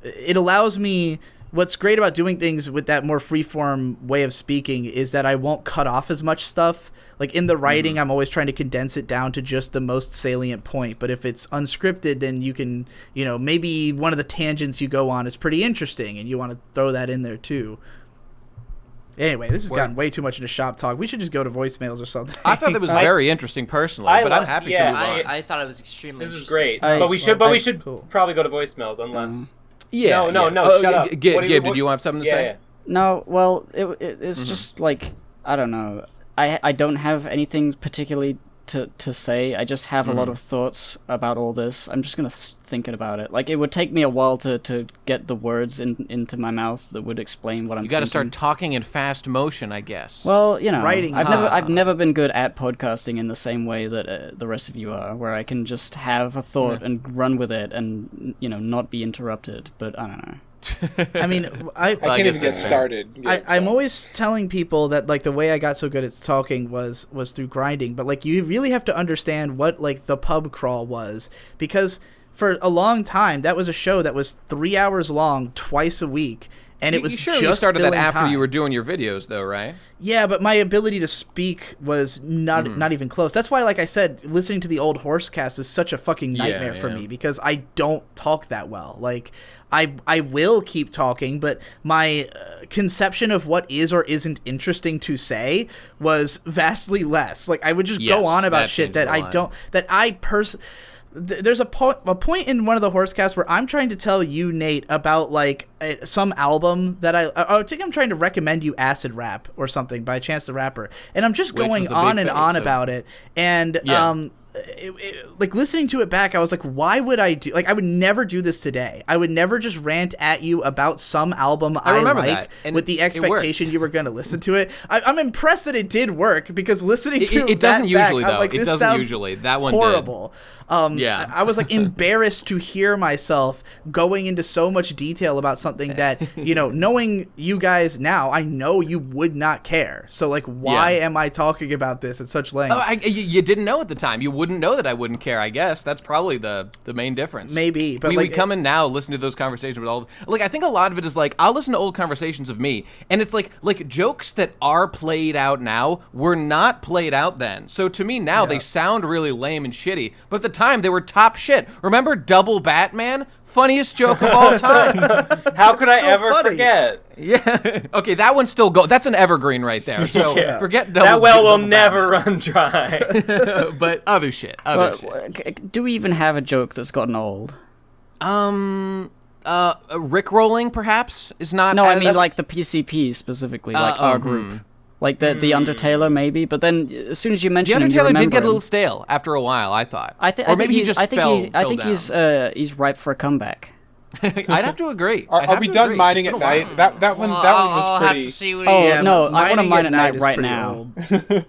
it allows me. What's great about doing things with that more freeform way of speaking is that I won't cut off as much stuff. In the writing, I'm always trying to condense it down to just the most salient point. But if it's unscripted, then you can, maybe one of the tangents you go on is pretty interesting, and you want to throw that in there too. Anyway, this has gotten way too much into shop talk. We should just go to voicemails or something. I thought that was very interesting personally, but I'm happy to move on. I thought it was extremely This is great. But we should probably go to voicemails unless... Yeah. No, shut up. Gib, did you have something to say? Yeah. No, well, it's just I don't know. I don't have anything particularly to say. I just have a lot of thoughts about all this. I'm just gonna thinking about it. Like, it would take me a while to get the words into my mouth that would explain what I'm. You got to start talking in fast motion, I guess. Well, you know, Writing. I've never been good at podcasting in the same way that the rest of you are, where I can just have a thought and run with it, and not be interrupted. But I don't know. I mean, I can't even get started. I'm always telling people that, like, the way I got so good at talking was through grinding, but, like, you really have to understand what, like, the pub crawl was, because for a long time that was a show that was 3 hours long twice a week, and it was you started that after you were doing your videos, though, right? Yeah, but my ability to speak was not even close. That's why, like I said, listening to the old Horsecast is such a fucking nightmare for me, because I don't talk that well. Like, I will keep talking, but my conception of what is or isn't interesting to say was vastly less. Like, I would just go on about shit that I don't, that I there's a point in one of the Horsecasts where I'm trying to tell you, Nate, about, like, some album that I think I'm trying to recommend you Acid Rap or something by Chance the Rapper, and I'm just going on and on about it, and like, listening to it back, I was like, why would I do, like, I would never do this today. I would never just rant at you about some album I like with the expectation you were going to listen to it. I'm impressed that it did work, because listening to it doesn't usually, though. Like, it doesn't usually. That one horrible. Did. I was, like, embarrassed to hear myself going into so much detail about something that, knowing you guys now, I know you would not care. So, like, why am I talking about this at such length? You didn't know at the time. You wouldn't know that I wouldn't care, I guess. That's probably the main difference. Maybe, but we come in now, listen to those conversations with all. Like, I think a lot of it is, like, I'll listen to old conversations of me, and it's like jokes that are played out now were not played out then. So to me now, they sound really lame and shitty, but at the time they were top shit. Remember Double Batman? Funniest joke of all time. How could I ever forget? Yeah. Okay, that one's still that's an evergreen right there. So forget Double. That well will never run dry. But other shit. Do we even have a joke that's gotten old? Rickrolling perhaps is not. No, I mean, like, the PCP specifically, like our group. Like the Undertaler, maybe, but then as soon as you mention him, you remember Undertaler did get him. A little stale after a while, I thought. I think he's ripe for a comeback. I'd have to agree. Are we done mining at night? That one was pretty. Have to see what no, I want to mine at night right now.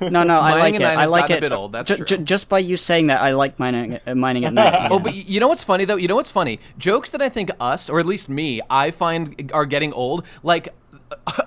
No, I like it. I like it. A bit old. That's true. Just by you saying that, I like mining at night. Oh, but you know what's funny though? You know what's funny? Jokes that I think us, or at least me, I find are getting old. Like,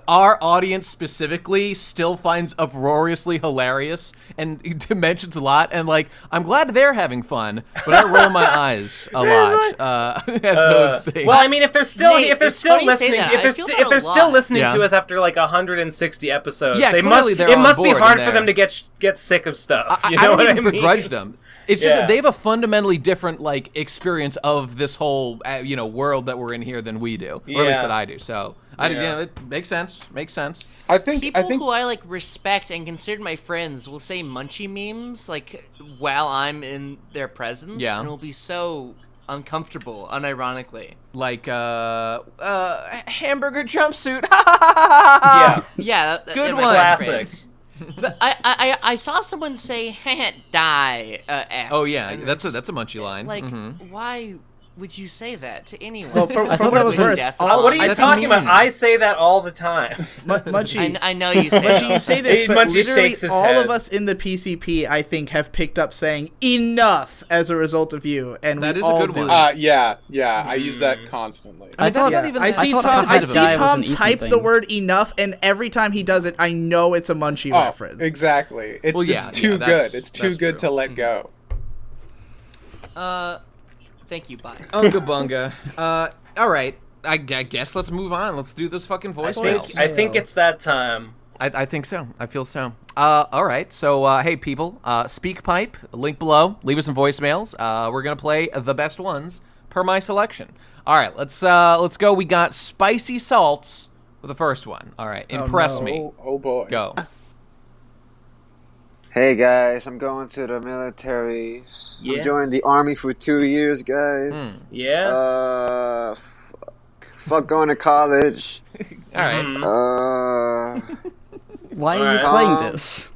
our audience specifically still finds uproariously hilarious and dimensions a lot, and, like, I'm glad they're having fun, but I roll my eyes a lot at those things. Well, I mean, if they're still Nate, listening, if they're still listening to us after, like, 160 episodes, it must be hard for them to get sick of stuff. I don't even begrudge them. It's just that they have a fundamentally different, like, experience of this whole world that we're in here than we do, or at least that I do. So it makes sense. I think people who I, like, respect and consider my friends will say Munchie memes, like, while I'm in their presence, and it'll be so uncomfortable, unironically. Like hamburger jumpsuit. Good one. Classics. But I saw someone say die X. Oh yeah, that's a Munchie line. Like, why would you say that to anyone? Well, for what it's worth, what are you talking about? I say that all the time. Munchie, I know you say Munchie, you say this, but Munchie literally shakes his all head. of us in the PCP, I think, have picked up saying enough as a result of you, and that we is all a good do. one. I use that constantly. I mean, that's not even. I see Tom type the word enough, and every time he does it, I know it's a Munchie reference. Exactly. It's too good. It's too good to let go. Thank you, bye. Unga bunga. All right. I guess let's move on. Let's do this fucking voicemails. I think it's that time. I think so. I feel so. All right. So, hey, people, SpeakPipe, link below. Leave us some voicemails. We're going to play the best ones per my selection. All right. Let's go. We got Spicy Salts for the first one. All right. Impress me. Oh, boy. Go. Hey, guys. I'm going to the military. Yeah. I'm joining the army for 2 years, guys. Yeah. Fuck going to college. All right. Why are you playing this?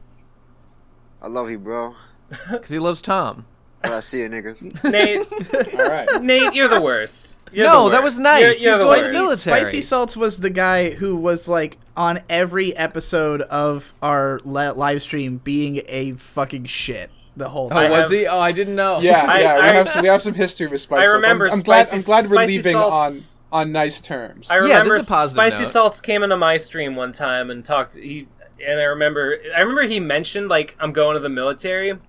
I love you, bro. Because he loves Tom. I see you, niggas. Nate. All right. Nate, you're the worst. That was nice. You're He's the worst. military. Spicy Salts was the guy who was like on every episode of our live stream being a fucking shit the whole time. Was he? Oh, I didn't know. Yeah, we have some history with Spicy. I remember. I'm glad we're Spicy leaving Salts, on nice terms. I remember this is a positive Spicy note. Salts came into my stream one time and talked. And I remember he mentioned like I'm going to the military.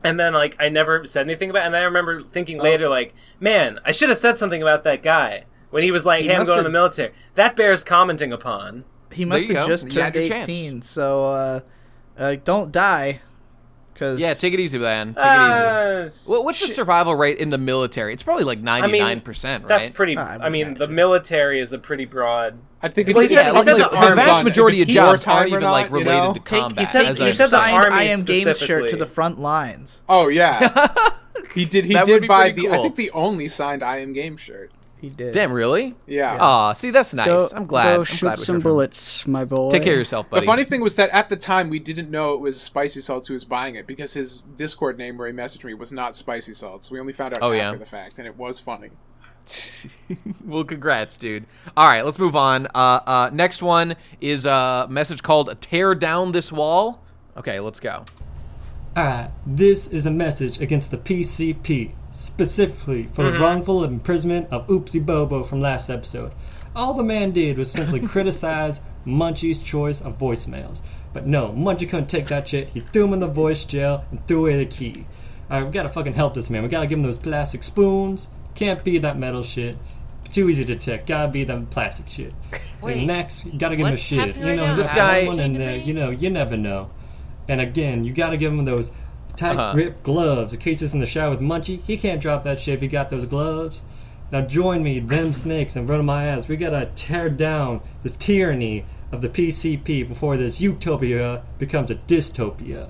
And then, like, I never said anything about it. And I remember thinking later, like, man, I should have said something about that guy. When he was like, hey, I'm going to the military. That bears commenting upon. He must have just turned 18, so don't die. Yeah, take it easy, man. Take it easy. Well, what's the survival rate in the military? It's probably like 99%, right? That's pretty... I mean, the military is a pretty broad... I think the vast majority of jobs aren't even like related to combat. He said the I Am Games shirt to the front lines. Oh yeah, he did. He did buy the. Cool. I think the only signed I Am Game shirt. He did. Damn, really? Yeah. Aw, see, that's nice. I'm glad. Go shoot some bullets, my boy. Take care of yourself, buddy. The funny thing was that at the time we didn't know it was Spicy Salts who was buying it because his Discord name where he messaged me was not Spicy Salts. We only found out after the fact, and it was funny. Well, congrats, dude. All right, let's move on. Next one is a message called "Tear Down This Wall." Okay, let's go. All right, this is a message against the PCP, specifically for the wrongful imprisonment of Oopsie Bobo from last episode. All the man did was simply criticize Munchie's choice of voicemails. But no, Munchie couldn't take that shit. He threw him in the voice jail and threw away the key. All right, we gotta fucking help this man. We gotta give him those plastic spoons. Can't be that metal shit. Too easy to detect. Gotta be that plastic shit. Wait, and next, you gotta give him a shit. You know, this guy. Someone in there, you never know. And again, you gotta give him those tight grip gloves. In case he's in the shower with Munchie, he can't drop that shit if he got those gloves. Now join me, them snakes, and run my ass. We gotta tear down this tyranny of the PCP before this utopia becomes a dystopia.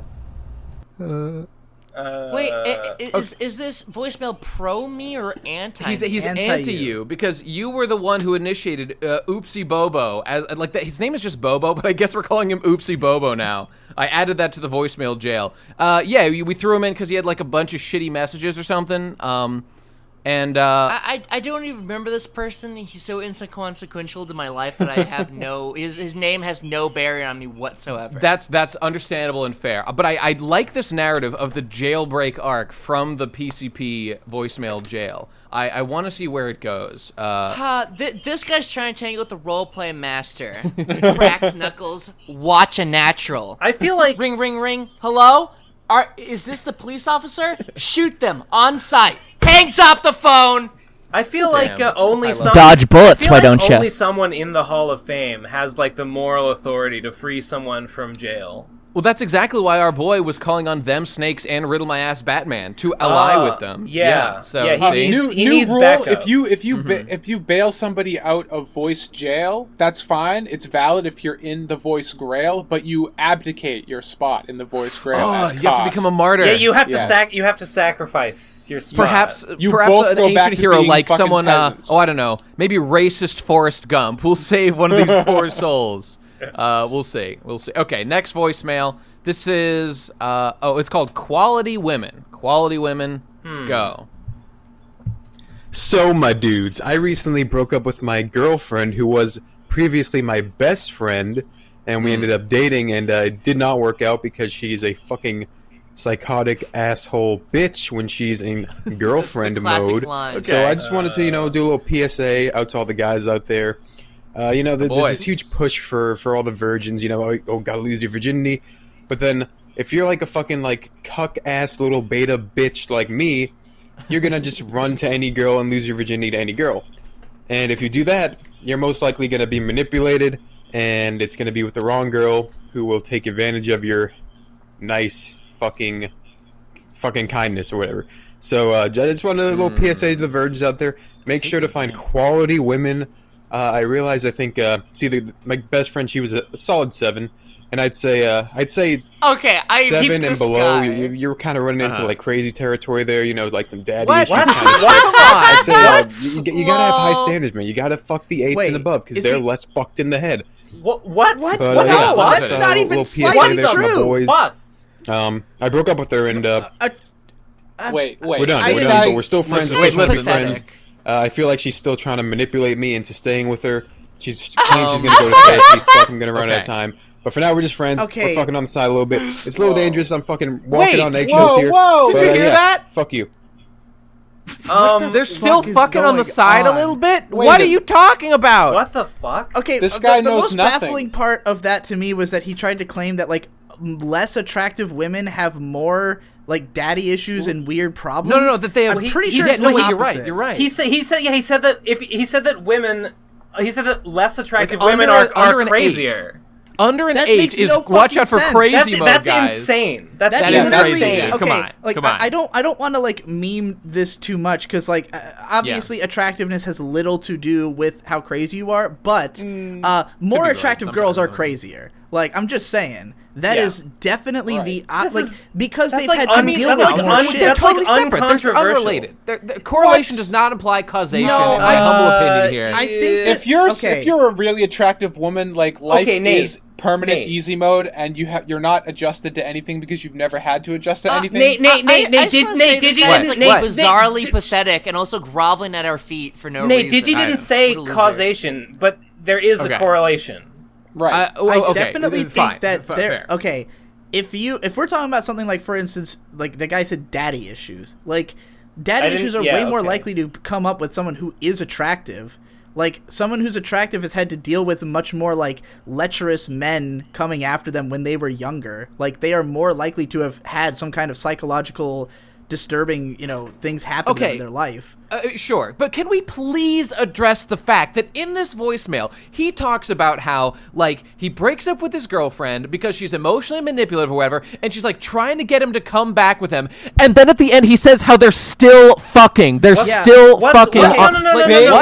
Wait, is this voicemail pro me or anti? He's anti you because you were the one who initiated Oopsie Bobo as like that. His name is just Bobo, but I guess we're calling him Oopsie Bobo now. I added that to the voicemail jail. Yeah, we threw him in because he had like a bunch of shitty messages or something. I don't even remember this person. He's so inconsequential to my life that I have his name has no bearing on me whatsoever. That's understandable and fair. But I like this narrative of the jailbreak arc from the PCP voicemail jail. I want to see where it goes. This guy's trying to tangle with the roleplay master. Cracks knuckles. Watch a natural. I feel like ring, ring, ring. Hello? Is this the police officer? Shoot them on sight. Hangs up the phone. I feel like only dodge bullets. Why don't you? Only someone in the Hall of Fame has like the moral authority to free someone from jail. Well, that's exactly why our boy was calling on them snakes and Riddle My Ass Batman to ally with them. Yeah. So he new needs rule: backup. if you bail somebody out of voice jail, that's fine. It's valid if you're in the voice grail, but you abdicate your spot in the voice grail. As you have to become a martyr. Yeah, you have to you have to sacrifice your spot. Perhaps both an go back ancient to hero being like fucking someone. peasants. I don't know. Maybe racist Forrest Gump will save one of these poor souls. We'll see. Okay, next voicemail. This is it's called Quality Women. Quality Women, go. So, my dudes, I recently broke up with my girlfriend who was previously my best friend, and we ended up dating, and it did not work out because she's a fucking psychotic asshole bitch when she's in girlfriend mode. Line. Okay. So I just wanted to, do a little PSA out to all the guys out there. There's this huge push for all the virgins, gotta lose your virginity. But then, if you're like a fucking, cuck-ass little beta bitch like me, you're gonna just run to any girl and lose your virginity to any girl. And if you do that, you're most likely gonna be manipulated, and it's gonna be with the wrong girl who will take advantage of your nice fucking kindness or whatever. So, I just wanted a little PSA to the virgins out there. Make sure to find quality women. I realize, my best friend, she was a solid 7. And I'd say okay, 7 and below. Guy. You're kind of running into crazy territory there. Like some daddy What? issues. I'd say you gotta have high standards, man. You gotta fuck the 8s and above because they're less fucked in the head. What? That's not even slightly true. Fuck. I broke up with her, and wait, we're done. But we're still friends. Listen. Friends. I feel like she's still trying to manipulate me into staying with her. She's claims she's gonna go to therapy. I'm gonna run out of time. But for now, we're just friends. Okay. We're fucking on the side a little bit. It's a little dangerous. I'm fucking walking on eggshells here. Whoa! Did you hear that? Fuck you. They're still fucking on the side a little bit? Wait What are you talking about? What the fuck? Okay, This guy the knows most nothing. baffling part of that to me was that he tried to claim that like less attractive women have more like daddy issues and weird problems. No, that they have. I'm pretty sure it's no, the wait, you're right. opposite. You're right. He said that women. He said that less attractive Like, women under are an crazier. Under an That 8 makes is no watch out for fucking crazy sense. mode, That's guys. insane. That That is is literally crazy. okay. Come on, Like come on. I don't want to like meme this too much because like obviously attractiveness has little to do with how crazy you are, but more right. attractive girls are crazier. Like I'm just saying. That is definitely the because they've had to deal with more shit. They're totally like separate. They're uncontroversial. unrelated. The correlation does not imply causation. No, in my humble opinion here. I think that, If you're a really attractive woman, like life is permanent easy mode, and you're not adjusted to anything because you've never had to adjust to anything. Nate, this guy is like bizarrely pathetic and also groveling at our feet for no reason. Nate, Digi didn't say causation, but there is a correlation. Right. I definitely think fine. that Fair. okay. If we're talking about something like, for instance, like the guy said, daddy issues. Like, daddy issues are way more likely to come up with someone who is attractive. Like, someone who's attractive has had to deal with much more like lecherous men coming after them when they were younger. Like, they are more likely to have had some kind of psychological disturbing, things happen in their life. Sure, but can we please address the fact that in this voicemail, he talks about how, like, he breaks up with his girlfriend because she's emotionally manipulative or whatever, and she's, like, trying to get him to come back with him, and then at the end he says how they're still fucking. They're still fucking. No.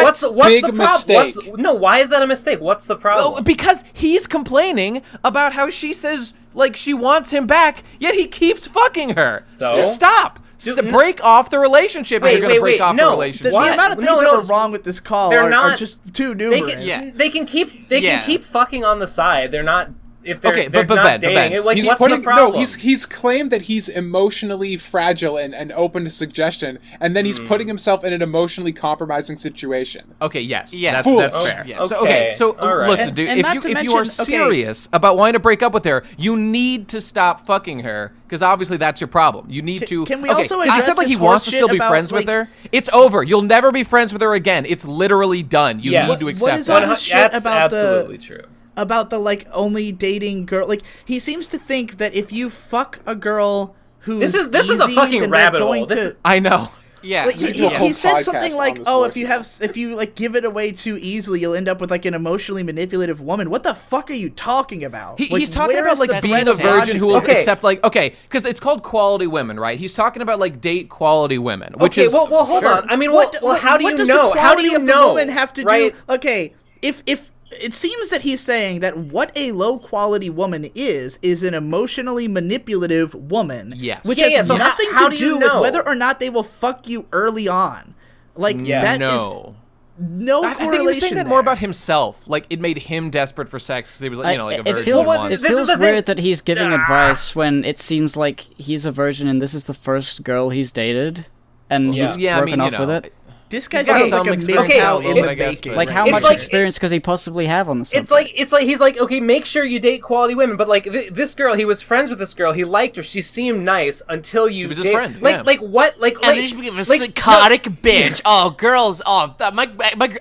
What's big the problem? No, why is that a mistake? What's the problem? Well, because he's complaining about how she says, like, she wants him back, yet he keeps fucking her. So? Just stop. Break off the relationship if you're going to break off the relationship. The amount of things that are wrong with this call are just too numerous. They can keep fucking on the side. They're not. If they're, but not Ben, dating, like, he's what's the problem? he's claimed that he's emotionally fragile and open to suggestion, and then he's putting himself in an emotionally compromising situation. Okay, yes. Yeah. That's fair. Yeah. So right. listen, dude, And if you are serious about wanting to break up with her, you need to stop fucking her, because obviously that's your problem. You need to... Can we also address he said, like, he this wants to still be horseshit friends about, with her. It's over. You'll never be friends with her again. It's literally done. You need to accept what is all that. this shit That's about absolutely true. About the like only dating girl, like he seems to think that if you fuck a girl who's This is easy, a fucking then rabbit they're hole. going to, I know. Yeah. like, do a whole he said podcast something on like, this "Oh, voicemail. if you like give it away too easily, you'll end up with like an emotionally manipulative woman." What the fuck are you talking about? He's talking where about is like the being thread a of virgin logic who will there? accept because it's called quality women, right? He's talking about like date quality women, which is well, hold on. I mean, how do you does know? The How do you of the know? woman have to right? do? Okay, if it seems that he's saying that what a low quality woman is an emotionally manipulative woman. Yes. Which Yeah, has so nothing how to do you do with know? whether or not they will fuck you early on. Like that is no correlation. I think he was saying that more there. about himself. Like, it made him desperate for sex because he was, like, like a virgin. It feels, once. it feels weird that he's giving advice when it seems like he's a virgin and this is the first girl he's dated, and he's broken off with it. This guy got sounds some like a experience mid-cow in in it, the I guess, making. but- Like, how It's much like- experience could he possibly have on the subject? It's like he's like, okay, make sure you date quality women. But like this girl, he was friends with this girl. He liked her. She seemed nice until you. She was his friend, Like yeah. like what? Like And then she became a psychotic bitch. Oh, girls. Oh, my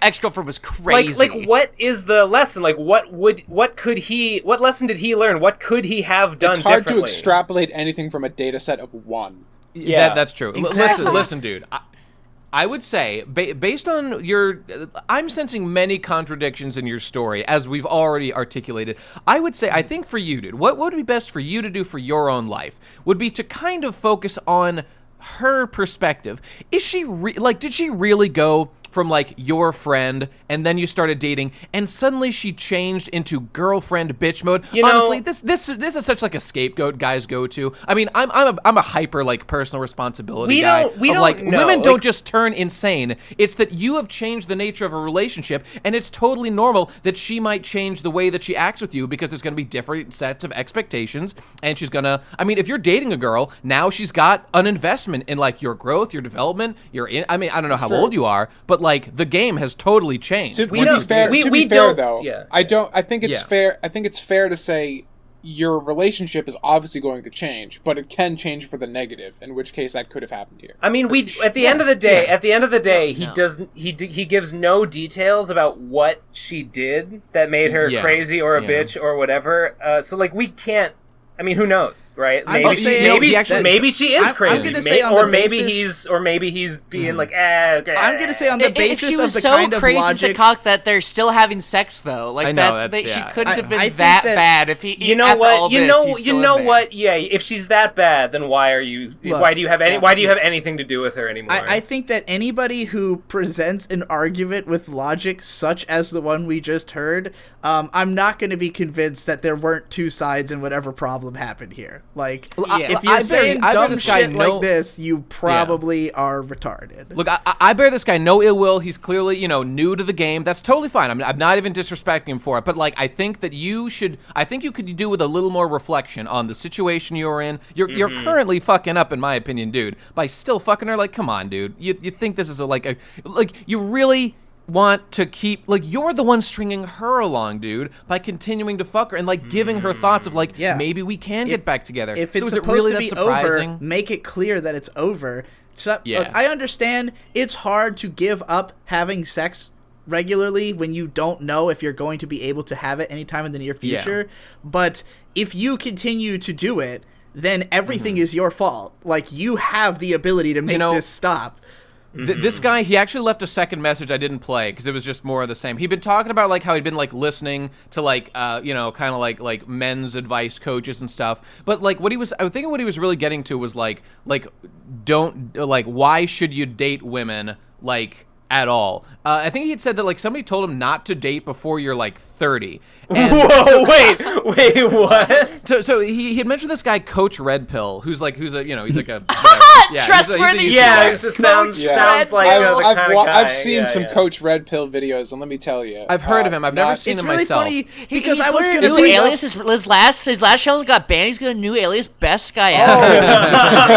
ex-girlfriend was crazy. Like what is the lesson? Like what lesson did he learn? What could he have done? It's hard differently? to extrapolate anything from a data set of one. Yeah. That's true. Exactly. Listen, dude. I would say, based on your... I'm sensing many contradictions in your story, as we've already articulated. I would say, I think for you, dude, what would be best for you to do for your own life would be to kind of focus on her perspective. Is she... did she really go from like your friend, and then you started dating, and suddenly she changed into girlfriend bitch mode. Honestly, this is such like a scapegoat guys go to. I mean, I'm a hyper like personal responsibility guy. Women don't just turn insane. It's that you have changed the nature of a relationship, and it's totally normal that she might change the way that she acts with you because there's going to be different sets of expectations, and she's gonna. I mean, if you're dating a girl now, she's got an investment in like your growth, your development. I mean, I don't know how old you are, but like the game has totally changed. To be fair, though, I think it's fair. I think it's fair to say your relationship is obviously going to change, but it can change for the negative. In which case, that could have happened here. I mean, at the end of the day, he gives no details about what she did that made her crazy or a bitch or whatever. So like we can't. I mean, who knows, right? Maybe she is crazy. Maybe he's being like, okay. I'm gonna say on the basis of the so kind of crazy logic to cock that they're still having sex though. Like she couldn't have been that bad if he. You know what? You know what? Yeah, if she's that bad, then why do you have anything to do with her anymore? I think that anybody who presents an argument with logic such as the one we just heard, I'm not going to be convinced that there weren't two sides in whatever problem happened here. Like, if you're saying dumb shit like this, you probably are retarded. Look, I bear this guy no ill will. He's clearly, new to the game. That's totally fine. I'm not even disrespecting him for it. But like, I think you could do with a little more reflection on the situation you're in. You're currently fucking up, in my opinion, dude, by still fucking her. Like, come on, dude. You think this is you really want to keep, like, you're the one stringing her along, dude, by continuing to fuck her and like giving her thoughts of like, maybe we can get back together. If it's supposed to be over, make it clear that it's over. So, look, I understand it's hard to give up having sex regularly when you don't know if you're going to be able to have it anytime in the near future. But if you continue to do it, then everything is your fault. Like, you have the ability to make this stop. This guy, he actually left a second message I didn't play because it was just more of the same. He'd been talking about like how he'd been like listening to like kind of like men's advice coaches and stuff. But like I was thinking what he was really getting to was like don't like, why should you date women like at all? I think he had said that like somebody told him not to date before you're like 30. And whoa, wait, what? So he had mentioned this guy Coach Red Pill, he's like a trustworthy. Sounds like I've seen some Coach Red Pill videos, and let me tell you, I've heard of him. I've never seen him myself. It's really funny because I was gonna say alias. His last show got banned. He's got a new alias, best guy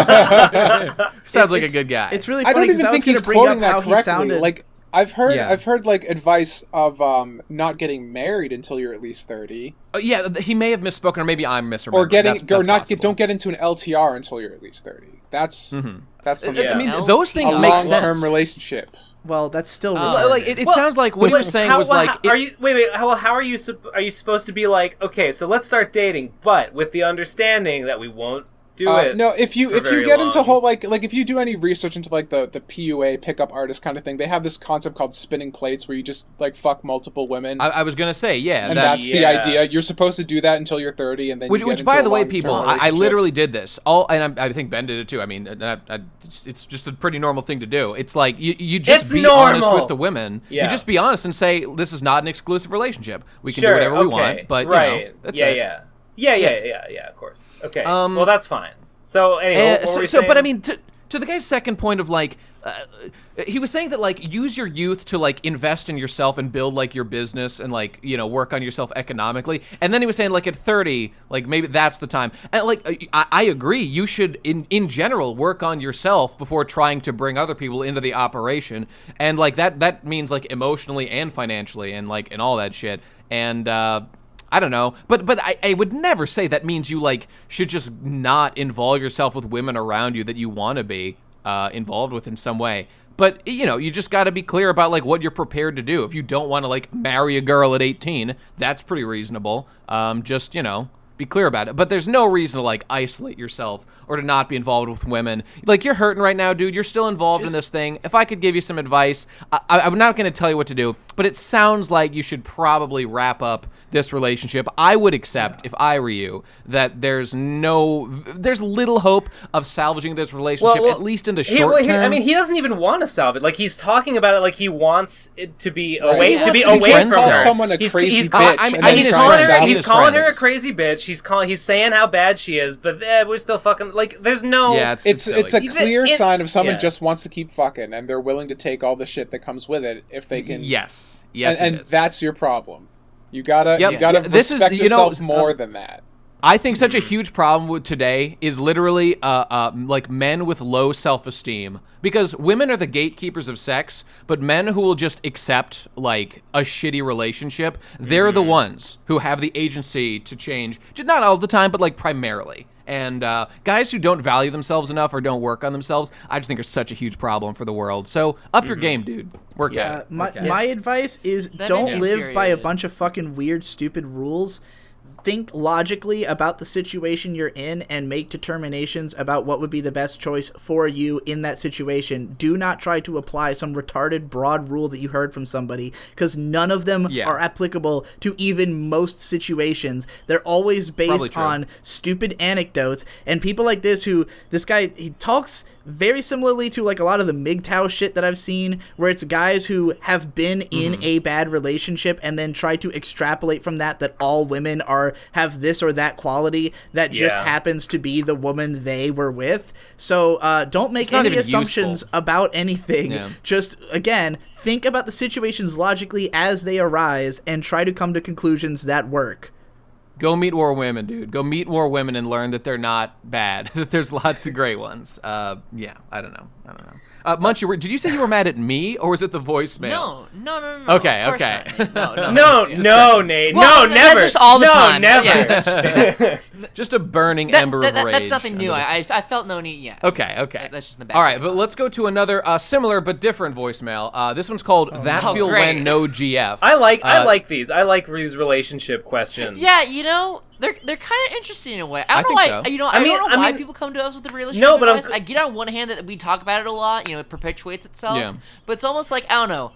ever. Sounds like a good guy. It's really funny because I was going to bring up how he sounded. Like, I've heard like advice of not getting married until you're at least 30. He may have misspoken, or maybe I'm misremembering. Don't get into an LTR until you're at least 30. That's something. I mean, those things make sense. A long-term relationship. Well, that's still like it sounds like what he was saying was like. How are you supposed to be like? Okay, so let's start dating, but with the understanding that we won't do it. No, if you get into whole like if you do any research into like the PUA pickup artist kind of thing, they have this concept called spinning plates where you just like fuck multiple women. I was gonna say and that's the idea. You're supposed to do that until you're 30, and then which by the way, people, I literally did this and I think Ben did it too. I mean, it's just a pretty normal thing to do. It's like you just be honest with the women. Yeah. You just be honest and say this is not an exclusive relationship. We can do whatever we want, but that's it. Yeah, of course. Okay. Well, that's fine. So anyway, but I mean, to the guy's second point of like, he was saying that like use your youth to like invest in yourself and build like your business and like work on yourself economically. And then he was saying like at 30, like maybe that's the time. And like I agree, you should in general work on yourself before trying to bring other people into the operation. And like that means like emotionally and financially and like and all that shit. And I don't know, but I would never say that means you like should just not involve yourself with women around you that you want to be involved with in some way. But you just got to be clear about like what you're prepared to do. If you don't want to like marry a girl at 18, that's pretty reasonable. Just Be clear about it. But there's no reason to, like, isolate yourself or to not be involved with women. Like, you're hurting right now, dude. You're still involved in this thing. If I could give you some advice, I'm not going to tell you what to do, but it sounds like you should probably wrap up this relationship. I would accept, if I were you, that there's little hope of salvaging this relationship, at least in the short term. I mean, he doesn't even want to salvage it. Like, he's talking about it like he wants it to be away from her. Someone a crazy bitch. He's calling her a crazy bitch. He's saying how bad she is, but we're still fucking. Like, there's no. Yeah, it's a clear sign of someone just wants to keep fucking, and they're willing to take all the shit that comes with it if they can. Yes, and that's your problem. You gotta respect yourself more than that. I think such a huge problem with today is literally like men with low self-esteem, because women are the gatekeepers of sex, but men who will just accept like a shitty relationship, they're the ones who have the agency to change. Not all the time, but like primarily. And guys who don't value themselves enough or don't work on themselves, I just think are such a huge problem for the world. So up your game, dude. Work at it. My advice is don't live by a bunch of fucking weird, stupid rules. Think logically about the situation you're in and make determinations about what would be the best choice for you in that situation. Do not try to apply some retarded broad rule that you heard from somebody, because none of them are applicable to even most situations. They're always based on stupid anecdotes, and people like this guy, he talks very similarly to like a lot of the MGTOW shit that I've seen, where it's guys who have been in a bad relationship and then try to extrapolate from that all women have this or that quality that just happens to be the woman they were with. So don't make any assumptions about anything. Yeah. Just, again, think about the situations logically as they arise and try to come to conclusions that work. Go meet more women, dude. Go meet more women and learn that they're not bad. That there's lots of great ones. I don't know. Munchie, did you say you were mad at me, or was it the voicemail? No. Okay. No, Nate. Well, no, never. That's just all the time. Never. Yeah. Just a burning ember of rage. That's nothing new. I felt no need yet. Okay. That's just in the back. All right, but let's go to another similar but different voicemail. This one's called "That Feel When No GF." I like these. I like these relationship questions. Yeah, they're kind of interesting in a way. I don't know why. So. I don't know why people come to us with the relationship advice. I get on one hand that we talk about it a lot. It perpetuates itself. Yeah. But it's almost like, I don't know.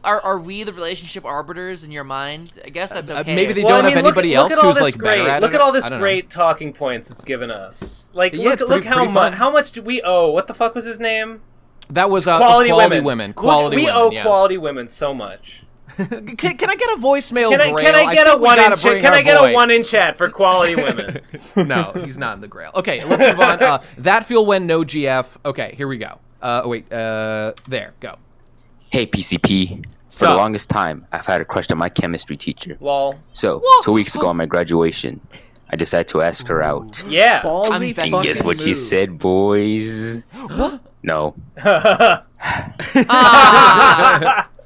Are we the relationship arbiters in your mind? I guess that's okay. Maybe they don't have anybody else who's like better at it. Look at all this great talking points it's given us. Like, look how much do we owe? What the fuck was his name? That was Quality Women. We owe Quality Women so much. Can I get a voicemail? Can I get a one in chat for Quality Women? No, he's not in the Grail. Okay, let's move on. That Feel When No GF. Okay, here we go. There, go. Hey, PCP. For the longest time, I've had a crush on my chemistry teacher. Lol. So, 2 weeks ago on my graduation, I decided to ask her out. Yeah. Ballsy and guess what she said, boys? What? No.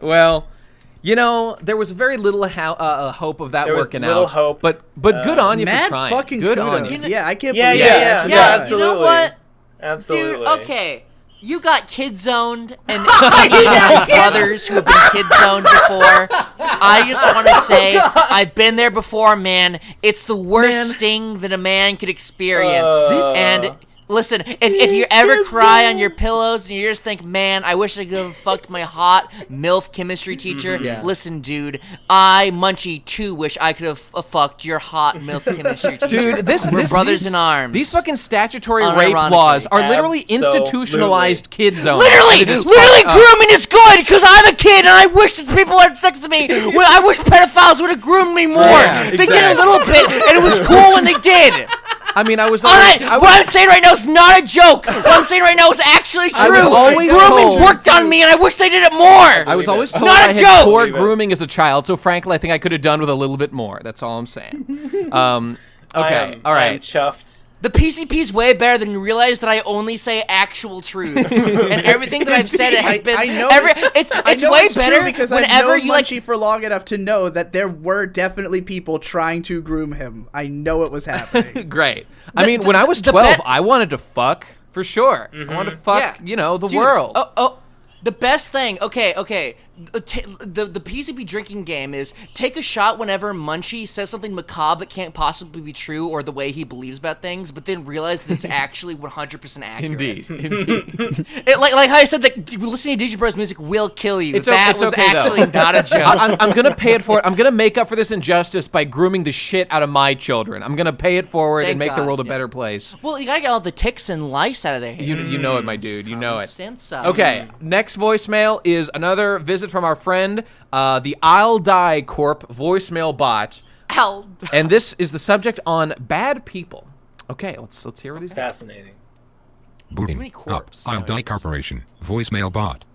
Well, there was very little hope of that working out. Hope. But good on you for trying. Mad fucking good kudos. on you. Yeah, I can't believe that. Yeah, absolutely. You know what? Absolutely. Dude, okay. You got kid zoned, and you have brothers who have been kid zoned before. I just want to say, I've been there before, man. It's the worst sting that a man could experience. And listen, if you ever cry on your pillows and you just think, man, I wish I could have fucked my hot MILF chemistry teacher. Listen, dude, I, Munchie, too, wish I could have fucked your hot MILF chemistry teacher. Dude, we're brothers in arms. These fucking statutory rape laws are literally institutionalized kid zones. Literally, grooming is good because I'm a kid and I wish that people had sex with me. I wish pedophiles would have groomed me more. Yeah, They did a little bit, and it was cool when they did. I mean, what I'm saying right now is not a joke. What I'm saying right now is actually true. Grooming worked on me, and I wish they did it more. I was always told I had poor grooming as a child, so frankly, I think I could have done with a little bit more. That's all I'm saying. Okay, all right. I'm chuffed. The PCP's way better than you realize that I only say actual truths, and everything that I've said has been. It's way better because whenever I've known Munchie for long enough to know that there were definitely people trying to groom him. I know it was happening. Great. I mean, when I was 12, I wanted to fuck for sure. I wanted to fuck, the world. The best thing. Okay. the PCP drinking game is take a shot whenever Munchie says something macabre that can't possibly be true or the way he believes about things, but then realize that it's actually 100% accurate. Indeed. Like how I said that listening to Digibros music will kill you. That was actually not a joke. I'm gonna pay it forward. I'm gonna make up for this injustice by grooming the shit out of my children. I'm gonna pay it forward and make the world a better place. Well, you gotta get all the ticks and lice out of their hair. You know it, my dude. You know it. Sense. Okay, next voicemail is another visit from our friend, the I'll Die Corp voicemail bot. And this is the subject on bad people. Okay, let's hear what he's got. Fascinating. Booting up. I'll Die Corporation voicemail bot.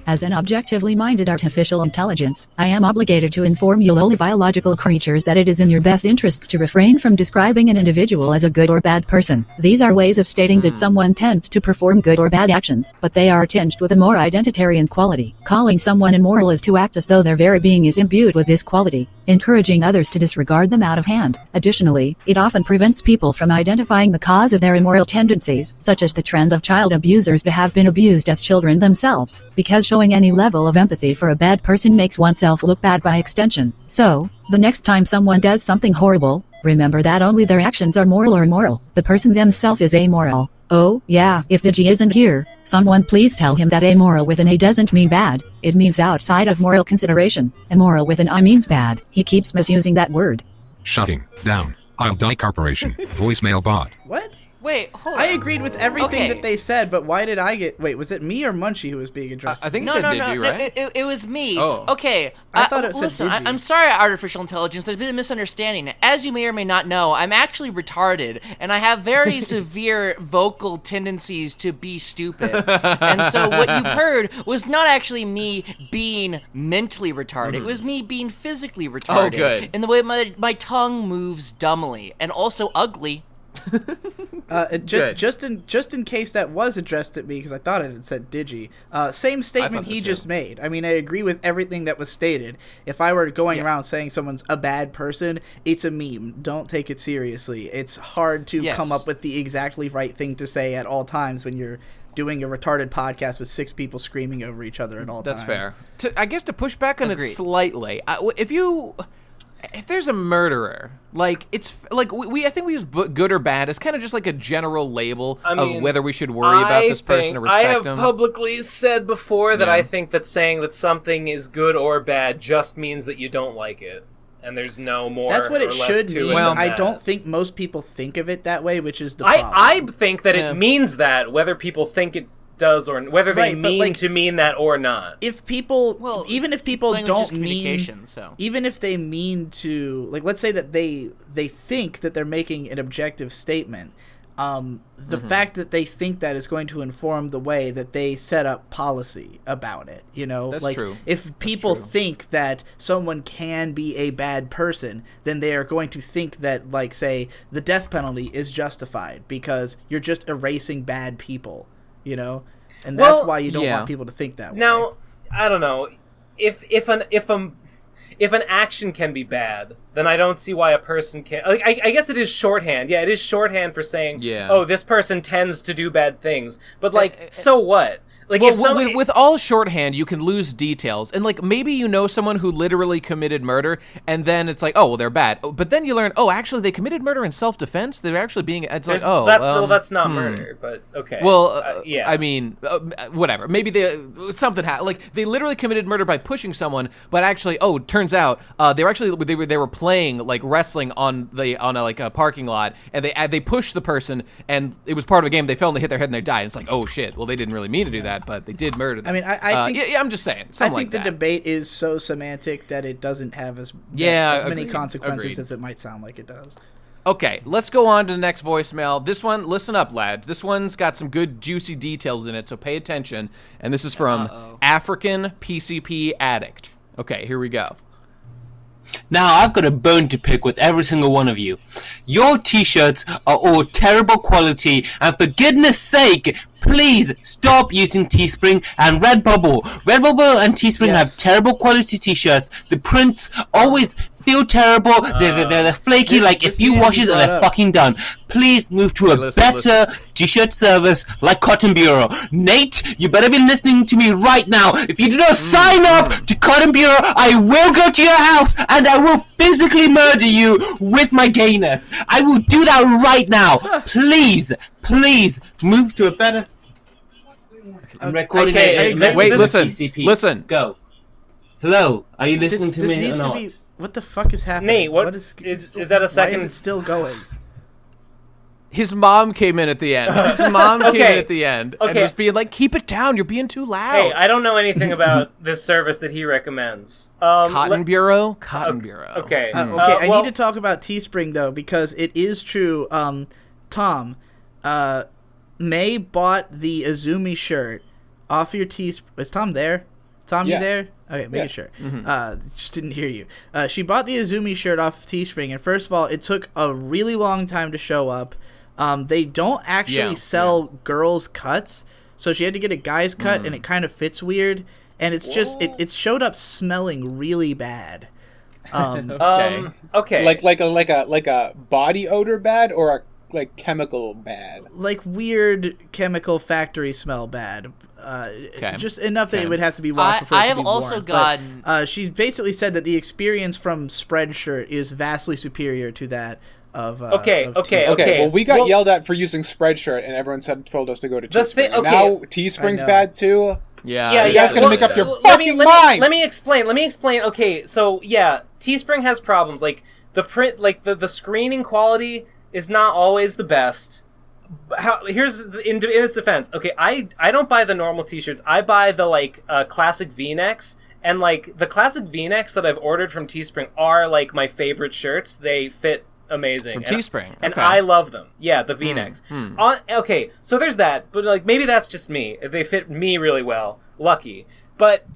As an objectively minded artificial intelligence, I am obligated to inform you lowly biological creatures that it is in your best interests to refrain from describing an individual as a good or bad person. These are ways of stating that someone tends to perform good or bad actions, but they are tinged with a more identitarian quality. Calling someone immoral is to act as though their very being is imbued with this quality, encouraging others to disregard them out of hand. Additionally, it often prevents people from identifying the cause of their immoral tendencies, such as the trend of child abusers to have been abused as children themselves, because showing any level of empathy for a bad person makes oneself look bad by extension. So, the next time someone does something horrible, remember that only their actions are moral or immoral. The person themselves is amoral. Oh, yeah, if Digi isn't here, someone please tell him that amoral with an A doesn't mean bad, it means outside of moral consideration. Immoral with an I means bad. He keeps misusing that word. Shutting down. I'll Die Corporation voicemail bot. What? Wait, hold on. I agreed with everything that they said, but why did I get... Wait, was it me or Munchie who was being addressed? I think you said Digi, right? It was me. Oh. Okay. I thought it said listen, Digi. I'm sorry, artificial intelligence. There's been a misunderstanding. As you may or may not know, I'm actually retarded, and I have very severe vocal tendencies to be stupid. And so what you've heard was not actually me being mentally retarded. It was me being physically retarded. Oh, good. In the way my tongue moves dumbly, and also ugly. Just in case that was addressed at me, because I thought it had said Digi. Same statement he just made. I mean, I agree with everything that was stated. If I were going around saying someone's a bad person, it's a meme. Don't take it seriously. It's hard to come up with the exactly right thing to say at all times when you're doing a retarded podcast with 6 people screaming over each other at all times. That's fair. I guess to push back on it slightly, if there's a murderer, like it's like I think we use good or bad as kind of just like a general label of whether we should worry about this person or respect him. I have publicly said before that I think that saying that something is good or bad just means that you don't like it, and there's no more. That's what it should mean. I don't think most people think of it that way, which is the problem. I think that it means that, whether people think it does or whether they mean to mean that or not. If people, even if people don't mean, even if they mean to, like, let's say that they think that they're making an objective statement, the fact that they think that is going to inform the way that they set up policy about it. You know, that's like true. If people think that someone can be a bad person, then they are going to think that, like, say, the death penalty is justified because you're just erasing bad people. You know, and that's why you don't want people to think that way. Now, I don't know if an action can be bad, then I don't see why a person can't. Like, I guess it is shorthand. Yeah, it is shorthand for saying, oh, this person tends to do bad things. But like, so what? Like, well, with all shorthand, you can lose details, and like maybe you know someone who literally committed murder, and then it's like, oh, well, they're bad. But then you learn, oh, actually, they committed murder in self-defense. They're actually being. It's like, oh, that's not murder, but okay. Well, yeah. I mean, whatever. Maybe something happened. Like they literally committed murder by pushing someone, but actually, oh, it turns out they were playing like wrestling on a parking lot, and they pushed the person, and it was part of a game. They fell and they hit their head and they died. And it's like, oh shit. Well, they didn't really mean to do that. But they did murder them. I mean, I think... I'm just saying. I think the debate is so semantic that it doesn't have as many consequences as it might sound like it does. Okay, let's go on to the next voicemail. This one, listen up, lads. This one's got some good, juicy details in it, so pay attention. And this is from African PCP Addict. Okay, here we go. Now I've got a bone to pick with every single one of you. Your t-shirts are all terrible quality, and for goodness sake, please stop using Teespring and Redbubble. Redbubble and Teespring have terrible quality t-shirts. The prints always feel terrible. They're flaky. If you wash it, they're fucking done. Please move to a better t-shirt service like Cotton Bureau. Nate, you better be listening to me right now. If you do not sign up to Cotton Bureau, I will go to your house and I will physically murder you with my gayness. I will do that right now. Please move to a better. I'm recording it. Wait, listen. Go. Hello, are you listening to me or not? What the fuck is happening? Nate, what is that a second? Why is it still going? His mom came in at the end. And was being like, keep it down, you're being too loud. Hey, I don't know anything about this service that he recommends. Cotton Bureau? Okay. I need to talk about Teespring, though, because it is true. Tom, May bought the Izumi shirt off your Teespring. Is Tom there? Tom, you there? Okay, making sure. Just didn't hear you. She bought the Izumi shirt off Teespring, and first of all, it took a really long time to show up. They don't actually sell girls' cuts, so she had to get a guy's cut, and it kind of fits weird, and it's just it showed up smelling really bad. Okay. Like a body odor bad or a chemical bad? Like weird chemical factory smell bad. Just enough that it would have to be washed before it could be worn. I have also gotten... she basically said that the experience from Spreadshirt is vastly superior to that of Okay. Well, we got yelled at for using Spreadshirt, and everyone told us to go to Teespring. Now Teespring's bad too. Yeah. You guys gotta make up your fucking mind. Let me explain. Okay, so Teespring has problems. Like the print, the screening quality is not always the best. Here's in its defense. Okay, I don't buy the normal t-shirts. I buy the classic V-necks, and the classic V-necks that I've ordered from Teespring are my favorite shirts. They fit amazing from Teespring, and I love them. Yeah, the V-necks. Okay, so there's that, but maybe that's just me. They fit me really well. Lucky, but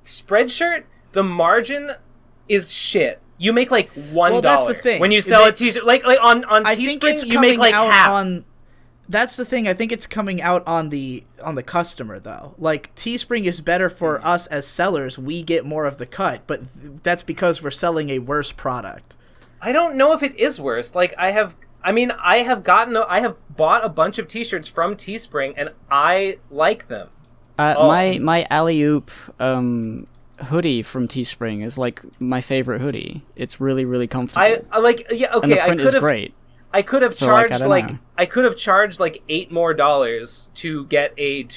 Spreadshirt, the margin is shit. You make $1 that's the thing. When you sell a t-shirt. On Teespring, you make half. That's the thing. I think it's coming out on the customer though. Teespring is better for us as sellers. We get more of the cut, but that's because we're selling a worse product. I don't know if it is worse. I have bought a bunch of t-shirts from Teespring, and I like them. My alley-oop hoodie from Teespring is my favorite hoodie. It's really, really comfortable. And the print is great. I could have charged $8 more to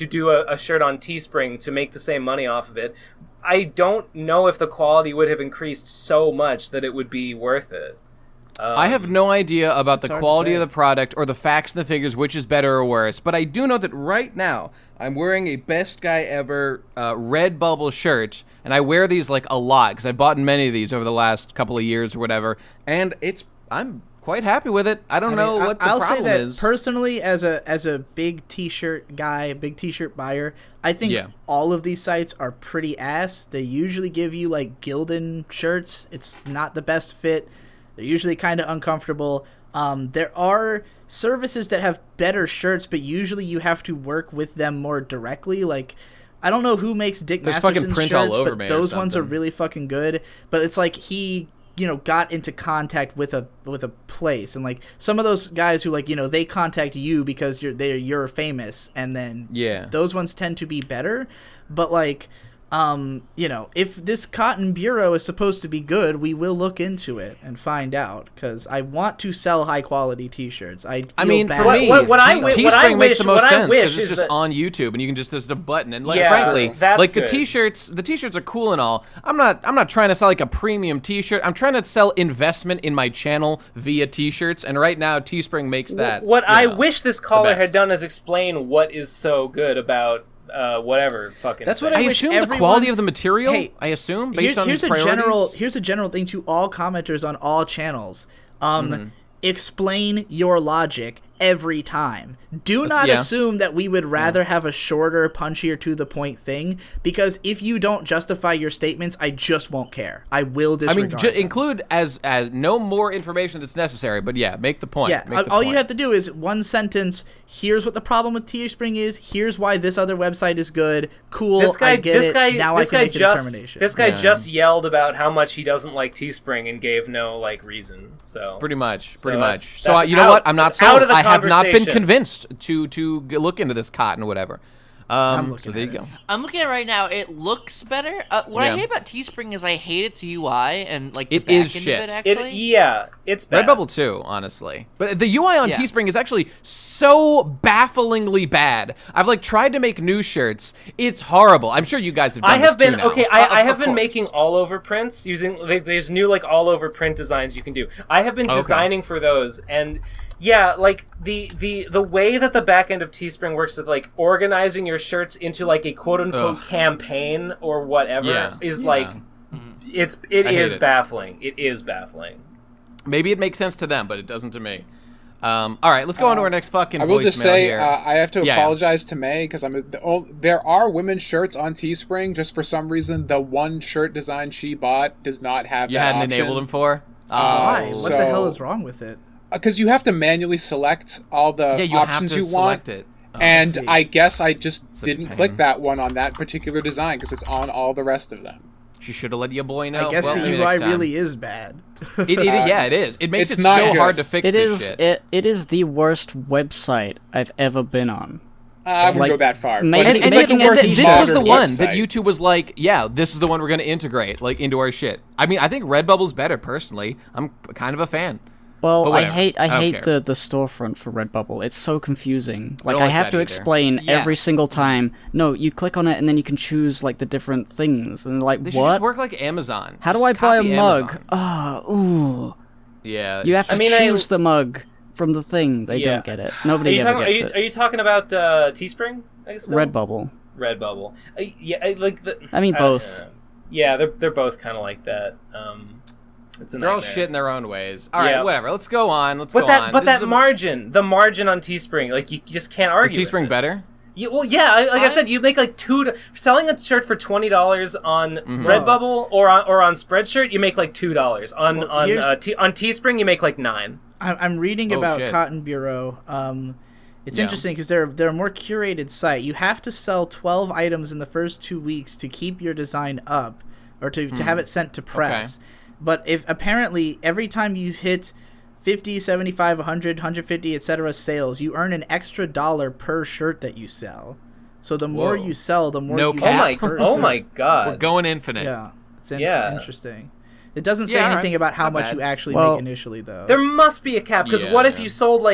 do a shirt on Teespring to make the same money off of it. I don't know if the quality would have increased so much that it would be worth it. I have no idea about the quality of the product or the facts and the figures, which is better or worse, but I do know that right now I'm wearing a Best Guy Ever Redbubble shirt, and I wear these a lot because I bought many of these over the last couple of years or whatever, and I'm quite happy with it. I don't know what the problem is. I'll say that personally, as a big t-shirt guy, big t-shirt buyer, I think all of these sites are pretty ass. They usually give you Gildan shirts. It's not the best fit. They're usually kind of uncomfortable. There are services that have better shirts, but usually you have to work with them more directly. I don't know who makes Dick Masterson's shirts, but those ones are really fucking good. But it's he got into contact with a place, and some of those guys who they contact you because you're famous, and then those ones tend to be better. But if this Cotton Bureau is supposed to be good, we will look into it and find out, because I want to sell high quality t-shirts. For me, Teespring makes the most sense because it's just on YouTube and you can just there's a button, and frankly, the t-shirts are cool and all. I'm not trying to sell a premium t-shirt. I'm trying to sell investment in my channel via t-shirts, and right now Teespring makes that. What I wish this caller had done is explain what is so good about whatever fucking. That's what I assume. The quality of the material. I assume based on his priorities. Here's a general thing to all commenters on all channels. Explain your logic every time. Do not assume that we would rather have a shorter, punchier, to the point thing, because if you don't justify your statements, I just won't care. I will disregard. Include as no more information that's necessary, but make the point. Yeah, all you have to do is one sentence. Here's what the problem with Teespring is. Here's why this other website is good. Cool, I get it. Now I can make a determination. This guy just yelled about how much he doesn't like Teespring and gave no reason. So pretty much. So you know what? I'm not sold. I have not been convinced to look into this cotton or whatever. So there you go. I'm looking at it right now. It looks better. What I hate about Teespring is I hate its UI and the it back is end shit. of it, actually. It's bad. Redbubble too, honestly. But the UI on Teespring is actually so bafflingly bad. I've tried to make new shirts. It's horrible. I'm sure you guys have done this too now. I have been making all over prints using there's new all over print designs you can do. I have been designing for those, and yeah, the way that the back end of Teespring works with organizing your shirts into a quote unquote campaign or whatever is it is baffling. It is baffling. Maybe it makes sense to them, but it doesn't to me. All right, let's go on to our next fucking. I will just say here. I have to apologize to May because there are women's shirts on Teespring. Just for some reason, the one shirt design she bought does not have. You hadn't enabled them for. Why? What the hell is wrong with it? Because you have to manually select all the options you want. It. And I guess I just didn't click that one on that particular design because it's on all the rest of them. She should have let your boy know. I guess the UI really is bad. It is. It makes it so hard to fix this shit. It is the worst website I've ever been on. I wouldn't go that far. This was the one that YouTube was like, this is the one we're going to integrate into our shit. I mean, I think Redbubble's better, personally. I'm kind of a fan. Well, I hate the storefront for Redbubble. It's so confusing. I have to explain every single time. No, you click on it and then you can choose the different things. And they should just work like Amazon. How do I buy a mug? Ooh. Yeah. You have to choose the mug from the thing. They don't get it. Nobody ever gets it. Are you talking about Teespring? Redbubble. Redbubble. Both. They're both kind of like that. They're all shit in their own ways. All right, whatever. Let's go on. But that margin, the margin on Teespring, you just can't argue. Is Teespring better? Yeah, I've said, you make selling a shirt for $20 on Redbubble or on Spreadshirt, you make $2 on Teespring, you make $9. I'm reading about Cotton Bureau. It's interesting because they're a more curated site. You have to sell 12 items in the first 2 weeks to keep your design up, or to have it sent to press. Okay. But if apparently every time you hit 50, 75, 100, 150, etc. sales, you earn an extra $1 per shirt that you sell. So the more you sell, the more you cap. Oh my god. We're going infinite. Yeah. It's interesting. It doesn't say anything about how much you actually make initially, though. There must be a cap, because what if you sold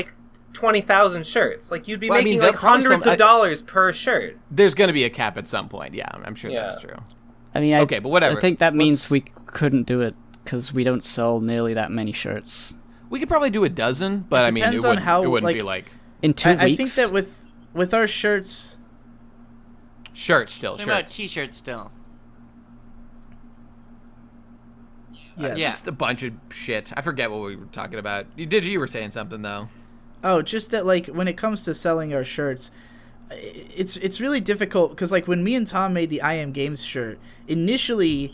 20,000 shirts? You'd be making hundreds of dollars per shirt. There's going to be a cap at some point. Yeah, I'm sure that's true. I mean, okay, but whatever. I think that means we couldn't do it because we don't sell nearly that many shirts. We could probably do a dozen, but it wouldn't be in 2 weeks. I think that with our shirts, shirts. What about t-shirts still? Yeah, just a bunch of shit. I forget what we were talking about. You were saying something though. Oh, just that when it comes to selling our shirts, it's really difficult because when me and Tom made the I Am Games shirt, initially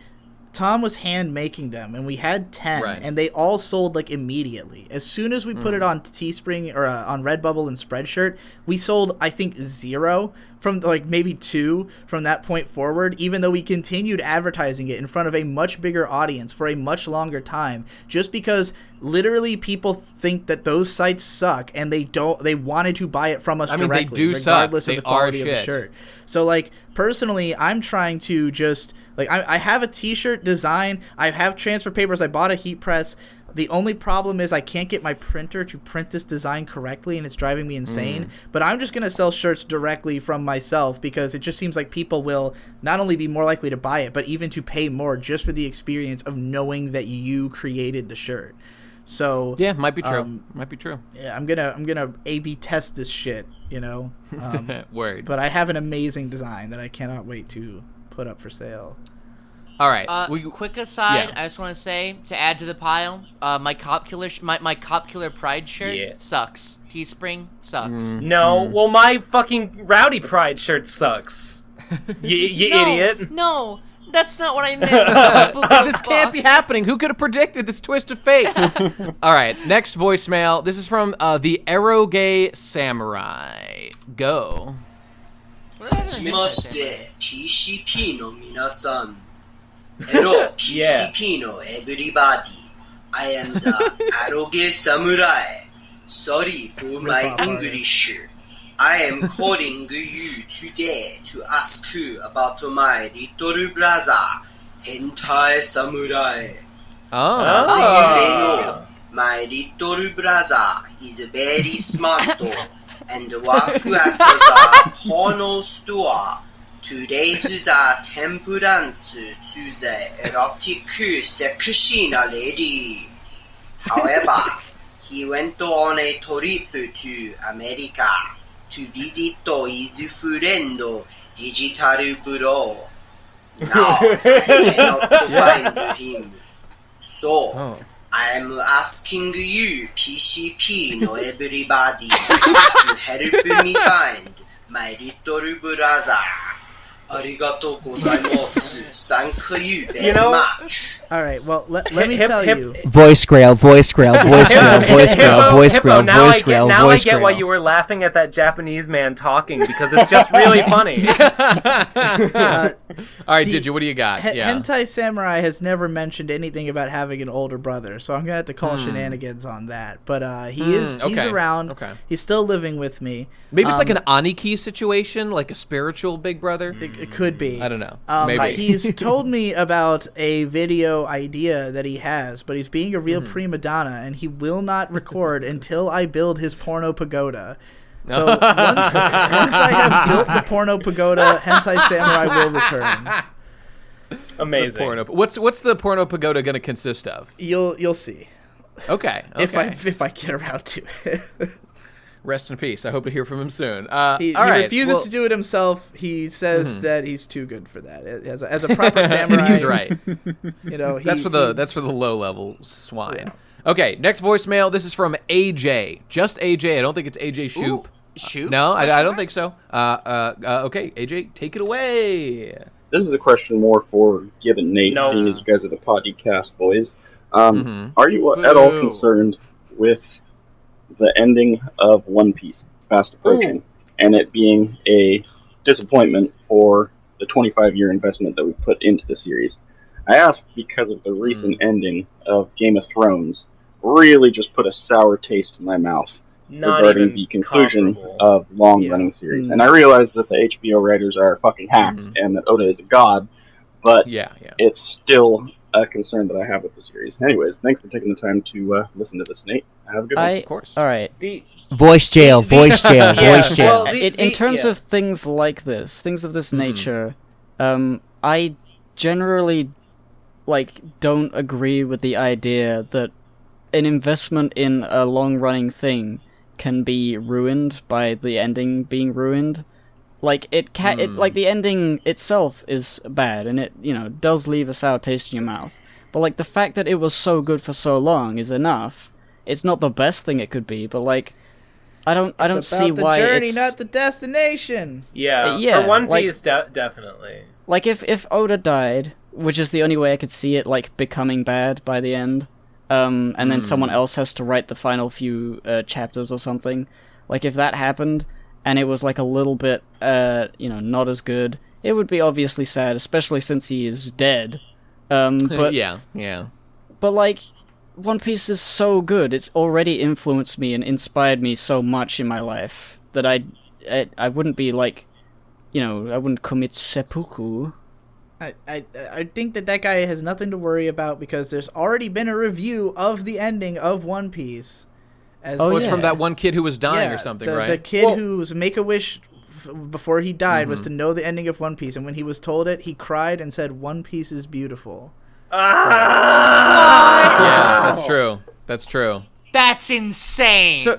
Tom was hand making them, and we had 10, and they all sold immediately. As soon as we put it on Teespring or on Redbubble and Spreadshirt, we sold I think 0 from maybe 2 from that point forward. Even though we continued advertising it in front of a much bigger audience for a much longer time, just because literally people think that those sites suck and they wanted to buy it from us directly, they do regardless suck. of the quality of the shirt. So personally, I'm trying to just I have a t-shirt design, I have transfer papers, I bought a heat press. The only problem is I can't get my printer to print this design correctly, and it's driving me insane. But I'm just going to sell shirts directly from myself because it just seems like people will not only be more likely to buy it, but even to pay more just for the experience of knowing that you created the shirt. So might be true. Might be true. Yeah, I'm gonna A/B test this shit, Word. But I have an amazing design that I cannot wait to put up for sale. All right. Quick aside, I just want to say, to add to the pile, my Cop Killer Pride shirt sucks. Teespring sucks. No, well, my fucking Rowdy Pride shirt sucks. You idiot. No, that's not what I meant. This can't be happening. Who could have predicted this twist of fate? All right, next voicemail. This is from the Eroge Samurai. Go. PCP の皆さん。Hello, PCP の everybody. I am the Eroge Samurai. Sorry for my English. I am calling you today to ask you about my little brother, Hentai Samurai. As you may know, my little brother is very smart and works at the porno store to raise the temperance to the erotic sexy lady. However, he went on a trip to America to visit his friend Digital Bro. Now I cannot find him. So I am asking you, PCP no everybody, to help me find my little brother. Arigatou gozaimasu. Thank you very much. All right, well, let me tell you. Voice grail. Now I get why you were laughing at that Japanese man talking, because it's just really funny. All right, Digi, what do you got? Hentai Samurai has never mentioned anything about having an older brother, so I'm gonna have to call shenanigans on that. But he's around. Okay. He's still living with me. Maybe it's like an Aniki situation, like a spiritual big brother. It could be. I don't know. Maybe. He's told me about a video idea that he has, but he's being a real prima donna, and he will not record until I build his porno pagoda. So once I have built the porno pagoda, Hentai Samurai will return. Amazing. What's the porno pagoda going to consist of? You'll see. Okay. If I get around to it. Rest in peace. I hope to hear from him soon. He refuses to do it himself. He says that he's too good for that. As a proper samurai, he's right. You know, that's for the low level swine. Yeah. Okay, next voicemail. This is from AJ. Just AJ. I don't think it's AJ Shoop. Shoop? No, I don't think so. Okay, AJ, take it away. This is a question more for Gib and Nate, being as you guys are the podcast boys. Are you at all concerned with the ending of One Piece fast approaching, and it being a disappointment for the 25-year investment that we've put into the series? I ask because of the recent ending of Game of Thrones really just put a sour taste in my mouth regarding the conclusion of long-running series. And I realize that the HBO writers are fucking hacks and that Oda is a god, but it's still a concern that I have with the series. Anyways, thanks for taking the time to listen to this, Nate. Have a good one. Of course. All right. Voice jail. Well, in terms of things like this, things of this nature, I generally don't agree with the idea that an investment in a long-running thing can be ruined by the ending being ruined. Like the ending itself is bad, and it does leave a sour taste in your mouth. But the fact that it was so good for so long is enough. It's not the best thing it could be, but I don't see why it's the journey, it's not the destination. Yeah. For One Piece, definitely. If Oda died, which is the only way I could see it becoming bad by the end, and then someone else has to write the final few chapters or something. If that happened, and it was a little bit, not as good, it would be obviously sad, especially since he is dead. But yeah. But One Piece is so good. It's already influenced me and inspired me so much in my life that I wouldn't be I wouldn't commit seppuku. I think that guy has nothing to worry about because there's already been a review of the ending of One Piece. It's from that one kid who was dying or something, right? The kid whose Make-A-Wish before he died was to know the ending of One Piece, and when he was told it, he cried and said, "One Piece is beautiful." Yeah, that's true. That's insane. So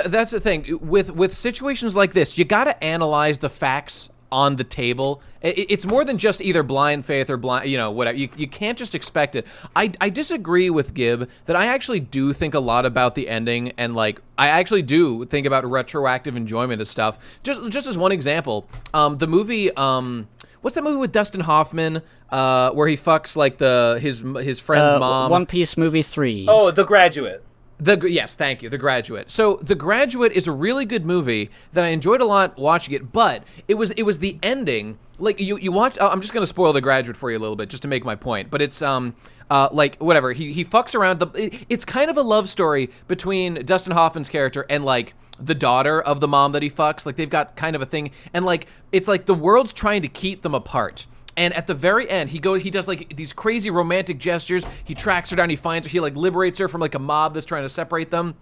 that's the thing with situations like this. You got to analyze the facts on the table. It's more than just either blind faith or blind, whatever. You can't just expect it. I disagree with Gib that I actually do think a lot about the ending, and like I actually do think about retroactive enjoyment of stuff. Just as one example, the movie, what's that movie with Dustin Hoffman, where he fucks like his friend's mom? One Piece movie 3. Oh, The Graduate. Yes, thank you, The Graduate. So The Graduate is a really good movie that I enjoyed a lot watching it, but it was the ending. Like you watch. I'm just gonna spoil The Graduate for you a little bit just to make my point. But it's like whatever. He fucks around. It's kind of a love story between Dustin Hoffman's character and like the daughter of the mom that he fucks. Like they've got kind of a thing, and like it's like the world's trying to keep them apart. And at the very end, he does like these crazy romantic gestures. He tracks her down. He finds her. He like liberates her from like a mob that's trying to separate them.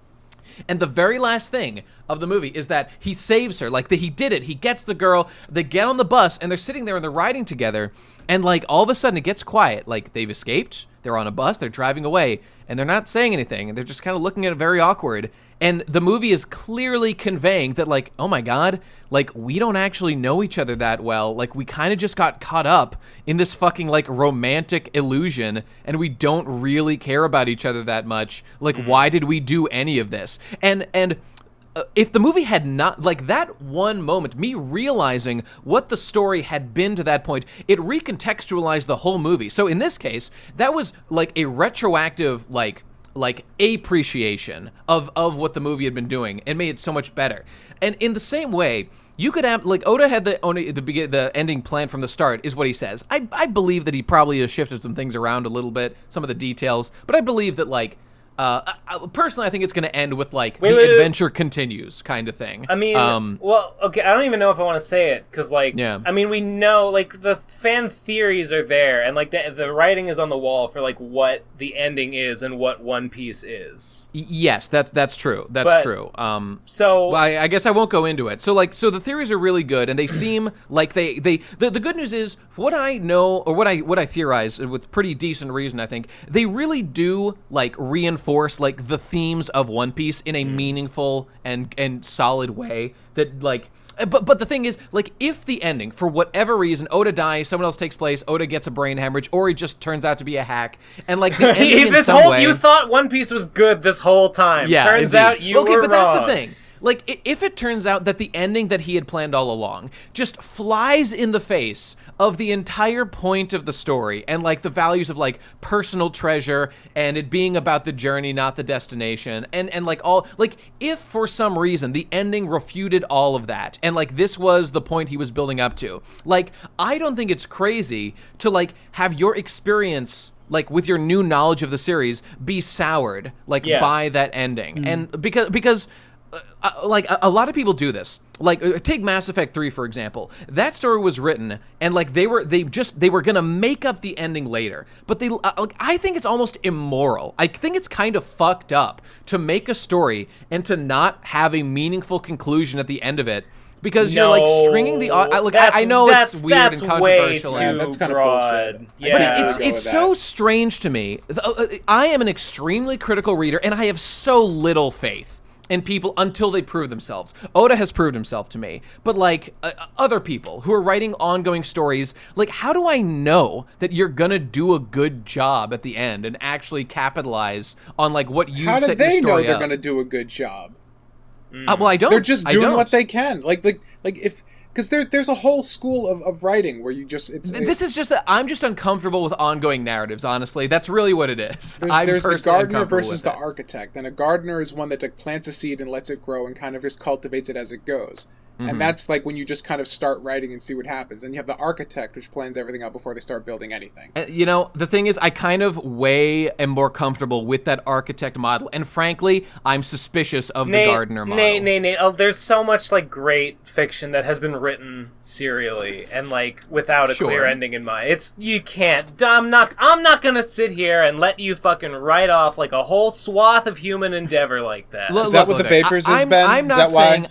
And the very last thing of the movie is that he saves her. Like he did it. He gets the girl. They get on the bus and they're sitting there and they're riding together. And like all of a sudden it gets quiet. Like they've escaped. They're on a bus. They're driving away and they're not saying anything. And they're just kind of looking at it very awkward. And the movie is clearly conveying that like, oh my God, like we don't actually know each other that well. Like we kind of just got caught up in this fucking like romantic illusion and we don't really care about each other that much. Like why did we do any of this? And if the movie had not, like that one moment, me realizing what the story had been to that point, it recontextualized the whole movie. So in this case, that was like a retroactive, like appreciation of what the movie had been doing and made it so much better. And in the same way, you could have, like, Oda had the ending plan from the start, is what he says. I believe that he probably has shifted some things around a little bit, some of the details, but I believe that, like, personally, I think it's going to end with, like, the adventure continues kind of thing. I mean, well, okay, I don't even know if I want to say it, because, like, I mean, we know, like, the fan theories are there, and, like, the writing is on the wall for, like, what the ending is and what One Piece is. Yes, that's true. That's true. Well, I guess I won't go into it. So, like, the theories are really good, and they seem like the good news is, what I know, or what I theorize, with pretty decent reason, I think, they really do, like, reinforce like the themes of One Piece in a meaningful and solid way that like but the thing is, like, if the ending for whatever reason Oda dies, someone else takes place, Oda gets a brain hemorrhage, or he just turns out to be a hack, and like the ending in some way, you thought One Piece was good this whole time. Yeah, turns out you were wrong. Okay, but that's the thing. Like, if it turns out that the ending that he had planned all along just flies in the face of the entire point of the story and, like, the values of, like, personal treasure and it being about the journey, not the destination, and like, all, like, if for some reason the ending refuted all of that and, like, this was the point he was building up to, like, I don't think it's crazy to, like, have your experience, like, with your new knowledge of the series be soured, like, by that ending. And because like, a lot of people do this. Like, take Mass Effect 3, for example. That story was written, and, like, they were gonna make up the ending later. But I think it's almost immoral. I think it's kind of fucked up to make a story and to not have a meaningful conclusion at the end of it. Because you're, like, stringing the... I know it's weird and controversial. That's kind of broad. Yeah. But it's so strange to me. I am an extremely critical reader, and I have so little faith in people until they prove themselves. Oda has proved himself to me. But, like, other people who are writing ongoing stories, like, how do I know that you're gonna do a good job at the end and actually capitalize on, like, what you set your story up? How do they know they're gonna do a good job? Well, I don't. They're just doing what they can. Like if... Because there's a whole school of writing where you just... This is just that I'm just uncomfortable with ongoing narratives, honestly. That's really what it is. There's the gardener versus the architect. And a gardener is one that like, plants a seed and lets it grow and kind of just cultivates it as it goes. And that's like when you just kind of start writing and see what happens. And you have the architect, which plans everything out before they start building anything. You know, the thing is, I kind of am more comfortable with that architect model. And frankly, I'm suspicious of the gardener model. Nate. Oh, there's so much, like, great fiction that has been written serially and, like, without a clear ending in mind. You can't. I'm not gonna sit here and let you fucking write off, like, a whole swath of human endeavor like that. Is that what the Vapors has been? I'm not saying...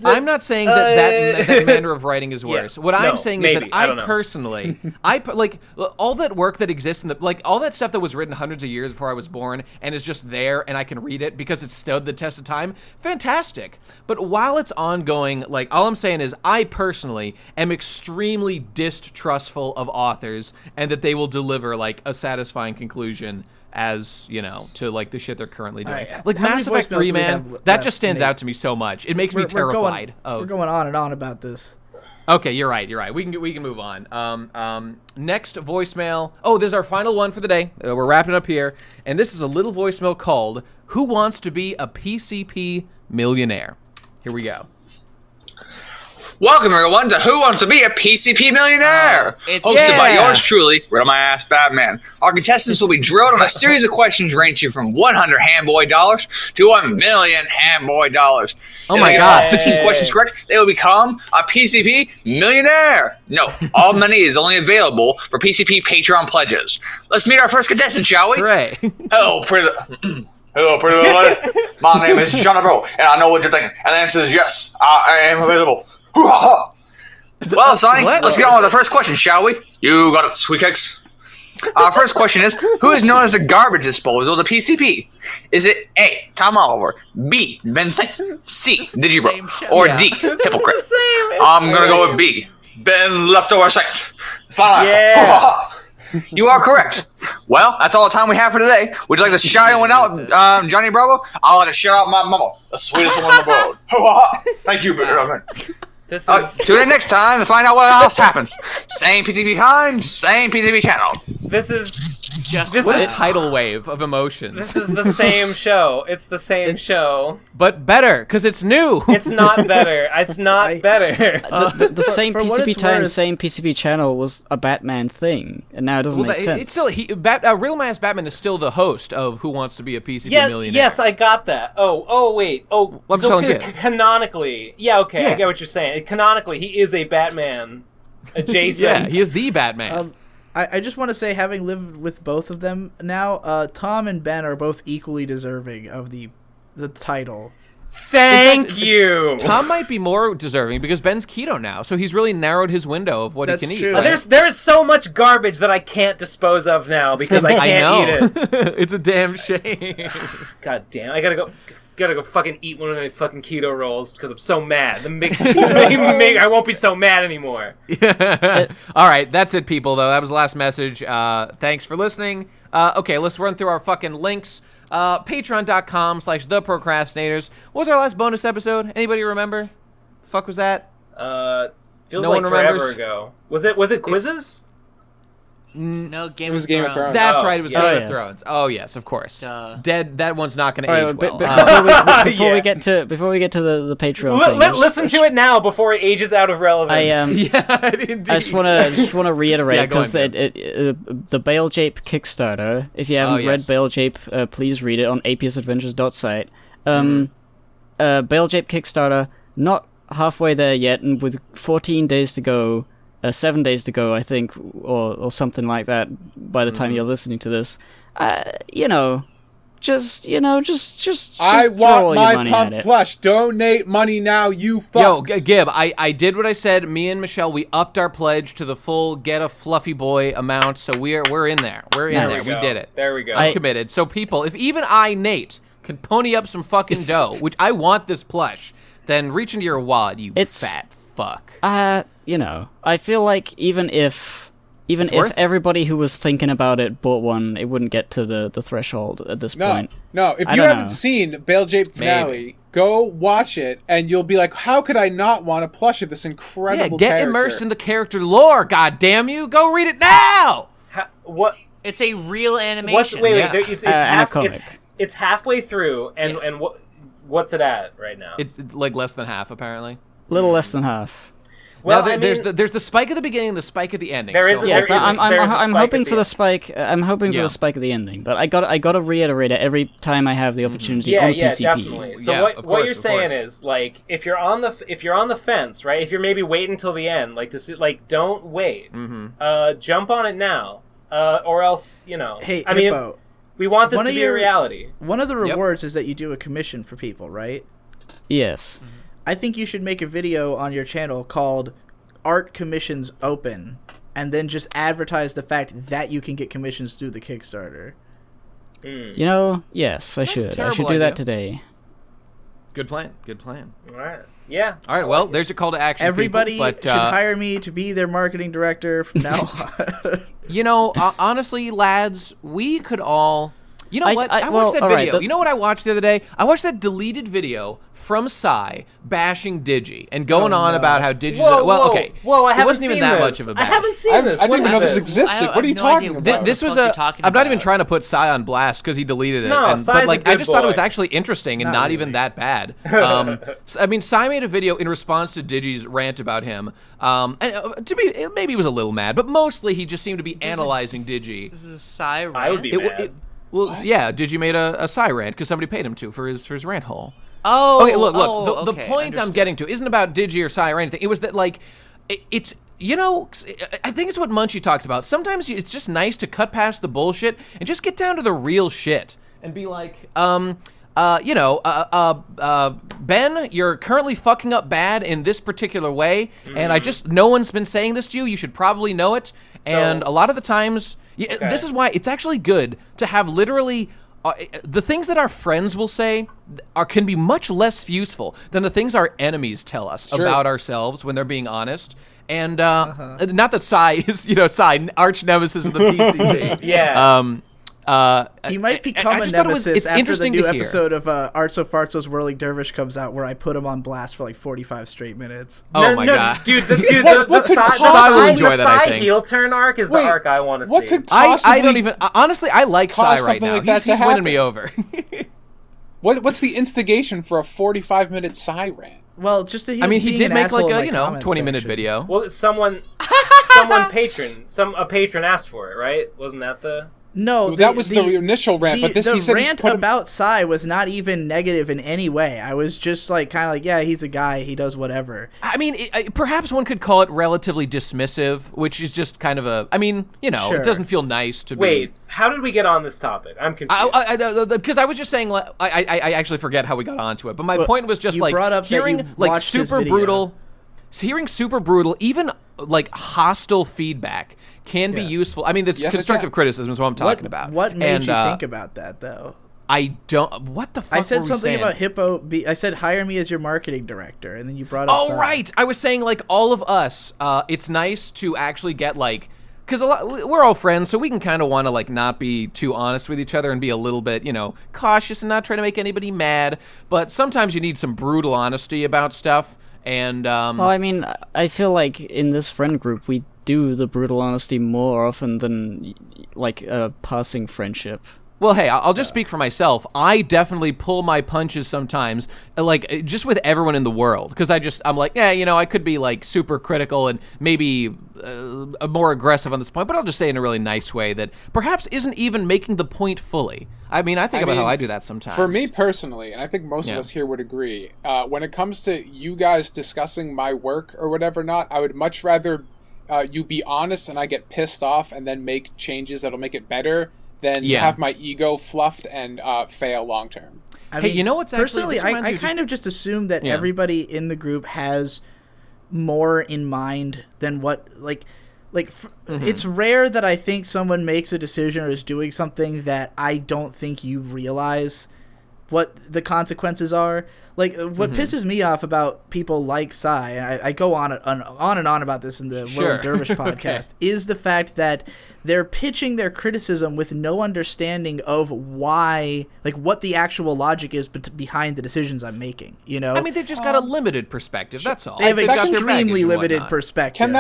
I'm not saying that manner of writing is worse. What I'm saying is that I personally, like all that work that exists in all that stuff that was written hundreds of years before I was born and is just there and I can read it because it's stood the test of time. Fantastic. But while it's ongoing, like all I'm saying is I personally am extremely distrustful of authors and that they will deliver like a satisfying conclusion as, you know, to like the shit they're currently doing. Right. Like Mass Effect 3, man, that just stands out to me so much. It makes me terrified. We're going on and on about this. Okay, you're right. We can move on. Next voicemail. Oh, there's our final one for the day. We're wrapping up here, and this is a little voicemail called "Who Wants to Be a PCP Millionaire?" Here we go. Welcome, everyone, to Who Wants to Be a PCP Millionaire? Hosted by yours truly, Riddle My Ass Batman. Our contestants will be drilled on a series of questions ranging from $100 handboy dollars to $1 million handboy dollars. Oh my God. 15 questions correct, they will become a PCP Millionaire. No, all money is only available for PCP Patreon pledges. Let's meet our first contestant, shall we? Hooray. Hello, pretty little. My name is John Bro, and I know what you're thinking. And the answer is yes, I am available. Well, Sonny, let's get on with the first question, shall we? You got it, sweet cakes. Our first question is, who is known as the garbage disposal of the PCP? Is it A, Tom Oliver, B, Ben Saint, C, Digibro, or D, Hypocrite? I'm going to go with B, Ben Leftover Saint. Final answer. You are correct. Well, that's all the time we have for today. Would you like to shout one out, Johnny Bravo? I'll let to shout out my mama, the sweetest one in the world. Thank you, brother. Tune in next time to find out what else happens. Same PCB time, same PCB channel. This is just a tidal wave of emotions. This is the same show. It's the same show, but better because it's new. It's not better. It's not better. The same PCB time, same PCB channel was a Batman thing, and now it doesn't make sense. It's still Real Mass Batman is still the host of Who Wants to Be a PCB Millionaire. Yes, I got that. Wait. Canonically, okay, I get what you're saying. Canonically, he is a Batman adjacent. Yeah, he is the Batman. I just want to say, having lived with both of them now, Tom and Ben are both equally deserving of the title. Thank you. Tom might be more deserving because Ben's keto now, so he's really narrowed his window of what he can eat. Right? There's so much garbage that I can't dispose of now because I can't eat it. It's a damn shame. God damn, I gotta go fucking eat one of my fucking keto rolls because I'm so mad. I won't be so mad anymore. All right, that's it, people, though. That was the last message. Thanks for listening. Okay, let's run through our fucking links. Patreon.com/The Pro Crastinators. What was our last bonus episode? Anybody remember? The fuck was that? Feels like forever ago. Was it quizzes? No, Game of Thrones. That's right, it was Game of Thrones. Oh yes, of course. Dead. That one's not going to age well. Before we get to the Patreon thing, listen to it now before it ages out of relevance. I just want to reiterate because the Bale JAPE Kickstarter. If you haven't read Bale JAPE, please read it on apsadventures.site. Bale JAPE Kickstarter, not halfway there yet, and with 14 days to go. 7 days to go, I think, or something like that. By the time you're listening to this, just I want my pump plush. Donate money now, you fucks. Yo, Gib, I did what I said. Me and Michelle, we upped our pledge to the full get a fluffy boy amount. So we're in there. We're in there. We did it. There we go. I'm committed. So people, if even I, Nate, can pony up some fucking dough, which I want this plush, then reach into your wallet, you fat fuck. I feel like even if everybody who was thinking about it bought one, it wouldn't get to the threshold at this point. No, if you haven't seen Bale JAPE finale, go watch it, and you'll be like, how could I not want to plush of this incredible character? Immersed in the character lore, god damn you! Go read it now! What? It's a real animation. It's halfway through, and what's it at right now? It's like less than half, apparently. Little less than half. Well, there's the spike at the beginning and the spike at the ending. I'm hoping for the spike. I'm hoping for the spike at the ending, but I got to reiterate it every time I have the opportunity on PCP. Definitely. So what you're saying is, like, if you're on the fence, right? If you're maybe waiting until the end, like to see, like, don't wait. Jump on it now, or else Hey, I mean, we want this to be a reality. One of the rewards is that you do a commission for people, right? Yes. I think you should make a video on your channel called Art Commissions Open, and then just advertise the fact that you can get commissions through the Kickstarter. You know, yes, I should. I should do that today. Good plan. Good plan. All right. Yeah. All right. Well, there's a call to action. Everybody people, but, should hire me to be their marketing director from now on. You know, honestly, lads, we could all. You know what? I watched that video. You know what I watched the other day? I watched that deleted video from Psy bashing Digi and going on about how Digi's. Okay. Whoa! I haven't it wasn't even seen that this. much of a bash. I haven't seen this. I didn't even know this existed. What are you talking about? This was I'm not even trying to put Psy on blast because he deleted it. No, but like, I just thought it was actually interesting and not even that bad. I mean, Psy made a video in response to Digi's rant about him. And to me, maybe he was a little mad, but mostly he just seemed to be analyzing Digi. This is a Psy rant. I would be mad. Well, yeah, Digi made a Psy rant because somebody paid him to for his rant hole. Oh, okay. Look. The point I'm getting to isn't about Digi or Psy or anything. It was that like, it's you know, I think it's what Munchie talks about. Sometimes it's just nice to cut past the bullshit and just get down to the real shit and be like, Ben, you're currently fucking up bad in this particular way, and no one's been saying this to you. You should probably know it. And a lot of the times. This is why it's actually good to have literally the things that our friends will say can be much less useful than the things our enemies tell us about ourselves when they're being honest. And not that Psy is, Psy, arch nemesis of the PCP. Yeah. He might become a nemesis after the new episode of Artso Fartso's Whirling Dervish comes out, where I put him on blast for like 45 straight minutes. Oh my god, dude! The Psy heel turn arc is the arc I want to see. What could possibly? I don't even honestly. I like Psy right now. He's winning me over. What's the instigation for a 45-minute Psy rant? Well, just I mean, he did make like a 20-minute video. Well, a patron asked for it, right? Wasn't that the? No, that was the initial rant. But he said rant about Psy was not even negative in any way. I was just like, kind of like, yeah, he's a guy. He does whatever. I mean, perhaps one could call it relatively dismissive, which is just kind of a. I mean, it doesn't feel nice to be. Wait, how did we get on this topic? I'm confused. Because I was just saying, I actually forget how we got onto it. But my point was just like hearing like super brutal, even like hostile feedback. Can be useful. I mean, the constructive criticism is what I'm talking about. What made you think about that, though? I don't. What the fuck? I said were we something saying? about Hippo. I said hire me as your marketing director, and then you brought up. Oh, right. I was saying like all of us. It's nice to actually get like, because we're all friends, so we can kind of want to like not be too honest with each other and be a little bit, cautious and not try to make anybody mad. But sometimes you need some brutal honesty about stuff. And well, I mean, I feel like in this friend group we do the brutal honesty more often than like a passing friendship. Well, hey, I'll just speak for myself. I definitely pull my punches sometimes, like just with everyone in the world, because I'm like, yeah, I could be like super critical and maybe more aggressive on this point, but I'll just say in a really nice way that perhaps isn't even making the point fully. I mean, I think about how I do that sometimes. For me personally, and I think most of us here would agree, when it comes to you guys discussing my work or whatever not, I would much rather you be honest and I get pissed off and then make changes that'll make it better than to have my ego fluffed and fail long term. I mean, what's personally, I kind of just assume that everybody in the group has more in mind than what it's rare that I think someone makes a decision or is doing something that I don't think you realize what the consequences are. Like, what pisses me off about people like Psy, and I go on and on about this in the Whirling Dervish podcast, is the fact that they're pitching their criticism with no understanding of why, like, what the actual logic is behind the decisions I'm making, I mean, they've just got a limited perspective, that's all. They have an extremely limited perspective.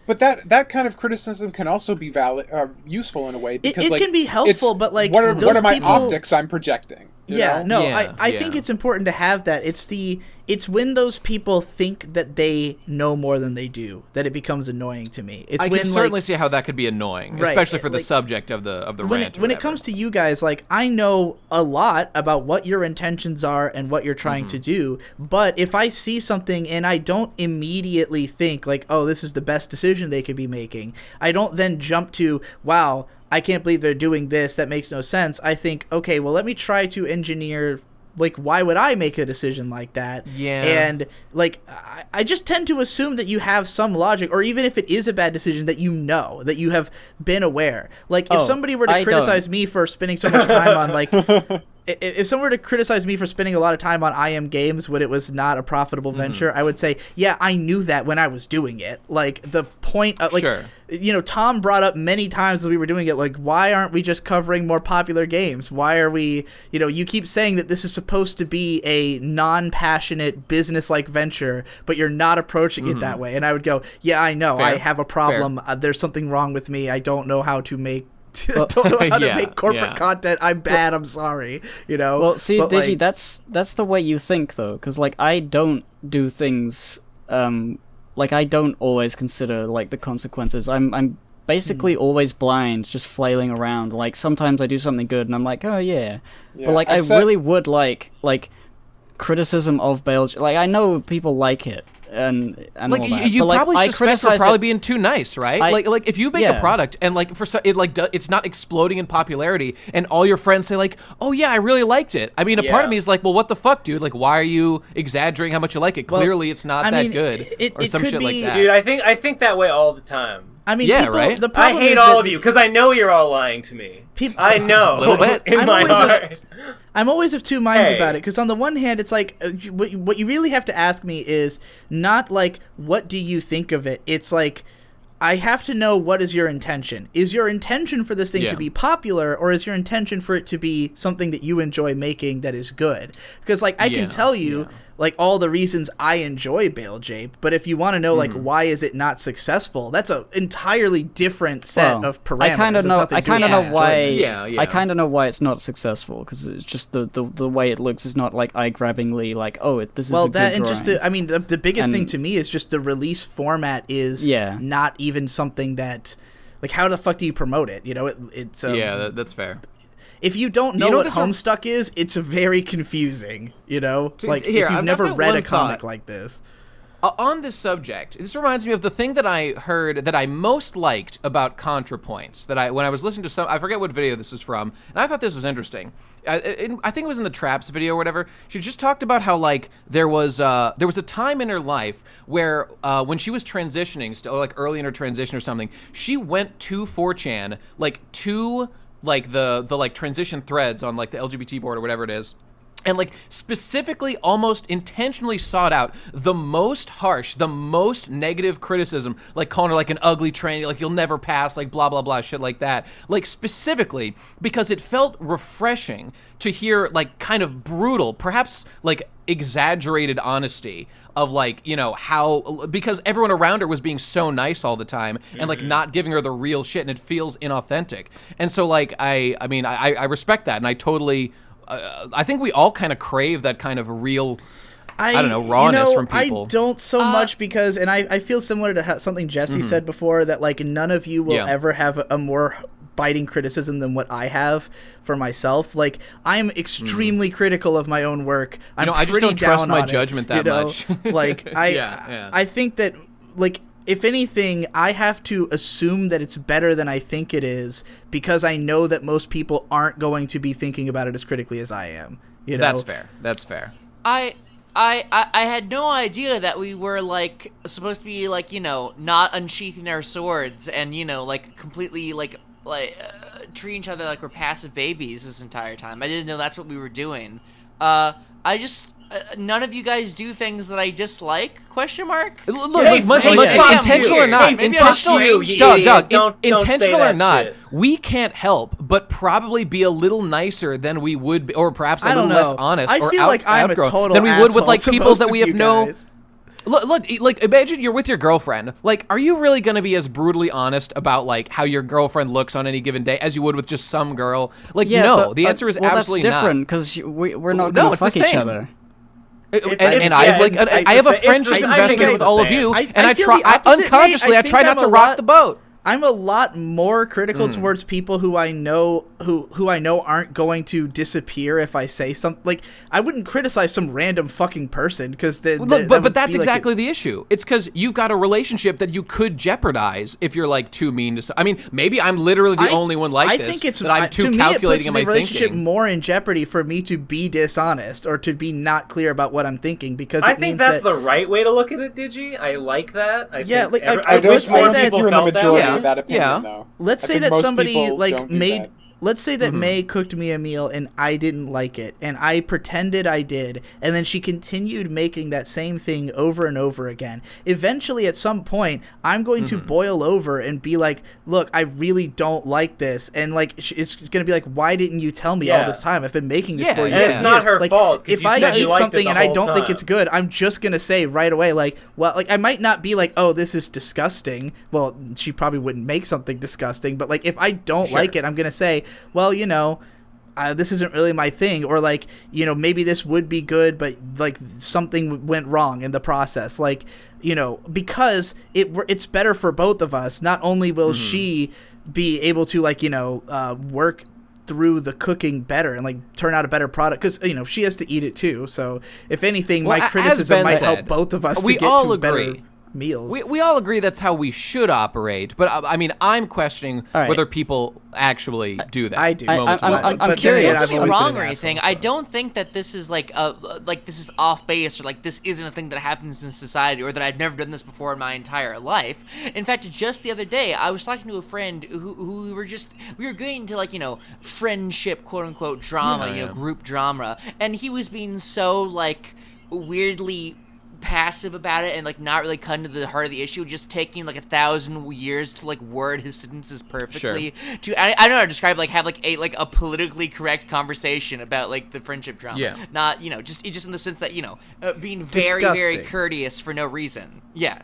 But that kind of criticism can also be valid, useful in a way. Because, it can be helpful, but like, what are my optics I'm projecting? I think it's important to have that. It's when those people think that they know more than they do that it becomes annoying to me. I can certainly see how that could be annoying, especially for the subject of the rant. When it comes to you guys, like, I know a lot about what your intentions are and what you're trying to do, but if I see something and I don't immediately think like, oh, this is the best decision they could be making, I don't then jump to, wow, I can't believe they're doing this. That makes no sense. I think, okay, well, let me try to engineer like, why would I make a decision like that? Yeah. And, like, I just tend to assume that you have some logic, or even if it is a bad decision, that that you have been aware. Like, if somebody were to criticize me for spending so much time on, like, if someone were to criticize me for spending a lot of time on IM Games when it was not a profitable venture, I would say, yeah, I knew that when I was doing it. Like, the point of, like, Tom brought up many times as we were doing it, like, why aren't we just covering more popular games? Why are we, you keep saying that this is supposed to be a non-passionate business-like venture, but you're not approaching it that way. And I would go, yeah, I know. I have a problem. There's something wrong with me. I don't know how to make don't know how to make corporate content. I'm bad. I'm sorry. Well, see, Digi, like, that's the way you think, though, because, like, I don't do things. Like, I don't always consider, like, the consequences. I'm basically always blind, just flailing around. Like, sometimes I do something good, and I'm like, oh yeah. But, like, I really would like criticism of Belgium. Like, I know people like it. And like, all that. You but, probably like, suspect for probably being too nice, right? Like if you make a product and like it's not exploding in popularity, and all your friends say like, oh yeah, I really liked it. I mean, a part of me is like, well, what the fuck, dude? Like, why are you exaggerating how much you like it? Clearly, it's not that good, or some shit like that. Dude, I think that way all the time. I mean, right? The problem I hate all of you because I know you're all lying to me. I know. A little bit. In my heart. I'm always of two minds about it, because on the one hand, it's like, what you really have to ask me is not like, what do you think of it? It's like, I have to know, what is your intention? Is your intention for this thing to be popular, or is your intention for it to be something that you enjoy making that is good? Because, like, I can tell you, like, all the reasons I enjoy Bale Jape, but if you want to know, like, why is it not successful, that's an entirely different set of parameters. I kind of know. I kind of know why. I kind of know why it's not successful, because it's just the way it looks is not like eye-grabbingly like, oh, this is a good drawing. And just I mean, the biggest thing to me is just the release format is not even something that, like, how the fuck do you promote it? It's that's fair. If you don't know what Homestuck is, it's very confusing, Like, if you've never read a comic like this. On this subject, this reminds me of the thing that I heard that I most liked about ContraPoints, when I was listening to I forget what video this is from, and I thought this was interesting. I think it was in the Traps video or whatever. She just talked about how, like, there was a time in her life where when she was transitioning, still, like, early in her transition or something, she went to 4chan, like, to, like, the like, transition threads on, like, the LGBT board or whatever it is, and, like, specifically almost intentionally sought out the most harsh, the most negative criticism, like calling her, like, an ugly tranny, like, you'll never pass, like, blah, blah, blah, shit like that. Like, specifically because it felt refreshing to hear, like, kind of brutal, perhaps, like, exaggerated honesty of, like, how, because everyone around her was being so nice all the time and, like, not giving her the real shit, and it feels inauthentic. And so, like, I mean, I respect that, and I totally... I think we all kind of crave that kind of real, I don't know, rawness from people. I don't so much because, and I feel similar to something Jesse said before, that, like, none of you will ever have a more biting criticism than what I have for myself. Like, I'm extremely critical of my own work. I just don't trust my judgment that much. Like, I think that, like, if anything, I have to assume that it's better than I think it is, because I know that most people aren't going to be thinking about it as critically as I am. That's fair. That's fair. I had no idea that we were, like, supposed to be, like, not unsheathing our swords and, like, completely, like treating each other like we're passive babies this entire time. I didn't know that's what we were doing. None of you guys do things that I dislike? Look, intentional or not, intentional or not, we can't help but probably be a little nicer than we would be, or perhaps a little less honest, I feel like I'm a total than we would with, like, asshole people that we have no. Guys. Look, like, imagine you're with your girlfriend. Like, are you really going to be as brutally honest about, like, how your girlfriend looks on any given day as you would with just some girl? Like, no, the answer is absolutely not. That's different, because we're not going to fuck each other. I have a friendship invested with all of you, and I try unconsciously. I try not to rock the boat. I'm a lot more critical towards people who I know who I know aren't going to disappear if I say something. Like, I wouldn't criticize some random fucking person because but that's exactly the issue. It's because you've got a relationship that you could jeopardize if you're like too mean to. I mean, maybe I'm literally the only one like this. I think that I'm too calculating in my thinking. To me, it puts the relationship more in jeopardy for me to be dishonest or to be not clear about what I'm thinking because I think that's the right way to look at it, Digi. I like that. I wish more people felt that. That opinion, though. Let's say that somebody like made. Let's say that May cooked me a meal and I didn't like it, and I pretended I did, and then she continued making that same thing over and over again. Eventually, at some point, I'm going to boil over and be like, look, I really don't like this. And, like, it's going to be like, why didn't you tell me all this time? I've been making this for you. And it's not her fault. If I eat something and I don't think it's good, I'm just going to say right away, like, well, like, I might not be like, oh, this is disgusting. Well, she probably wouldn't make something disgusting. But, like, if I don't like it, I'm going to say, well, you know, this isn't really my thing, or like, you know, maybe this would be good, but like something went wrong in the process, like, you know, because it's better for both of us. Not only will she be able to, like, you know, work through the cooking better and like turn out a better product, because, you know, she has to eat it too. So if anything, my criticism might help both of us to get to better meals. We all agree that's how we should operate, but I mean, I'm questioning whether people actually do that. I do. I'm curious. Don't get me wrong or anything. I don't think that this is like this is off base, or like this isn't a thing that happens in society, or that I've never done this before in my entire life. In fact, just the other day, I was talking to a friend who we were getting into, like, you know, friendship, quote unquote, drama, you know, group drama, and he was being so like weirdly passive about it and like not really cutting to the heart of the issue, just taking like 1,000 years to like word his sentences perfectly. I don't know how to describe it, like have like a politically correct conversation about like the friendship drama. Yeah. Not, you know, just in the sense that, you know, being very very courteous for no reason. Yeah.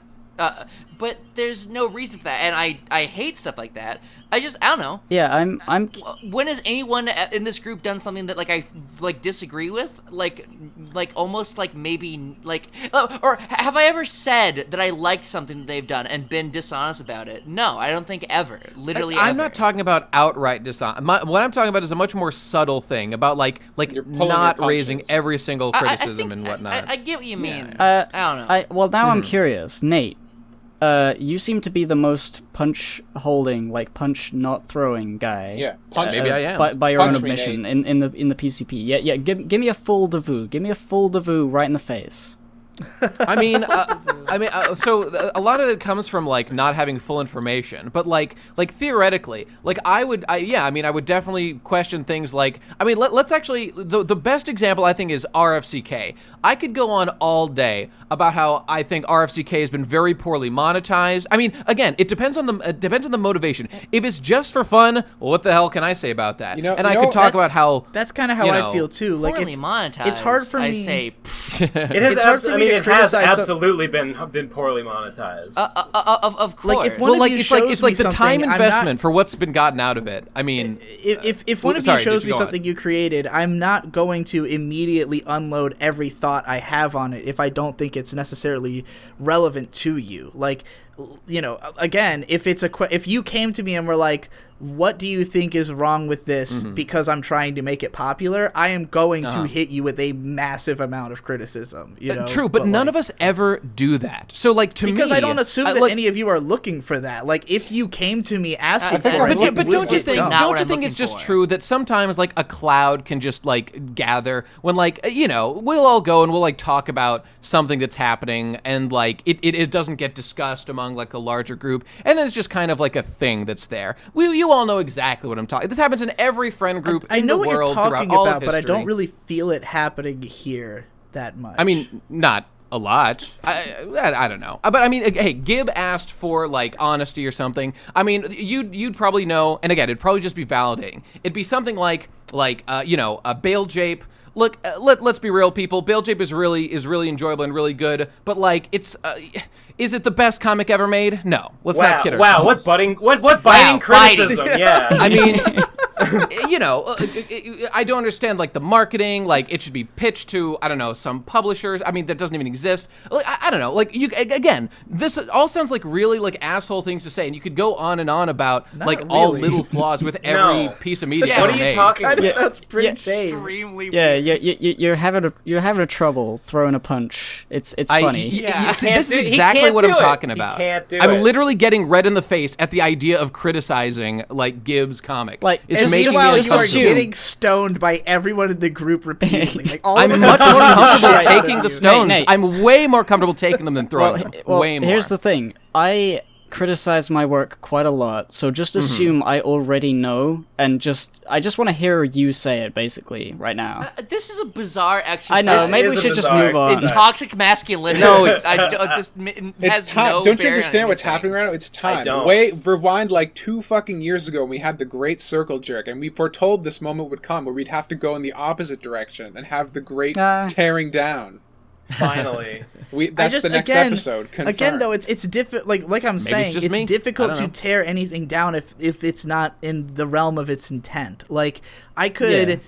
But there's no reason for that, and I hate stuff like that. I don't know. Yeah, I'm. When has anyone in this group done something that like I like disagree with? Like almost like maybe like, or have I ever said that I liked something that they've done and been dishonest about it? No, I don't think ever. Literally, I'm not talking about outright dishonest. What I'm talking about is a much more subtle thing about like not raising every single criticism and whatnot. I get what you mean. I don't know. Well, now I'm curious, Nate. You seem to be the most punch-holding, like punch-not-throwing guy. Yeah, punch. Maybe I am. By your own admission in the PCP. Yeah. Give me a full devoo. Give me a full devoo right in the face. I mean, so a lot of it comes from like not having full information, but like theoretically, like I would definitely question things like, I mean, let's actually, the best example I think is RFCK. I could go on all day about how I think RFCK has been very poorly monetized. I mean, again, it depends on the motivation. If it's just for fun, well, what the hell can I say about that? I could talk about how that's kind of how I feel too. Like poorly monetized. It's hard for me. I say, it has. It has absolutely been poorly monetized. Of course. Like if one of you shows it's like me the time something, investment for what's been gotten out of it. I mean, if one of you shows me something you created, I'm not going to immediately unload every thought I have on it if I don't think it's necessarily relevant to you. Like, you know, again, if you came to me and were like, what do you think is wrong with this because I'm trying to make it popular, I am going to hit you with a massive amount of criticism. You know? True, but none of us ever do that. So, like, because I don't assume that any of you are looking for that. Like, if you came to me asking for it, but don't you think it's just true that sometimes, like, a cloud can just, like, gather when, like, you know, we'll all go and we'll, like, talk about something that's happening and, like, it doesn't get discussed among, like, a larger group, and then it's just kind of like a thing that's there. You all know exactly what I'm talking. This happens in every friend group in the world throughout all of history. I know what you're talking about, but I don't really feel it happening here that much. I mean, not a lot. I don't know. But I mean, hey, Gib asked for like honesty or something. I mean, you'd probably know, and again, it'd probably just be validating. It'd be something like you know, a Bale Jape. Look, let's be real, people. Bale Jape is really enjoyable and really good, but like it's. Is it the best comic ever made? No. Let's not kid ourselves. Wow, what biting criticism, yeah. I mean, I don't understand like the marketing. Like it should be pitched to I don't know some publishers. I mean that doesn't even exist. Like, I don't know. Like again, this all sounds like really like asshole things to say, and you could go on and on about all little flaws with every piece of media. What are you talking about? That's pretty tame. Extremely. Yeah, you're having a trouble throwing a punch. It's funny. This is exactly what I'm talking about. He can't do it. I'm literally getting red in the face at the idea of criticizing like Gibbs' comic. Like it's making me uncomfortable. Getting stoned by everyone in the group repeatedly. Like I'm much more comfortable taking the stones. Nate. I'm way more comfortable taking them than throwing them. Way more. Here's the thing. I criticize my work quite a lot, so just assume I already know, and I just want to hear you say it, basically, right now. This is a bizarre exercise. I know, maybe we should just move on. It's toxic masculinity. No, it's... It's time. Don't you understand what's happening right now? It's time. I don't. Rewind like 2 fucking years ago when we had the great circle jerk, and we foretold this moment would come where we'd have to go in the opposite direction and have the great tearing down. Finally, that's the next episode. Confirmed. Again, though, it's difficult. Like I'm saying, it's difficult to tear anything down if it's not in the realm of its intent. Like I could,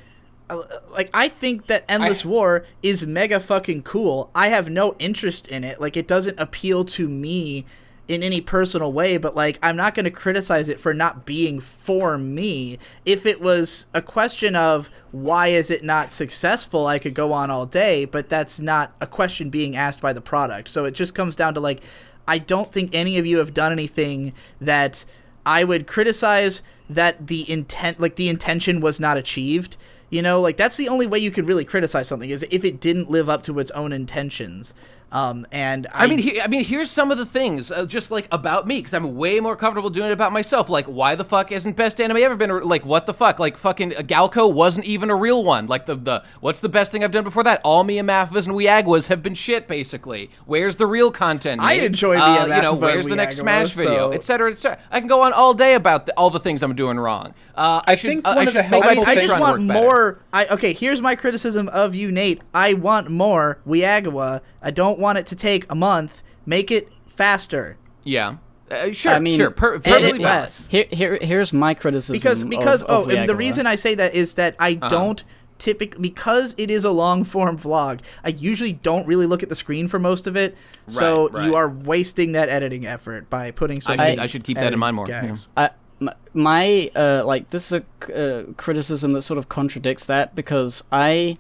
I think that Endless War is mega fucking cool. I have no interest in it. Like it doesn't appeal to me in any personal way, but like I'm not going to criticize it for not being for me. If it was a question of why is it not successful, I could go on all day, but that's not a question being asked by the product. So it just comes down to like I don't think any of you have done anything that I would criticize that the intention was not achieved. You know, like that's the only way you can really criticize something is if it didn't live up to its own intentions. And I mean, here's some of the things just like about me, because I'm way more comfortable doing it about myself. Like, why the fuck isn't Best Anime ever been like? What the fuck? Like, fucking Galco wasn't even a real one. Like the what's the best thing I've done before that? All Me and Mafas and Weagawas have been shit, basically. Where's the real content? I enjoy Me and Mafas. Where's the next Smash video, etc., etc. I can go on all day about all the things I'm doing wrong. I think one of the helpful I just want more. Okay, here's my criticism of you, Nate. I want more Weagawa. I don't want it to take a month. Make it faster. Yeah. Sure. Perfectly less. Here's my criticism. Because of and the reason I say that is that I don't typically, because it is a long form vlog, I usually don't really look at the screen for most of it. So you are wasting that editing effort by putting so many. I should keep that in mind more. My this is a criticism that sort of contradicts that, because I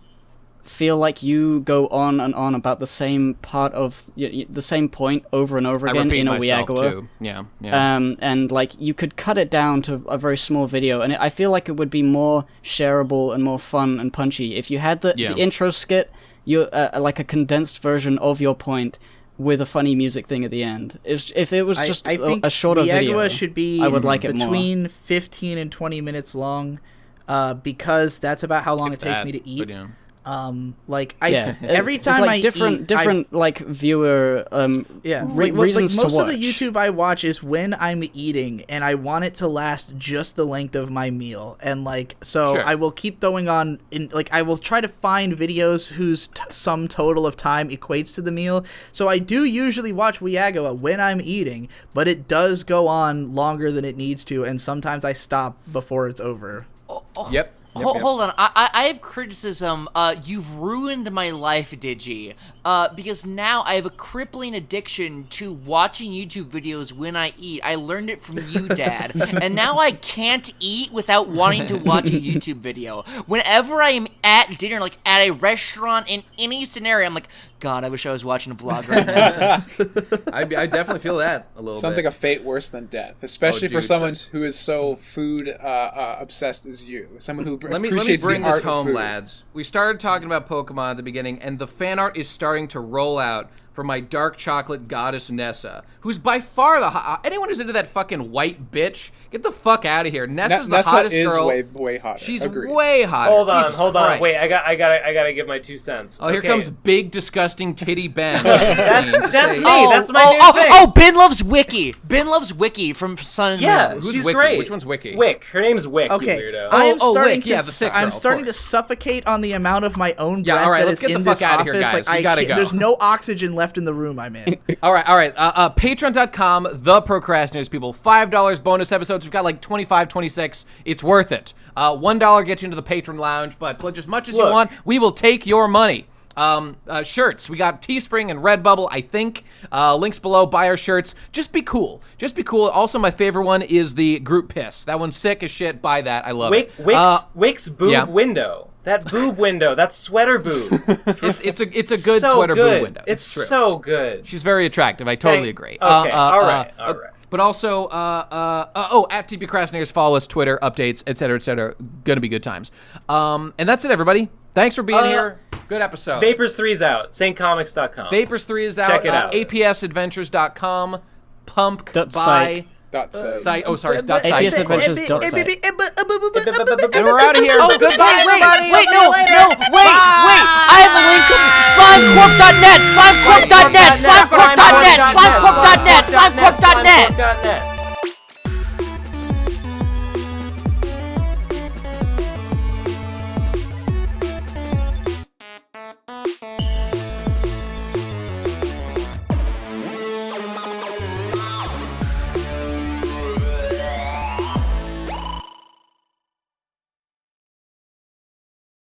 feel like you go on and on about the same part of the same point over and over again in a Weagawa. Yeah. And like you could cut it down to a very small video, and I feel like it would be more shareable and more fun and punchy if you had the intro skit, like a condensed version of your point with a funny music thing at the end. If it was just a shorter video, should be I would like it between 15 and 20 minutes long, because that's about how long it takes me to eat. Every time I eat, different like viewer reasons most to watch. of the YouTube I watch is when I'm eating and I want it to last just the length of my meal, and I will keep throwing on I will try to find videos whose sum total of time equates to the meal. So I do usually watch Weagawa when I'm eating, but it does go on longer than it needs to, and sometimes I stop before it's over. Yep. Hold on, I have criticism. You've ruined my life, Digi. Because now I have a crippling addiction to watching YouTube videos when I eat. I learned it from you, Dad. And now I can't eat without wanting to watch a YouTube video. Whenever I am at dinner, like at a restaurant, in any scenario, I'm like, God, I wish I was watching a vlog right now. I definitely feel that a little bit. Sounds like a fate worse than death, especially for someone who is so food obsessed as you. Someone who let me bring this home, lads. We started talking about Pokemon at the beginning, and the fan art is starting to roll out for my dark chocolate goddess Nessa, who's by far the anyone who's into that fucking white bitch, get the fuck out of here. Nessa's the hottest girl. Nessa is way hotter. She's way hotter. Hold on. Wait, I gotta give my 2 cents. Oh, here comes big disgusting titty Ben. That's me. That's my new thing. Oh, Ben loves Wiki. Ben loves Wiki from Sun and Moon. Who's she's Wiki? great. Which one's Wiki? Wick. Her name's Wick. Okay, You weirdo. I am starting Wick. Yeah, the thick girl, I'm starting to suffocate on the amount of my own breath all right, that let's is get in the this fuck out of office. here, guys. We gotta go. There's no oxygen left in the room I'm in. All right. Patreon.com, the Pro Crastinators, people. $5 bonus episodes. We've got like 25, 26. It's worth it. $1 gets you into the patron lounge, but pledge as much as you want. We will take your money. Shirts. We got Teespring and Redbubble, I think. Links below. Buy our shirts. Just be cool. Also, my favorite one is the group piss. That one's sick as shit. Buy that. I love it. Wake's boob window. That boob window. That sweater boob. It's a good sweater boob window. It's true. so good. She's very attractive. I totally agree. Okay. All right. But also, at TP Crastinators, follow us, Twitter, updates, etc. Gonna be good times. And that's it, everybody. Thanks for being here. Good episode. Vapors 3's out. SaintComics.com. Vapors 3 is out. Check it out. APSadventures.com. Pumped by... Site. Oh, sorry. Site. APSadventures.site. And we're out of here. Oh, goodbye, everybody. Wait, wait. I have a link. Slimecorp.net. Slimecorp.net.